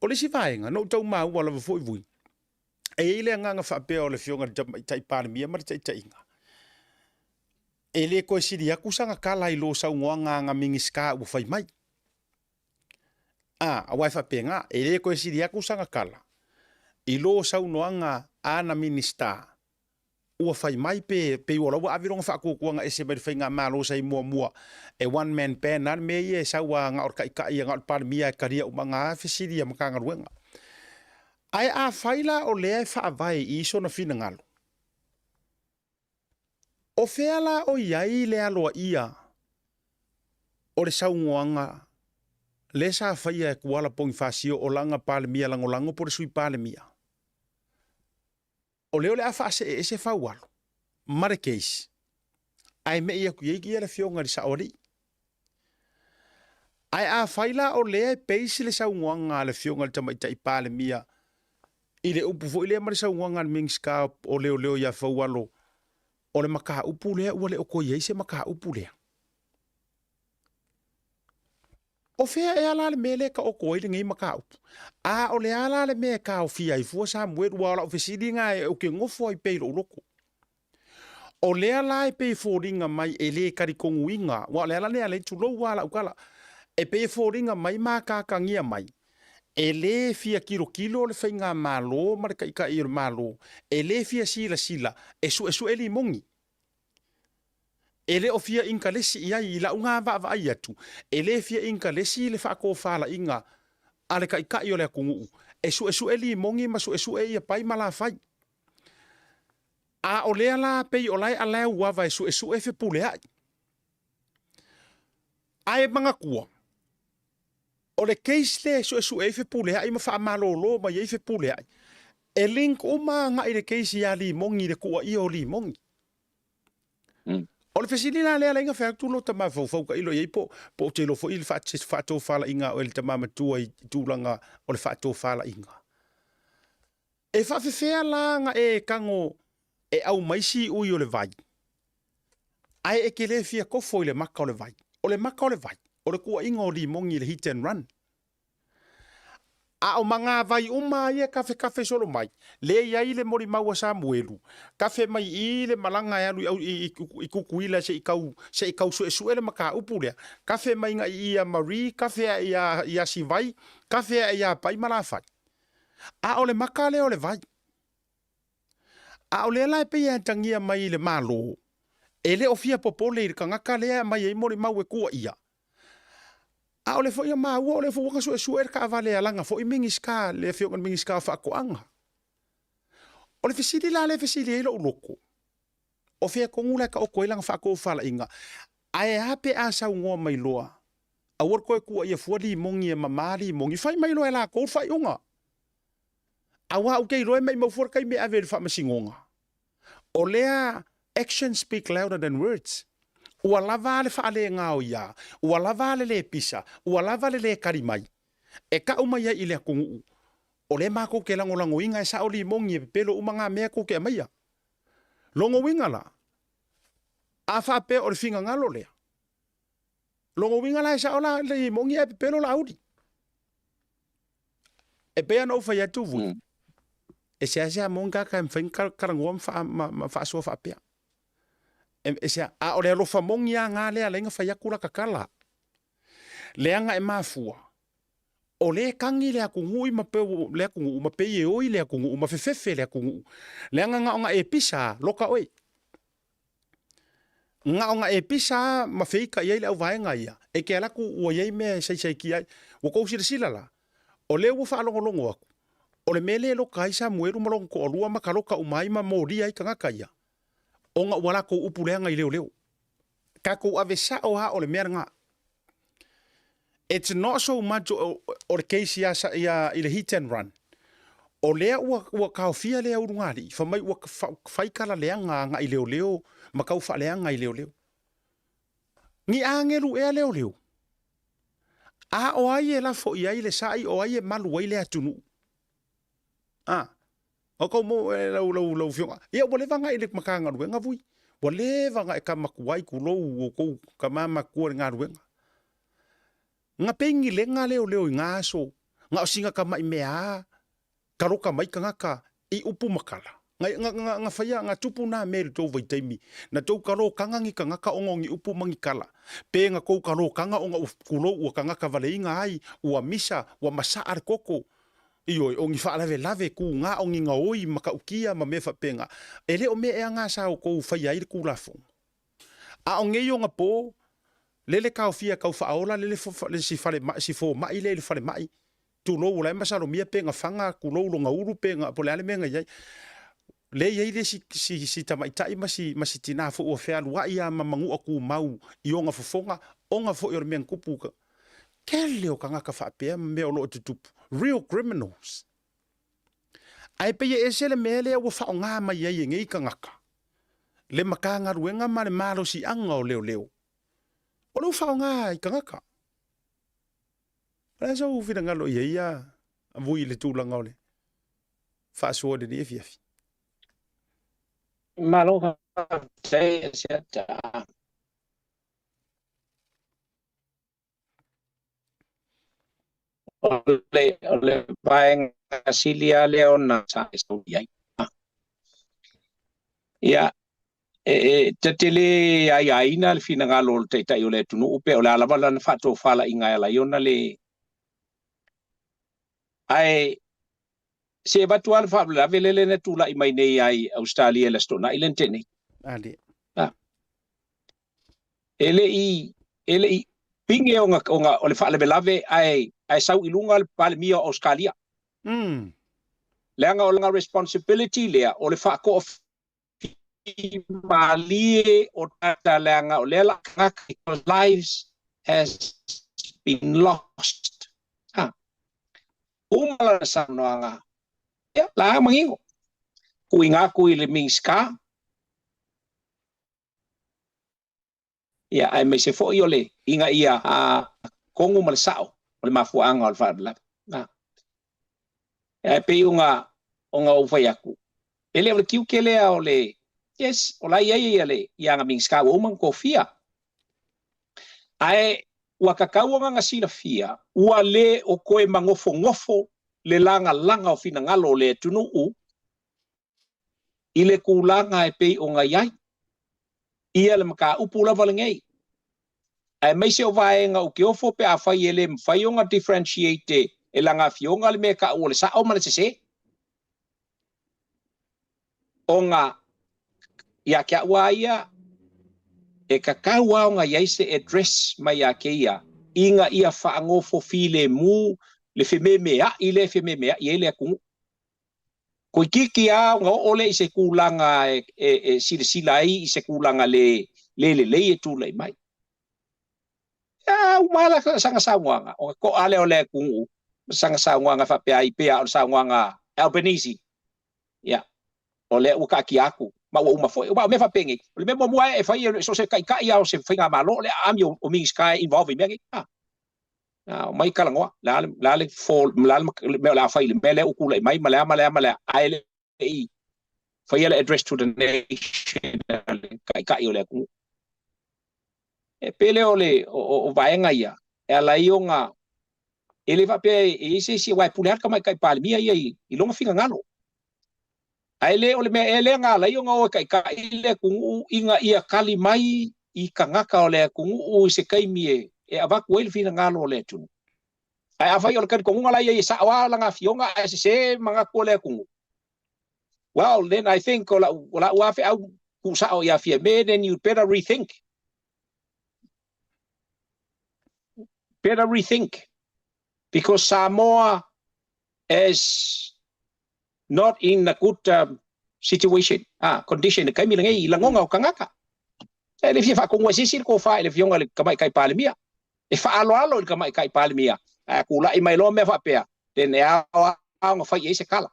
Speaker 1: Ole si vaenga no tau ma ua lava fo i vui. E ile nganga whaapea ole fio ngol tama ita ipale mia marita ita inga. E le koe siri aku sanga kala i lo sau ngoanga nga mingiska ua whai mai. A wai whaapea nga e le koe siri aku sanga kala. I lo sau noanga ana minista. Ua fai mai pe ua lawa avironga whaakukuanga e se mai whai ngā malo sai mua. E one man band nan me ie sau a ngā orka ika ia ngā orpare mia e karia uma ngā whesiria makanga ruenga. Ai a faila o lea e whaavai I so na fina ngalo. O wheala o iai le aloa ia o le saungoanga le sa whaia e kuala pongi whasio o langa pale mia langolango po le sui pale mia. O leo le a whaase e se whaualo. Mare case. Ai me ia kuieki le fionga li saori. Ai a whaila o lea e peisi le saungoanga le fionga le tamaita I pale mia. I le upu fo I le mare saungoanga le mingska o leo ia whaualo. O le maka upu lea ua le o koi eise maka upu lea. O fea e ala le mele ka o koi le ngai maka upu. A o le ala le me ka o fia I fua sa mweru wala o fesidi nga e o ke ngofo I peilo uloko. O le ala e pei fōringa mai e le karikongu inga. Wa le ala le ale tulou wala ukala. E pei fōringa mai maka kangia mai. E le fia kilo le whainga malo, marika ika I malo. E le fia sila. E su eli mongi. E le o fia inka lesi ia I la unga va ai atu. E le fia inka lesi le whako whala inga. Ale ka ika I o le akungu. E su eli mongi ma su e ia pai mala whai. A o lea la pei o lai alea uawa e su e fe pule ai. Ai manga kua. O le case le su e fe pule ai ma wha malolo ma ye fe pule ai. E link o ma nga I le case ia li mongi le kua I o li mongi. O le fesili la lea inga whea tulo ta ma fau ka ilo ye po te lo fo il whato whala inga o el ta mama tua I tūlanga o le whato whala inga. E whawhewhea la nga e kango e au maisi ui o le vai. Ai e ke le fia kofo I le maka o le vai. O le maka o le vai. O le kua inga o li mongi le hit and run. A o manga vai uma ia kafe solo mai. Le iai le mori maua sa muelu. Kafe mai I le malanga e alu I kukuila se I kau su le maka upu lea. Kafe mai nga ia Marie, kafe ia Sivai, kafe ia pai malafai. A o le maka le o le vai. A o le lai pe ia tangia mai le malo. E le ofia popole I kangaka lea mai e mori mau e kua ia. A o le fo ia maua o le fo waka su e ka vale alanga fo I mingiska le fionga mingiska whaakoanga. O le fesili la le fesili e lo uloko. O fea kongula ka o koilanga whaako whala inga. Ai hape a sa ungoa mai loa. A warko e kua ia fuali mongi e mamari mongi. Fai mai loa e la kou fai unga. A wa ukei loe mai maufuar kai me averi wha masingonga. O lea actions speak louder than words. Ua lava le whaale ngā o ia. Ua lava le pisa. Ua lava le karimai. E ka umai I le akungu. O le mako ke lango inga e sa o li mongi e pelo umanga mea ko ke amaia. Longo winga la. A whape o le finga ngalo lea. Longo winga la e sa o la le mongi e pelo la audi. E pea no whai atu vui. E sea monga ka mwhainga karangoa mwha sua whapea. E sea, a o le alofa mongi a ngā lea lenga whaiakura kakala. Leanga e mafua. O le kangi le akungu I mapeu le akungu, mapei e oi le akungu, mafefefe le akungu. Leanga nga onga e pisa, loka oi. Nga onga e pisa, mafeika iei le au vaenga ia. E ke alaku ua iei me sai ki ai. Wako usira sila la. O le ua whaalongolongo aku. O le mele loka isa mueru malongo ko olua makaloka umaima moria I kangaka ia. Onga wala ko upuleanga I leo. Ka ko avesa o ha o le mea nga. It's not so much o le case ia I le hit and run. O lea ua kaofia lea urungari. Fa mai ua whaikala leanga nga I leo. Makau wha leanga I leo. Ni angelu ea leo. A o ai e lafo I ai le sai o ai e malu ai le atunu. O kau mo lau fionga. Ia wale vanga I le makanga ruenga vui. Wale vanga e ka makuai kulou o kou ka mama kua ngā ruenga. Nga pengi le ngā leo I ngā aso. Nga o singa ka mai mea. Karoka mai ka ngaka I upu makala. Nga whaia nga tupu nā meri tau vaitaimi. Na tau karo kangangi ka ngaka ongongi upu mangi kala. Pe nga kou karo kanga onga kulou ua ka ngaka vale inga ai. Ua misa, ua masa ar koko. Ioi, ongi lave ku ngā ongi ngā oi maka ukia ma me whapenga. E leo me ea ngā sao kou whaia I ku lafong. A o ngei o ngā pō, lele kau fia kau whaola, lele si fale mai, si fō mai, lele fale mai. tulo ula masalo mia penga fanga kulo longa uru penga po le menga yai le yai le si tamaitai masi tina fo o fea lua ia mamangu aku mau ionga fofonga onga fo yor men kupu ka kele o kanga ka fa pe me o lo tutupu real criminals ai pe ye esele mele o fa nga ma ye ngi kanga ka le makanga ruenga ma le malo si anga o leo o lo fa nga i kanga ka Pala so ufina ngalo ia vui le tūlanga ole. Whaasua de ni fiafi.
Speaker 7: Malo te seta. Ole baeng Silia Leona sa estudiai. Ya tetele ai ina fina ngalo te tai ole tunu upe ole ala bala fa to fala inga ala yona le ai se batual fa la velele ne tula i mai nei ai Australia le stona ilen tene
Speaker 1: Ali.
Speaker 7: ele i pinge onga ole fa le belave ai sau ilunga le pale mia Australia lenga olanga responsibility le ole fa ko mali o tata lenga ole la because lives has been lost umala sa noanga ya la mangingo kuinga le mingska ya ai me se fo iole inga ia kongu mal sao ole mafuanga al fadla na ai pe unga ufayaku ele ole kiukele ole yes ola ia le yang mingska wo man kofia ai wakakau nga sila fia ua le o koe ngofo le langa o fina ngalo le tunuu ile kulanga e pe o ngai ia le maka upula valengei ai mai se o vaenga o ke ofo pe a fai ele mfai o nga differentiate e langa fionga le me ka o le sa o mana se onga ya kia waia e kakau wa nga yaise address mai a keia inga ia whaangofo file mu le whememea i le whememea i ele akungu ko kiki a nga ole i se kulanga e silai i se kulanga le e tula i mai ya umala sanga sawanga o ko ale ole akungu sanga sawanga fa pe ai pe a sawanga Albanese ya ole ukaki aku ma uma foi ma me fa pengi le me mo e fa so se kai au se finga malo le am yo o ming sky involve me mai kala ngo la le fall me la fa le mele ukula mai mala ai le i fa le address to the nation kai ole ku e pele ole o vaenga ia e la ionga ele va pe e se vai pular ka mai kai palmia i longa finga ngalo Aile ole me ele nga la yonga o kai ile kungu inga ia kali mai I kangaka ole kungu se kai mie e ava kuel fina ngalo ole tunu ai ava yo kan kungu la ia sa wa la nga fionga se manga kole kungu well then I think ola wa fe au ku sa o ya fie me then you better rethink because Samoa is not in a good situation condition kai mi ngai langonga o kangaka ele fia fa kongwa sisi ko fa ele fionga le kamai kai palemia e fa alo le kamai kai palemia ku la I mai lo me fa pea den e a nga fa ye se kala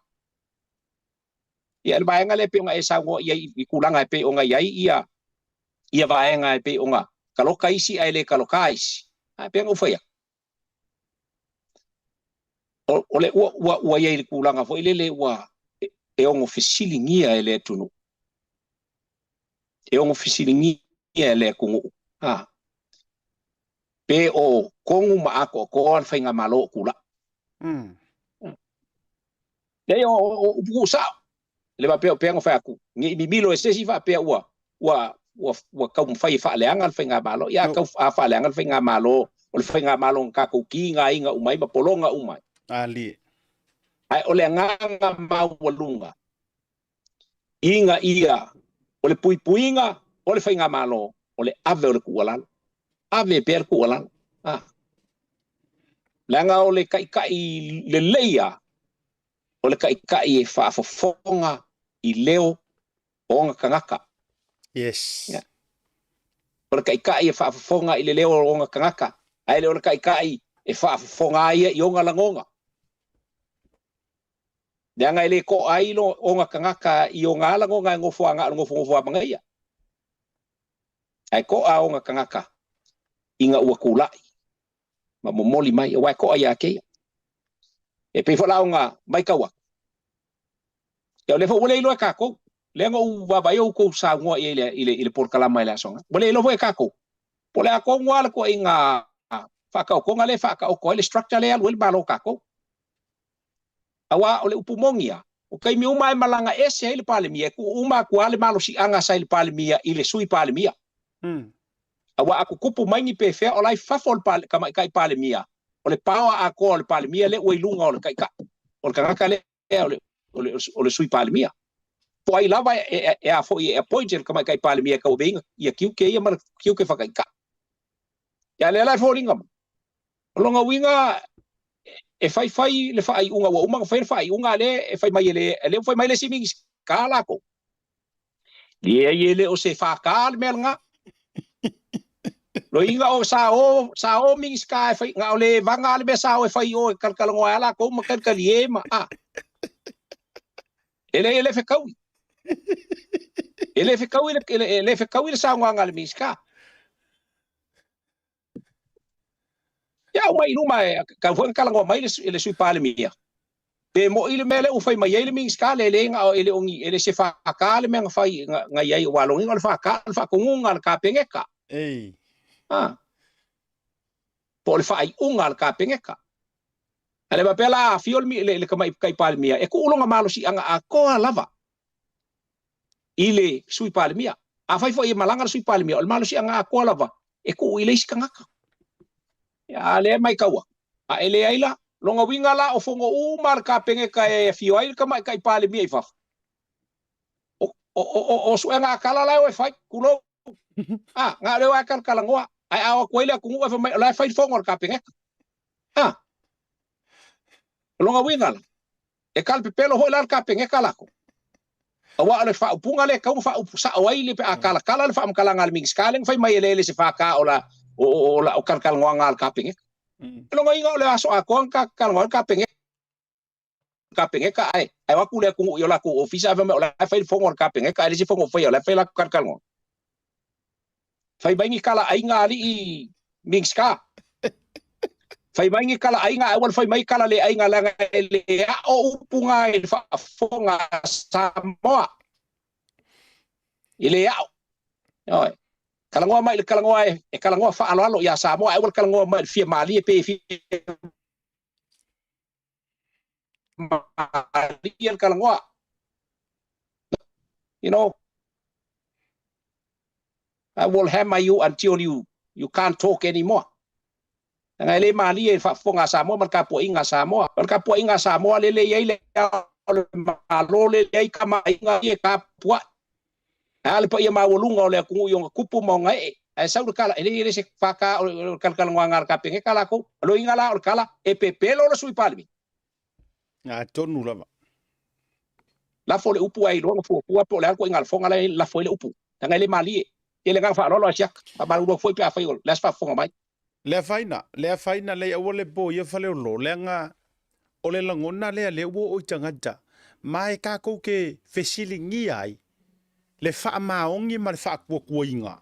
Speaker 7: ia le baenga le pe nga e sa wo ia I kulanga pe o nga ia baenga pe o nga kaloka isi ai le kaloka isi pe ngo fa ia ole wa ia kulanga fo ile le wa e ongo fisilingia ele tunu e ongo fisilingia ele kungu pe o kongu maako ko an fainga malo kula le o busa le ba pe ngo fa ku ni milo ese si fa pe wa ka un fai fa le angal fainga malo ya ka fa le angal fainga malo o fainga malo ka ku kinga inga umai ba polonga umai
Speaker 1: Ali.
Speaker 7: ai ole nganga mawalunga inga ia ole puipuinga ole fainga malo ole ave ole kualan ave per kualan Langa o le kai le leia o le kai e whaafofonga I leo o ngā kangaka.
Speaker 1: Yes.
Speaker 7: Yeah. O le kai e whaafofonga I le leo o ngā kangaka. Ai le o le kai e whaafofonga ia I o ngā langonga. Leanga ele ko ai lo o ngā kangaka I o ngā langonga ngofua manga ia. Ai ko a o ngā kangaka I ngā ua kulai. Ma momoli mai wai ko ai ake. E pe fola ngā mai kawa. Ya le fo wole ilo ka ko. Le ngo wa ba yo ko sa ngo ile por kala mai la songa. Wole ilo fo ka ko. Pole a ko ngwa ko inga fa ka ko ngale fa ka ko ile structure le al wel ba lo ka ko. Awa ole upumongia. O kai mi uma malanga ese ile palemia ku uma ku ale malo si anga sa ile palemia ile sui palemia. Awa aku kupu mai ni pe fe o lai fafol pal kama kai palemia. Ole pawa a ko ole palemia le o ilunga ole kai ka. Ole kanga le ole sui palemia. Po ai lava e a fo e appointed kama kai palemia ka o benga ia kiu ke ia mar kiu ke fa kai ka. Ya le lai fo ringam. Longa winga e fai le fai unga wa uma fai unga le e fai mai le fai mai le siming kala ko le le o se fa kal melnga lo inga o sa o ming sky fai nga le vanga le sa o fai o kal ngo ala ko ma kal ye ma a ele fe kau ele fe kau le sa nga le ming sky ya mai numa ka fo kala ngo mai le sui palemia pe mo ile mele u fai mai ile ming skale le nga ele ongi ele se fa kale me nga fai nga yai walongi nga fa kunga ka pengeka
Speaker 1: Ei.
Speaker 7: po le fai unga ka pengeka ale ba pela fiol mi le kai palemia e ku ulonga malo si anga a ko lava ile sui palemia a fai fo i malanga sui palemia o malo si anga a ko lava e ku ile iskangaka ya le mai kawa a ele aila longa winga la o fongo umar ka pengeka e fio ai ka mai kai palemia ifa o suenga kala la o fai kulo nga le wa kala ngoa ai a ko ile ku ngua fa mai la fai fongo ka pengeka longa winga la e kal pelo ho la ka pengeka la ko awa le fa punga le ka fa sa o ile pe akala kala le fa am kala ngal ming skaleng fai mai ele se fa ka ola o kal ngoa ngal ka pengeka longa inga le aso a ko kal ngoa ka pengeka ai wa ku le ku yo la ku ofisa fa me la fai fongo ka pengeka ele se fongo fai la fai la kal ngoa fai bangi kala ainga ali I ming ska fai bangi kala ainga awal fai mai kala le ainga la le o upunga e fa fonga Samoa ile ya oi kala ngoa mai kala ngoa e kala ngoa fa alo ya Samoa awal kala ngoa mai fi mali pe fi mali kala ngoa you know I will hammer you until you can't talk anymore. Nga le mali e fa fonga Samoa man ka po inga Samoa. Man ka po inga Samoa le le malo le kama inga e ka po. Ale po ia mawolunga le ku yo kupu mo nga e. Ai sa kala ele se fa ka kal ngar ka penge kala ko. Lo inga la kala e pepelo lo sui palmi.
Speaker 1: Nga tonu lava.
Speaker 7: La fo le upu ai lo fo po le ko inga fonga la fo le upu. Nga le mali ele nga fa lo siak ba lo foi pe fa las fa fonga mai
Speaker 1: Le faina le awole bo ye fale lo le nga ole langona le wo o tangata mai ka ko ke fesilingi ai le fa maongi ma fa ko inga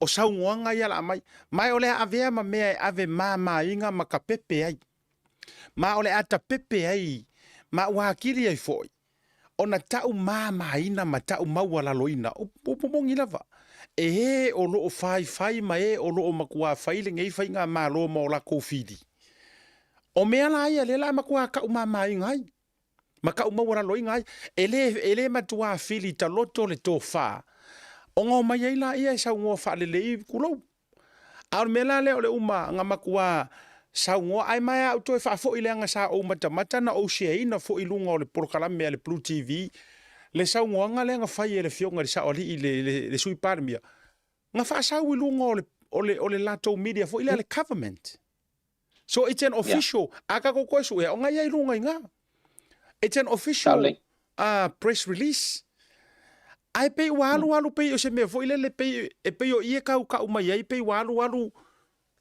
Speaker 1: o sa nganga ya la mai ole ave ma me ave ma inga ma ka pepe ai ma ole ata pepe ai ma wakili ai foi ona tau mama ina ma tau mawala loina o pomongi lava e o lo fai ma e o lo makua fai le ngei fai nga malo mo la kofidi o mea la ia le la makua ka mama ingai ma ka mawala loina ele ma tua fili ta loto le tofa o ngo mai ila ia sa ngo fa le kulo ar mela le ole uma nga makua sa ngo ai mai auto fa fo ile nga sa o mata na o she ina fo ilunga o le porkala me le Blue TV le sa ngo nga le nga fai le fionga le sa oli le sui parmia nga fa sa ilunga o le lato media fo ile le government So it's an official. Aka ko ko su e o ngai ai lunga nga. It's an official press release. Ai pe walu pe o se me foi le pe e pe o ie ka mai ai pe walu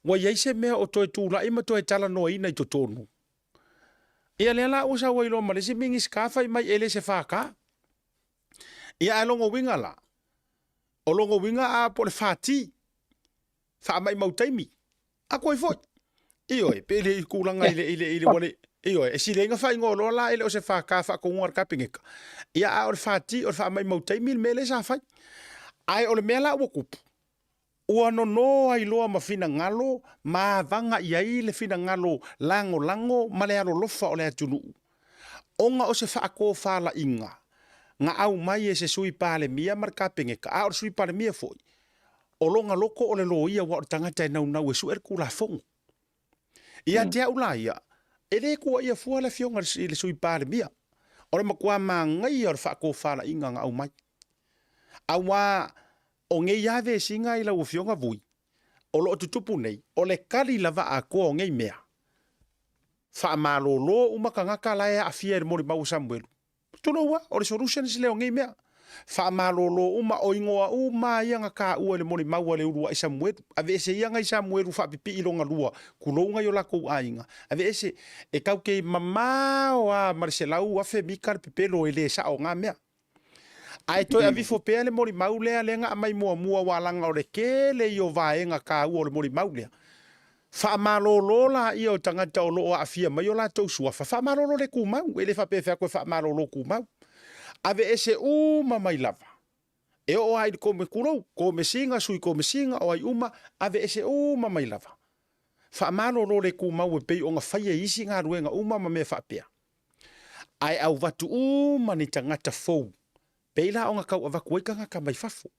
Speaker 1: wa ia se me o toi tu la ima toi tala no ina to tonu. Ia le la o sa wa ilo ma le se mingi ska fai mai ele se fa ka. Ia alongo winga la. O longo winga a po le fati. Fa mai mau taimi. A koi foi. Io e pe le kulanga ile wale. Io e si lenga fa ngolo la ele o se fa ka fa ko ngor ka pingeka. Ia a o fati o fa mai mau taimi me le sa fai. Ai o le mela o kupu. Ua no ai loa ma fina ngalo, ma vanga iai le fina ngalo lango ma le alo lofa o le atunu. Onga o se whaako whala inga. Nga au mai e se sui pale mia marka pengeka. A o sui pale mia foi. O longa loko o le loia wa o tangata e nau e su er kula fongo. Ia te au la ia. E le kua ia fua le fionga le sui pale mia. O le makua ma ngai o le whaako whala inga nga au mai. Awa o ngei ave singa ila o fionga vui. O lo tutupu nei. O le kali lava a ko o ngei mea. Wha malolo umakangaka lae a fia le mori mau Samuelu. Tuno wa, o le solution si leo ngei mea. Wha malolo uma o ingoa uma ianga ka ua le mori mau le urua i Samuelu. Ave ese ianga i Samuelu wha pipi ilonga lua. Kulonga yo lako ainga. Ave ese e kau kei mamao a Marcelau a fe mikar pipelo ele sa o ngā mea. Ai toi avi fo pele mori maulea lenga mai mua walanga o le kele yo vaenga ka u o le mori maulea. Fa malolo la io tangata o lo afia mai o la tau sua fa malolo le kumau ele fa pe fa ko fa malolo kumau. Ave ese mai lava. E o ai ko me kulo ko me singa sui ko me singa o ai uma ave ese mai lava. Fa malolo le kumau e pe o nga faia isi nga ruenga ma me fa pe. Ai au vatu ni tangata fou. Peila o nga kau avaku ikanga ka mai fafo.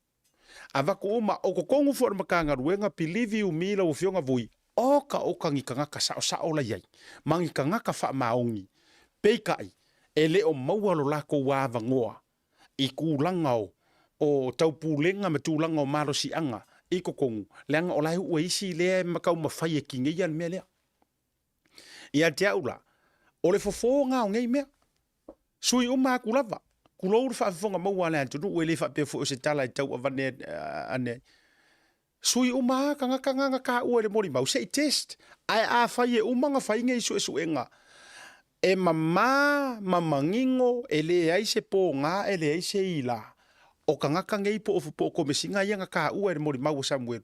Speaker 1: Avaku uma o kokongu fo makanga ruenga pilivi umila o fionga vui. O ka ngikanga ka sa o la yai. Mangikanga ka fa maongi. Peikai e le o maua lo lako wava ngoa. I kulanga o taupulenga me tulanga o maro si anga. I kokongu. Leanga o lai ua isi lea makau mawhai e kinge ian mea lea. Ia te aula. O le fofo ngā o ngei mea. Sui uma kulava. Kulo fa fonga mo wala tu no le fa pe fo se tala i tau avane ane sui uma kanga ka o le mori mau se test ai a fa ye uma nga fa inga isu enga e mamangingo ele ai se po nga ele ai se ila o kanga i po ko me singa ia nga ka o le mori mau Samuel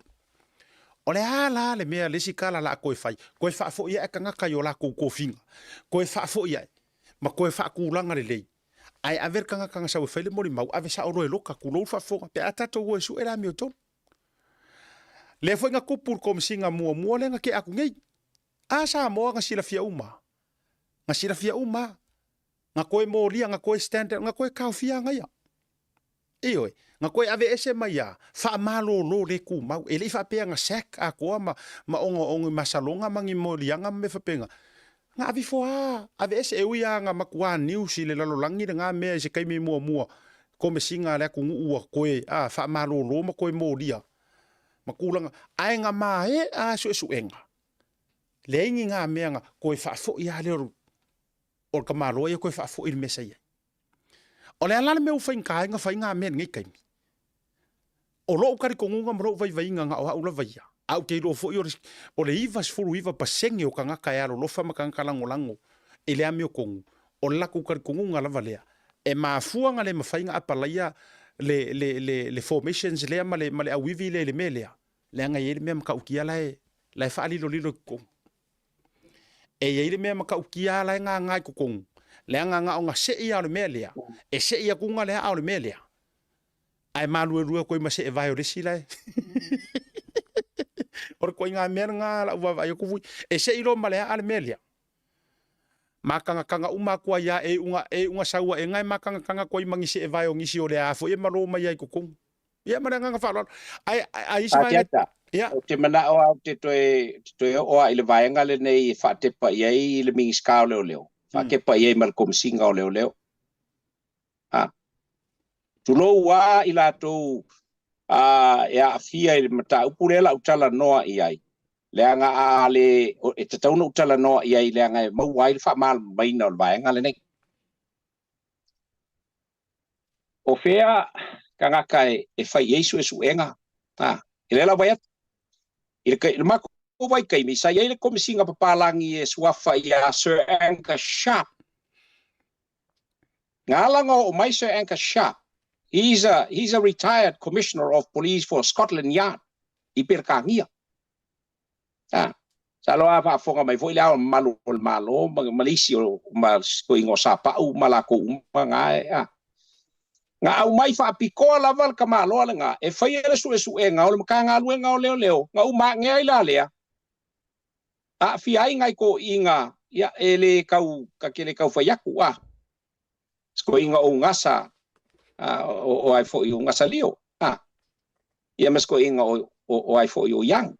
Speaker 1: o le ala le mea le sikala la ko fa fo ia kanga ka yo la ko finga ko fa fo ia ma ko fa kulanga le ai aver kanga sa fele mori mau ave sa oro loka kulo fa fo pe atato wo su era mi oton le foi nga kupur kom singa mua le nga ke aku ngei a sa mo nga sila fia uma nga koe mo lia nga koe stand nga koe ka fia nga ya io nga koe ave ese mai ya fa malo lo le ku mau ele fa pe nga sek a ko ma ongo masalonga mangi mo lia nga me fa penga nga avi fo ave ese e uia nga makua news le lalo langi nga me se kai me mua ko me singa le ku ua koe fa malo lo ma koe mo lia makulanga ai nga mai su enga le ingi nga me nga koe fa fo ia le o ka malo ia koe fa fo il mesa ia o le ala me u fa nga me ngai kai o lo ka ri ko nga mo vai nga o la vai au ke lo fo o le ivas fulu iva pasenge o kanga ka ya lo fa makanga lango ele ame o kongu o la ku ka kongu la valea e mafuanga le mafainga apalaia le formations le male awivi le melea le nga yele me ka ukia la fa ali lo ko e yele me ka ukia la nga ko kongu le nga o nga se ia le melea e se ia ku nga le a le melea ai malu ko ma se vai o le sila or ko nga mer nga la wa yo ku e se ilo male al melia makanga uma kwa ya e unga sawa e ngai makanga ko mangi se vai o ngisi o le afo e malo mai ai ku ia maranga fa ai se mai ia
Speaker 7: te mana o te toe o ile vai nga le nei fa te pa ia le mingi ska leo fa ke pa ia mal kom singa o leo tu lo wa ila to ia fia i mata upurela utala noa iai le anga ale e te tau no tala no ia le anga mau wai fa mal mai no vai nga le nei o fea kanga kai e fai yesu e suenga ile la vai ile kai ma ko vai kai mi sai ile komisinga papalangi e suafa ia Sir Anchor Sharp ngala o mai Sir Anchor Sharp he's a retired commissioner of police for Scotland Yard I perkangia Salo apa fonga mai foi la malo malisio mal ko ingo sapa u malako nga nga au mai fa piko la val kama lo nga e fai ele su e nga o ka nga lu nga o leo nga u ma nge ila le a fi ai ngai ko inga ya ele kau ka kele kau fa yaku sko inga o ngasa o ai fo u ngasa leo ia mas ko inga o ai fo u yang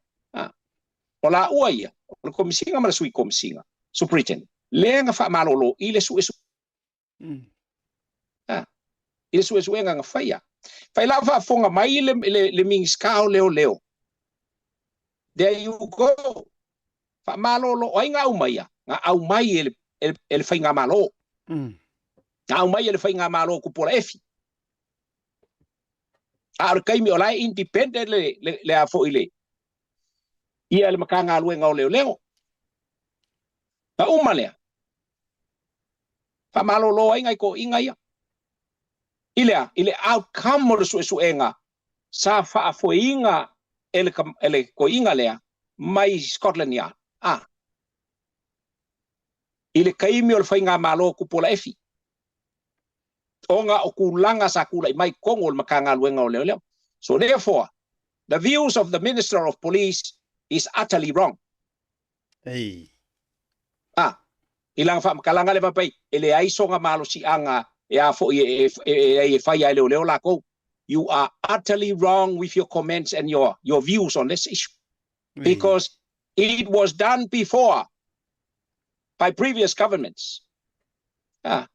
Speaker 7: Ola uia, o komisinga mala sui komisinga. So pretend. Lenga fa malolo ile su esu. Ile su esu nga faya. Fai la fa fonga mai le mingskao leo. There you go. Fa malolo o nga umaya. Nga au mai ele fai nga malo. Nga au mai ele fai nga malo ku pola efi. Ar kai mi ola independent le afo ile. Ia le makanga luenga o leo. Ta umalea. Fa malolo ai ngai ko inga ia. Ile outcome o su enga. Sa fa fo inga ele ko inga lea mai Scotland Yard. Ile kaimi o fainga malo ku pola efi. Onga o kulanga sa kula mai kongo le makanga luenga o leo. So therefore, the views of the Minister of Police is utterly wrong.
Speaker 1: Hey.
Speaker 7: Ilang fa makalanga le papai ele ai songa malo si anga e afo e fai ai leo lako. You are utterly wrong with your comments and your views on this issue. Because it was done before by previous governments. Pa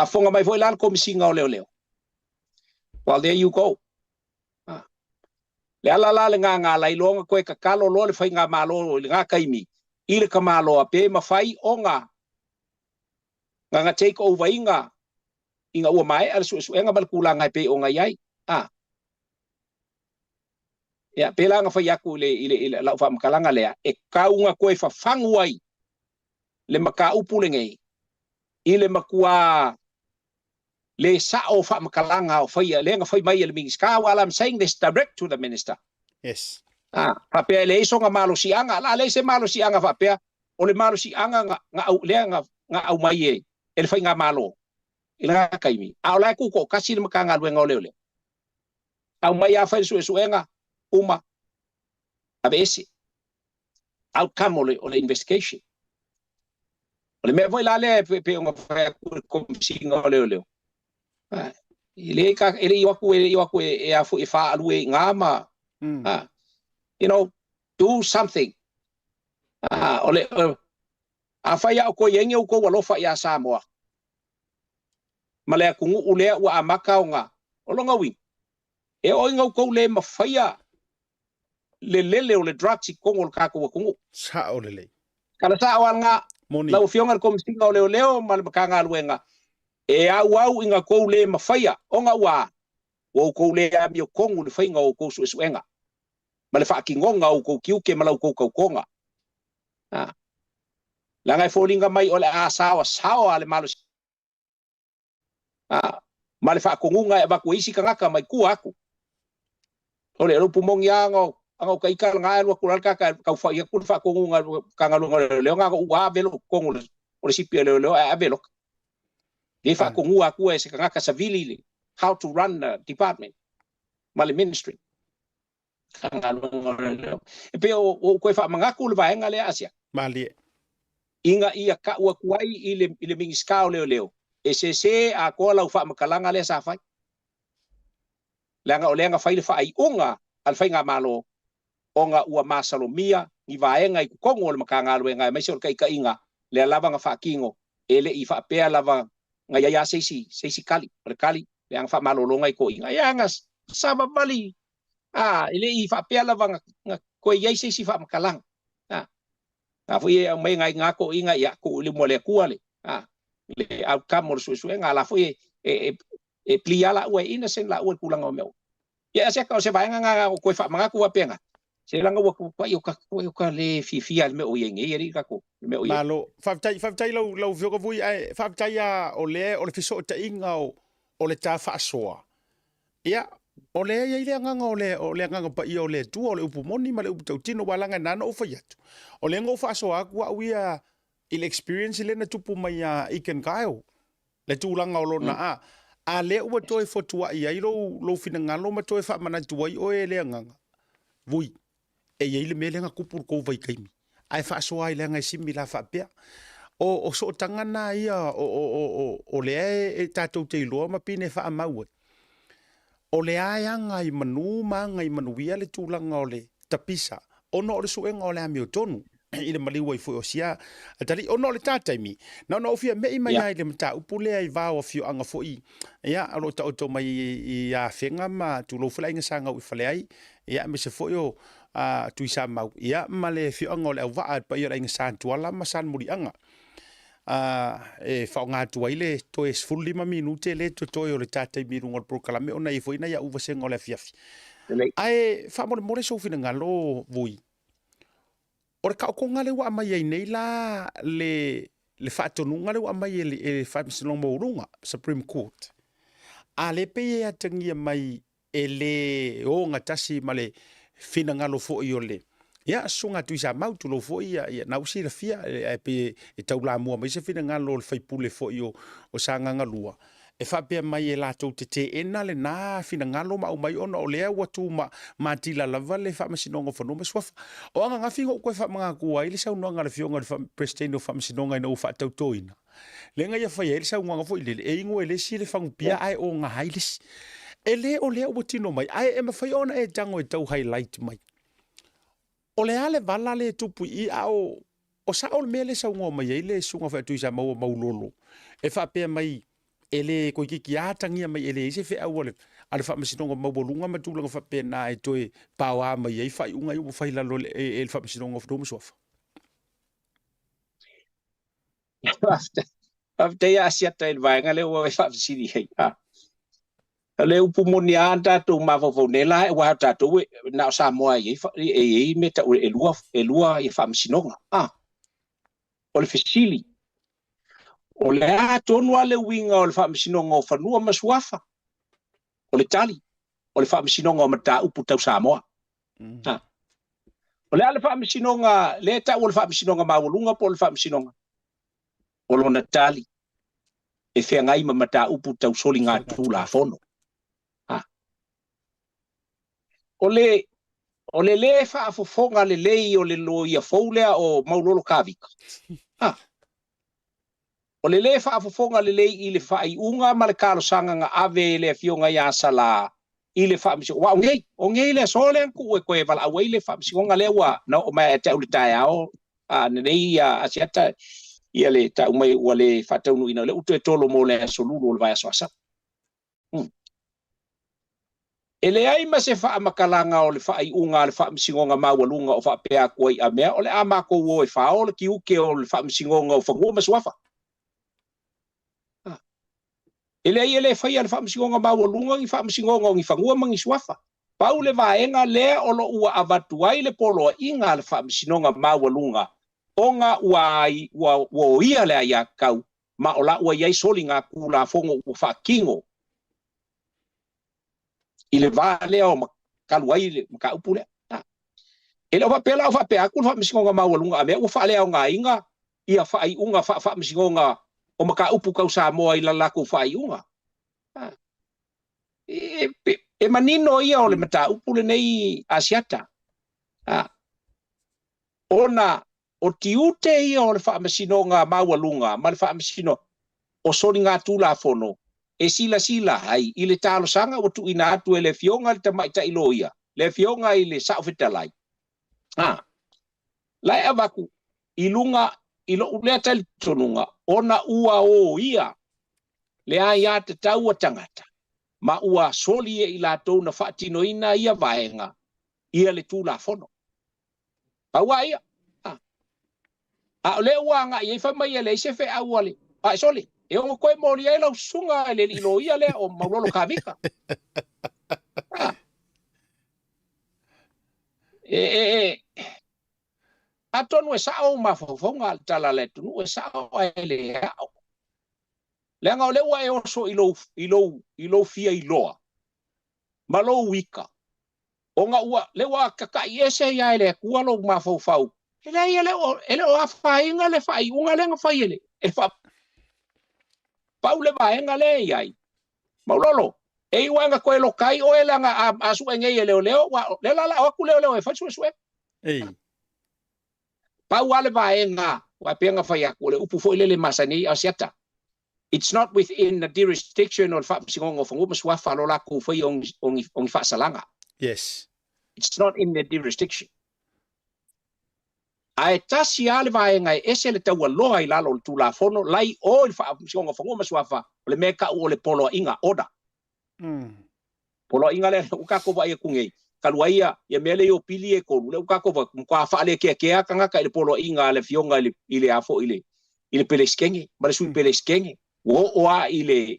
Speaker 7: fonga mai foi lan komisinga o leo. Well, there you go. Le ala la nga lai longa koe ka kalo lo le fai nga malo le nga kaimi ile ka malo ape mafai onga nga take over inga ua mai al su nga bal kulanga pe onga yai ya pela nga fai aku ile la fa makalanga le e kaunga koe fa fanguai le maka upulenge ile makua le sao fa makalanga o fai le nga fai mai le mingska while I'm saying this direct to the minister.
Speaker 1: Yes.
Speaker 7: Pa pe le so nga malo si anga la le se malo si anga fa pe o le malo si anga nga au mai e le fai nga malo ila kaimi au la ku ko kasi le makanga luenga o le au mai a fai su enga uma abesi outcome o le investigation o le me voi la le pe nga fa ko singa o le ile iwaku e afu fa alue ngama you know do something ole afaya ko yenye ko walo fa ya Samoa male ku ule wa amaka nga olonga wi e o nga ko le mafaya le ole drugs ko ngol ka ko ku
Speaker 1: Sa o le.
Speaker 7: kala sa wal nga la ufionga ko msinga ole leo mal makanga luenga e au inga ko le mafaya onga wa ko le amio kongu le fainga o ko suenga male fa kingonga o ko kiuke mala ko konga la ngai folinga mai ole sawa le malu male fa kongunga e ba ko isi kangaka mai ku aku ole ro pumong yango ang kai kal nga wa kulal ka fa ya kun fa kongunga kangalu le nga wa velo kongu o si pele le a velo Dia fa ko ngua ku e se kanga savili how to run the department mali ministry kanga lo e pe o ko fa mangaku le vaenga le asia
Speaker 1: mali
Speaker 7: inga ia ka wa kuai ile mingskao leo e se a ko la fa makalanga le sa fai langa o lenga fai le fa ai unga al fai nga malo onga ua masalomia ni vaenga i kongo le makanga lo nga mai so kai ka inga le lava nga fa kingo ele i fa pe lava nga ya seisi kali le ang fa malolonga ko inga ya ngas sa babali ile i fa pe lava nga ko ia se si fa makalang nga fo ia mai ngai nga ko inga ia ko le mo le kuale le outcome mo su nga la fo e plia la ua ina sen la ua pulang o meu ia se ka se vai nga ko fa manga ku apenga se langa wa ko yo ka le fifia me o yenge iri ka ko me o
Speaker 1: malo faftai lo fio ko vui ai faftai ya o le fiso ta inga o le ta fa soa ia o le ia ile nga o le nga pa i o le tu o le upu moni ma le upu tino wala nga nana o fa yatu o le ngo fa soa ku ia il experience le na tupu mai a iken kaio le tu langa o lo na a le ua toe fotua ia i lo fina ngalo ma toe fa mana tuai o e le nga vui e ia ile me le nga kupur ko vai kaimi ai fa soa ile nga simi la fa pe o so tangana ia o le e tatou te lo ma pine fa mau o le aya ngai manu ma ngai manuia le tulanga o le tapisa ono o le suenga o le ami o tonu i le maliwa i fo sia atali ono le tataimi na no fia me mai ai le mata upule ai va o fio anga fo i ia alo ta auto mai i a fenga ma tu lo flainga sanga u fale ai ia me se fo yo tu isa mau ia ma le fio anga o le va pa ia inga san tu ala ma san muri anga e fa nga tu ile to es fully ma minute le to yo le tataimi rungo proklame ona i fo ina ia u va senga o le fiafi ai fa mo so fina ngalo vui ora ka ko ngale wa mai ai nei la le fatonu ngale wa mai e fa msino mo runga Supreme Court ale pe ya tangia mai ele o ngatasi male fina ngalo fo iole ya sunga tu sa mau tu lo fo ya na usi la fia e pe e taula mo mai se fina ngalo le fai pule fo io o sanga ngalua e fa pe mai e la to te ena le na fina ngalo ma mai ona o le wa tu ma tila la vale fa masinongo fo no me swafa o anga nga fingo ko fa manga ku ai le sa no nga le fionga fa president of masinonga no fa tau toina le nga ya fa ye sa nga fo ile e ngo ele si le fa pia ai o nga hailis ele o le o tino mai ai e ma fa ona e jango e tau highlight mai o le ale vala le tupu i ao o sa o mele sa ngo mai ele sunga fa tu sa mau lolo e fa pe mai ele ko ki atangia mai ele se fe awole ale fa masinonga mabolunga matulanga fa pena e toe pawa mai ai fa unga u fa ila lo e fa masinonga fo sofa
Speaker 7: after ya sia tai vai ngale o fa sini ai le upu moni anta to ma fo nela e wa ta to na sa mo ai e meta e lua e fa masinonga o le fisili o le atonu ale winga o le whaamisinonga o whanua masuafa. O le tali. O le whaamisinonga o mata upu tau Samoa. O le ale whaamisinonga, le tau o le whaamisinonga mawalunga po le whaamisinonga. O lona tali. E whea ngai ma mata upu tau soli ngā tū la fono. O le whaafofonga le lei o le loia foulea o maulolo kawika. O le whaafofonga le lei i le whaaiunga ma le kalosanga nga ave le fionga ia sala i le whaamisinonga. Wa o ngei le sole anku e koe wala awai le whaamisinonga le wa na o mai te ule tae ao nei asiata ia le ta umai ua le whataunu ina le utu e tolo mo le solulu o le vai asoasa. E le ai ma se makalanga o le whaaiunga le whaamisinonga mawalunga o whaapea koe a mea o le amako o e whao le ki uke o le whaamisinonga o whangua masuafa. Ele ai ele fai al whaamisingonga mawalunga i whaamisingonga ngi whangua mangi suafa. Pau le vaenga le olo ua avatuai le polo inga al whaamisingonga mawalunga. Onga uai ua ia le ai akau ma ola ua iai soli ngā kula fongo u whaakingo. I le vaa lea o makaluai le maka upu lea. Ele o whapela o whapea aku whaamisingonga mawalunga a mea ua whaalea o ngā inga ia whaaiunga whaamisingonga o maka upu kau Samoa i lalako whaaiunga. E manino ia o le mata upu le nei asiata. Ona o tiute ia o le whaamasinonga mawalunga, ma le whaamasino o sori ngā tūla fono, e sila hai i le talo sanga o tu ina atu e le fionga le tamaita ilo ia, le fionga i le saofetalai. Lai avaku, i lunga ilo ulea tali tonunga, ona ua o ia, le aia te taua tangata, ma ua soli e ila tau na whaatino ina ia vaenga, ia le tūla fono. Paua ia. A le wanga ia fa mai le se fe awale. A soli. E o koe mori ai lau sunga le ilo ia le o maulolo kavika. A tonu e sao mafofonga al tala le tunu e sao ai le hao. Le anga o le ua e oso ilo fia iloa. Malo wika. O nga ua le ua kakai ese ia ele kua lo mafofau. Ele o afainga le fai unga le nga fai ele. E fa pau le vaenga le iai. Maulolo. E iwanga koe lo kai o ele nga asu engei ele o leo. Le lala o aku leo e fai sue.
Speaker 1: Ei.
Speaker 7: Pau ale vaenga. Wa penga fai aku le upu fo ile le masani a siata. It's not within the jurisdiction of Fapsingongo for Umaswafa Lolaku for Yong Fasalanga.
Speaker 1: Yes.
Speaker 7: It's not in the jurisdiction. I tasiale vaenga esele tawa loa ilalo tula fono lai o Fapsingongo for Umaswafa, le meka o le polo inga oda. Polo inga le ukako va kunge. Kaluaia ya mele yo pili e ko le ukako va kwa fa le ke kanga ka le polo inga le fionga ile afo ile peleskenge, ba su peleskenge. Oa ile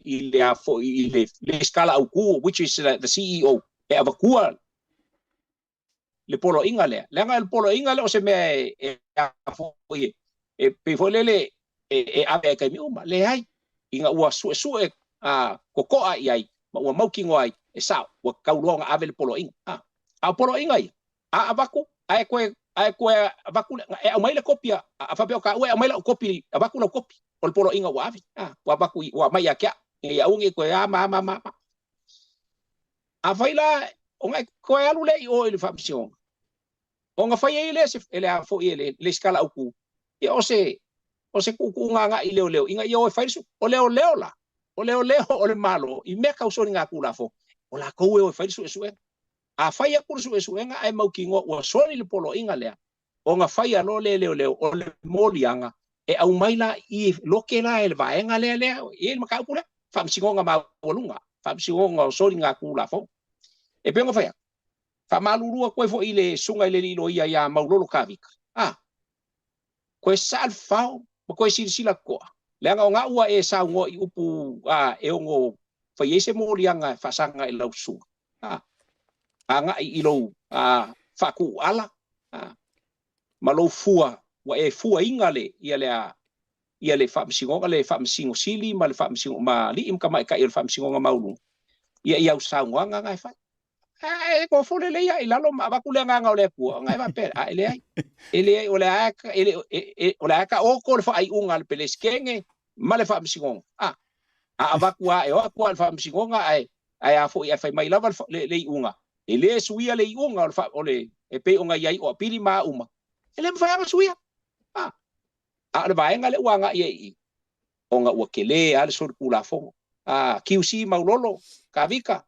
Speaker 7: skala au which is the CEO e avakua le polo ingale lenga el polo ingale o se me pe folele ave ka mi uma le ai inga ua su a kokoa ai ma ua maukingo ai e sa ua kaulonga ave le polo inga a polo inga a avaku ai koe avaku e mai le kopia a fa ka ua mai la kopi avaku la kopi o polo inga wa ave wa baku wa mai akia e aunge ko ya ma a faila o ngai ko alu le o ile famsion o nga fai ele a fo ele le skala uku e o se ku nga ile leo inga yo fai su o leo la o le malo i me ka usoni nga kula fo o la ko e fai su a fai ku su nga ai mau kingo o soni le polo inga le o nga fai lo leo o le molianga e au maila I loke la el vaenga le e maka pula fam singonga ma volunga fam singonga sori nga kula fo e pengo fa fa maluru ko fo ile sunga ile ilo ia ya maulolo kavika ko sal fa ko sila ko le nga ua e sa ngo I upu e ngo fa yese molianga fa sanga I lau su nga ilo fa ku ala malo fua wa e fua ingale ia le famsingo sili ma le famsingo ma li im kama ka il famsingo maulu ia usanga nga fa ko fole le ia ilalo ma ba kule nga ole ku nga va per ele ole aka o ko fa ai unga le peleskenge ma le famsingo va ku e o ku al famsingo nga ai a fo ia fa mai lava le unga ele suia le unga ole e pe unga ia o pili ma uma ele fa suia le vaenga le wanga ia o nga ua kele ale sur kula fo QC maulolo kavika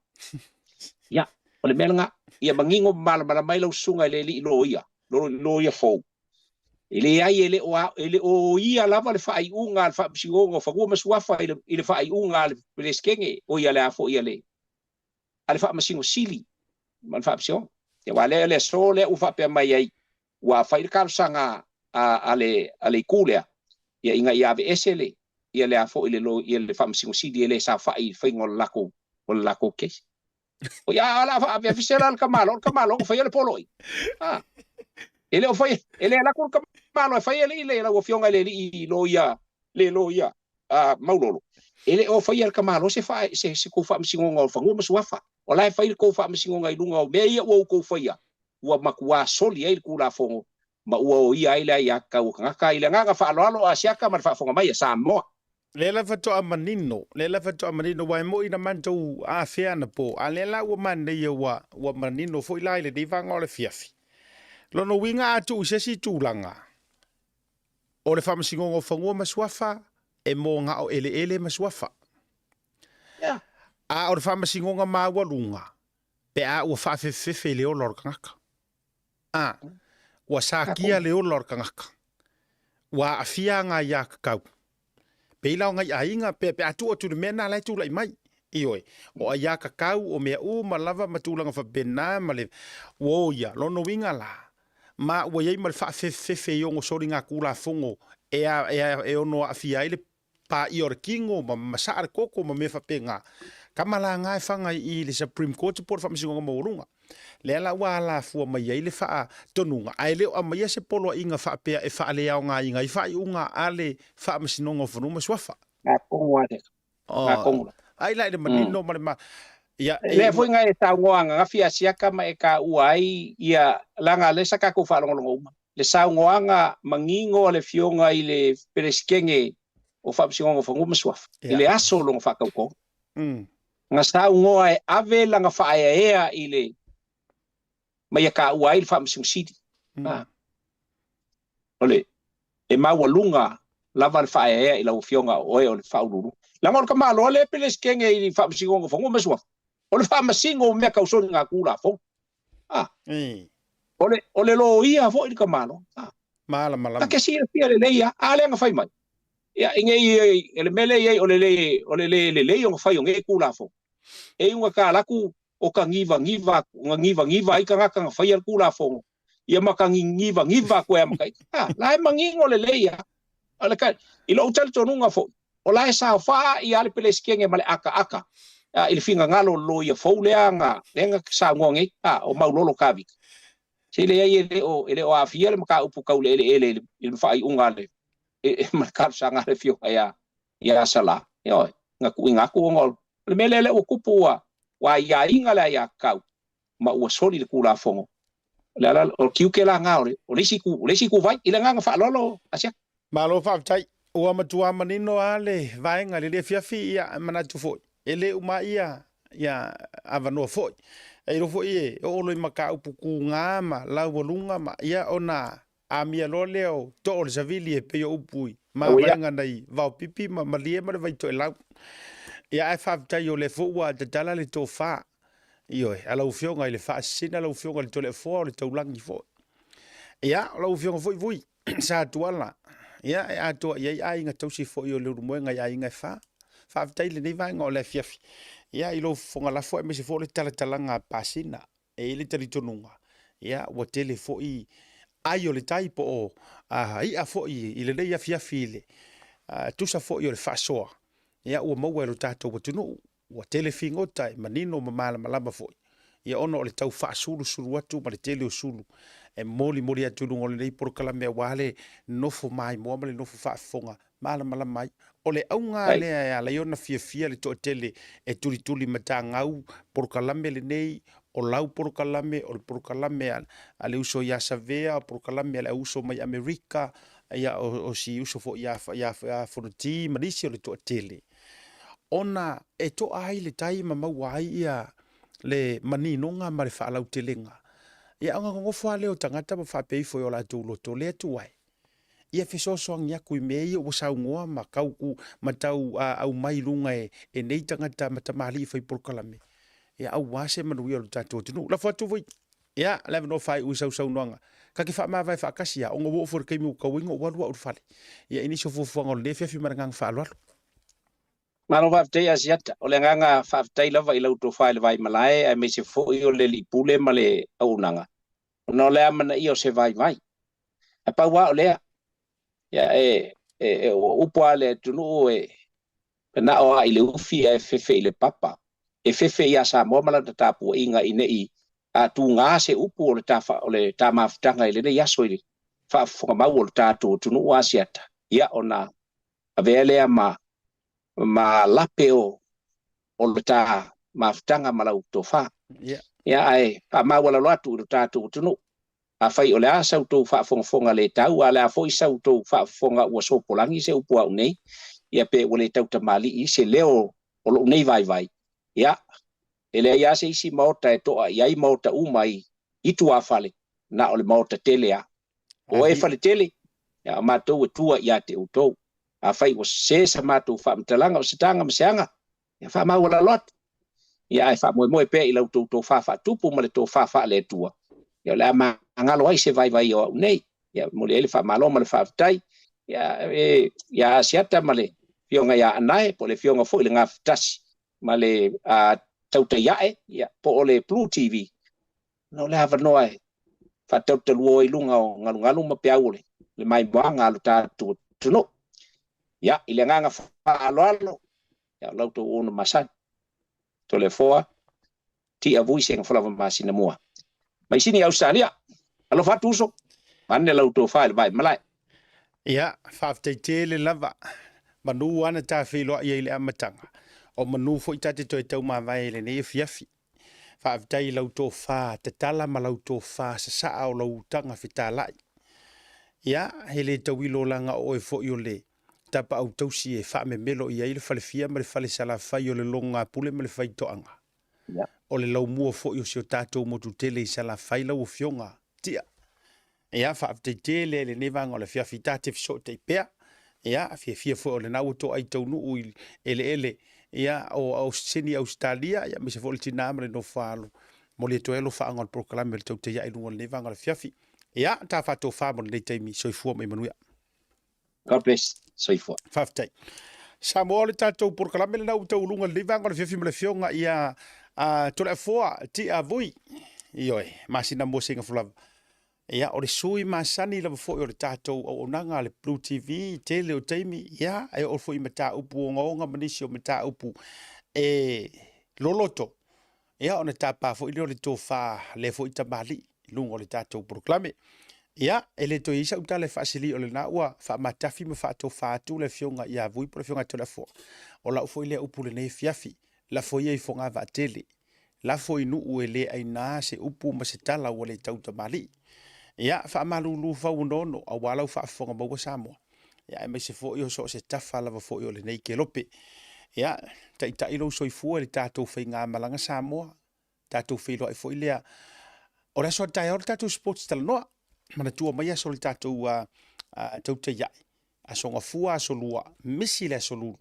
Speaker 7: ya ole melanga ia mangingo mala mai lo sunga le lo ia fo ele ai ele o ia lava le fai unga le fa psingongo fa go maswafa ile fai unga le peleskenge o ia le afo ia le ale fa masingo sili man fa psingo te wale le so le u fa pe mai ai wa fai ka sanga ale kulea ia inga ia ave esele ia le afo ile lo ia le famsingo sidi ele sa fai ngol lako ke o ia ala ave official al kamalo fai le poloi ele o fai ele la ko kamalo fai ele la fionga le lo ia maulolo ele o fai al kamalo se ko famsingo ngol fango maswafa o la fai ko famsingo ngai lunga me ia o ko fai wa makua soli ai kula fongo ma ua ia ile ia ka o ngaka ile ngaka fa alo asiaka ma fa fonga mai sa mo
Speaker 1: le la fato amanino wa mo ina manto a fea na po a le la o man ne wa manino fo ila ile di vanga le fiafi lo no winga atu se si tulanga o le famsingo ngo fango maswafa e mo nga o ele maswafa
Speaker 7: ya
Speaker 1: a o le famsingo nga ma walunga pe a o fa fe le o lor ngaka wa sakia le o lor ngaka wa afia nga ya kau peila nga ainga pe atu tu mena lai tu lai mai ioi o ya kakau o me u malava matulanga fa bena male wo ya lo no winga la ma ua iai ma le faafefefe i ogo soli gakulafogo e ono aafia ai le paia o le kigo ma saa le koko ma mea faapega kamalaga e faga i le Supreme Court po le faamasigoga mauluga lea la ua alafua mai ai le faatonuga ae lē o amaia se poloaʻiga faapea e faaleaogaiga ai faaiʻuga a le faamasinoga o fanuma suafa
Speaker 7: Ngakongo ate. Ngakongo.
Speaker 1: ai lai le manino ma le ma ia
Speaker 7: Le foi ngai taungoanga ngafia siaka ma e ka uai ia langa le saka ko whalongolongo uma. Le saungoanga mangingo le fionga i le pereskenge o whapsingongo whanguma suaf. I le aso longo whakauko. Nga saungoa e ave langa whaaya ea i le mai ka uai le whapsingongo sidi. Ole, e maua lunga lava le whaaya ea i lau fionga oe o le whaururu. Langa o ka malo le pereskenge i le whapsingongo whanguma suaf. O le whaamasingo o mea kausoni ngā kūra fo. O le lo ia fo i ka malo.
Speaker 1: Malama.
Speaker 7: Ta ke sira pia le leia, a le anga whai mai. Ia inge i ele mele iei o le le o whai o nge kūra fo. E unga ka laku o ka ngiva i ka ngaka ngā whai al kūra fo. Ia maka ngiva koe amakai. La e mangingo le leia. I lo utali tonunga fo. O la e sa wha i ale pele skenge male aka. Il finga ngalo lo ia fo leanga lenga sa ngongi o maulolo kavi se le ia ele o afia le maka upu kaule ele il fai ungale e markar sa ngale fio ya sala yo ngaku ngol le mele o kupua wa ya ingala ya kau ma o soli le kula fongo le ala o kiuke la ngaore o le siku vai ile nga fa lolo asia
Speaker 1: malo fa tai o matua manino ale vai ngale le fiafi ya manatu fo ele uma ia avanoa foi e ro foi o lo maka upuku ngama la volunga ma ia ona amia lo leo to o savili e pe upui ma vanga nei va pipi ma malie ma vai to la ia e fa tai o le fo wa de dala le to fa io ala u fionga ile fa sina la u fionga le to le fo le to langi fo ia la u fionga foi vui sa tuala ia e ato ia ai nga tausi fo io le rumoenga ia inga fa faafetai lenei vaega o le afiafi ia i lo foga lafo e mese foʻi le talatalaga pasina e le talitonuga ia ua tele foʻi ai o le tai po o iʻa foʻi i lenei afiafi i le tusa foʻi o le faasoa ia ua maua e lo tatou atunuu ua tele figota e manino ma malamalama foʻi ia ona o le tau faasulusulu atu ma le tele o sulu e molimoli atu luga o lenei polokalame auā le nofo maimoa ma le nofo faafofoga malamalama ai o le auga lea e alai ona fiafia le toʻatele e tulituli ma tagau polokalame lenei o lau polokalame o le polokalame a le uso ia savea o polokalame a le auso mai Amerika ia o si uso foʻi ia fonoti ma nisi o le toʻatele ona e toʻa ai le tai ma maua ai ia le maninoga ma le faalautalega ia auga gogofo a le o tagata ma faapeai foi o latou loto le atu ai ia fesoasoagi aku i mea ia ua saugoa ma kauku ma tau au mai luga e nei tagata ma tamalii fai polokalame ia auā se manuia o le tatou atunuu lafo atu foi ia le avanoa faaiʻu i sausaunoaga kake faamavae faakasi ia oga ua foi le kaimi ukauiga ua aluaʻu le fale ia inisi o fuafuaga o lenei fiafi malagaga faaaloalo
Speaker 7: Mano whaftai asiata, o le nganga whaftai lava i lau tō whae le vai malae, a me se fōi o le lipule ma le aunanga. No lea mana i o se vai mai. A paua o lea, ia upua le tunu na o a i le ufi e fefe i le papa. E fefe i a sa moa mala ta tapu inga i nei a tu ngā se upu o le tā mawhitanga i le nei aso i le whaafonga mau o le tātou tunu asiata. Ia o na a vea lea ma lape o le tā mawhitanga malau tō wha. Ia ai, a mawala loatu i tātou tunu. A whai o le a sau tō whaafonga le tau, a le a fo i sau tō whaafonga ua sopolangi se upu au nei. Ia pe o le tau tamali i se leo o lo nei vai vai. Ia, e le ia se isi maota e toa, ia i maota umai i tua whale, na o le maota tele a. O e whale tele, ia mātou e tua ia te utou. A whai o se sa mātou whaamtalanga o se tanga mseanga. Ia wha mawala lot. Ia ai wha moe pe i lau tō wha tupu ma le tō wha le tua. Ia le a ngalo ai se vai vai o au nei. Ia mo le ele wha malo ma le whaafitai. Ia asiata ma le fionga ia anae, po le fionga fo i le ngā fitasi. Ma le tauta iae, ia po o le Blue TV. No le hawa noa e fatau te luo i lunga o ngalu ma pia ule le mai moanga alu tātou tuno ia i le nganga whaaloalo ia lau tō ono masani to le foa ti a vui senga whalawa masina mua mai sini Australia alo fatuso manne lau tō whaile vai malai
Speaker 1: ia whaafteite le lava manu ana tā whiloa i le amatanga o manu fo i tate toi tau mawai le ne fiafi whaaftai lau tō wha te tala ma lau tō wha sa saa o lau tanga whitalai ia he le tawilo langa o e fo i o le tapa au tausi e wha me melo i aile whale fia ma le whale sala whai o le longa pule ma le whai toanga o le lau mua fo i o sio tātou motu tele i sala whai lau o fionga tia ia whaafteite le nevanga o le fiafi tate fiso te pea ia fia fo o le nau to ai tau nuu ele ia o Australia Australia ia me se fo le tina ma le no falo mo le toelo fa ngon proclame le tau te ia i lunga le nevanga o le fiafi ia ta fa to fa mo le taimi soifua mai manuia.
Speaker 7: God bless soifua
Speaker 1: Faftai sa mo le tatou proclame le nau tau lunga le nevanga o le fiafi ma le fionga ia to le foa ti a vui ioi masina mo singa fulava ia o le sui masani lava fo o le tatou o nanga le Blue TV tele o taimi ia ai o fo i mata upu o ngonga manisi o mata upu e loloto ia ona tapa fo i le tofa le fo i tamali lungo le tatou proclame ia ele to isa uta le fasili o le na ua fa matafi me fa to fa tu le fionga ia vui pro fionga to le fo o la fo i le upu le ne fiafi la fo i fonga va tele la fo i nu ele ai na se upu ma se tala o le tau tamali ia fa malulu fa unono a wala fa fonga mo Samoa ia me se fo yo so se tafa lava fo yo le nei ke lope ia ta ilo so i fu le tatou fainga malanga Samoa tatou filo ai fo ilea ora so tai ora tatou sports tal no mana tua mai so le tatou tau te ia a songa fua so lua misi le so lulu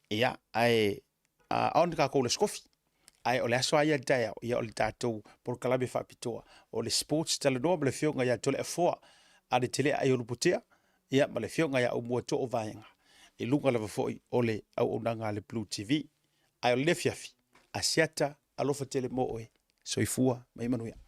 Speaker 1: ia ai on ka ko le skofi ai o le aso ai dai ia o le tatou por kalabe fa pitoa o le sports tele no le fionga ia tole foa a le tele ai o luputea ia ma le fionga ia o mua to o vaenga e lunga lava foi o le au onanga le Blue TV ai o le fiafi a siata alofa tele mo oe soifua mai manuia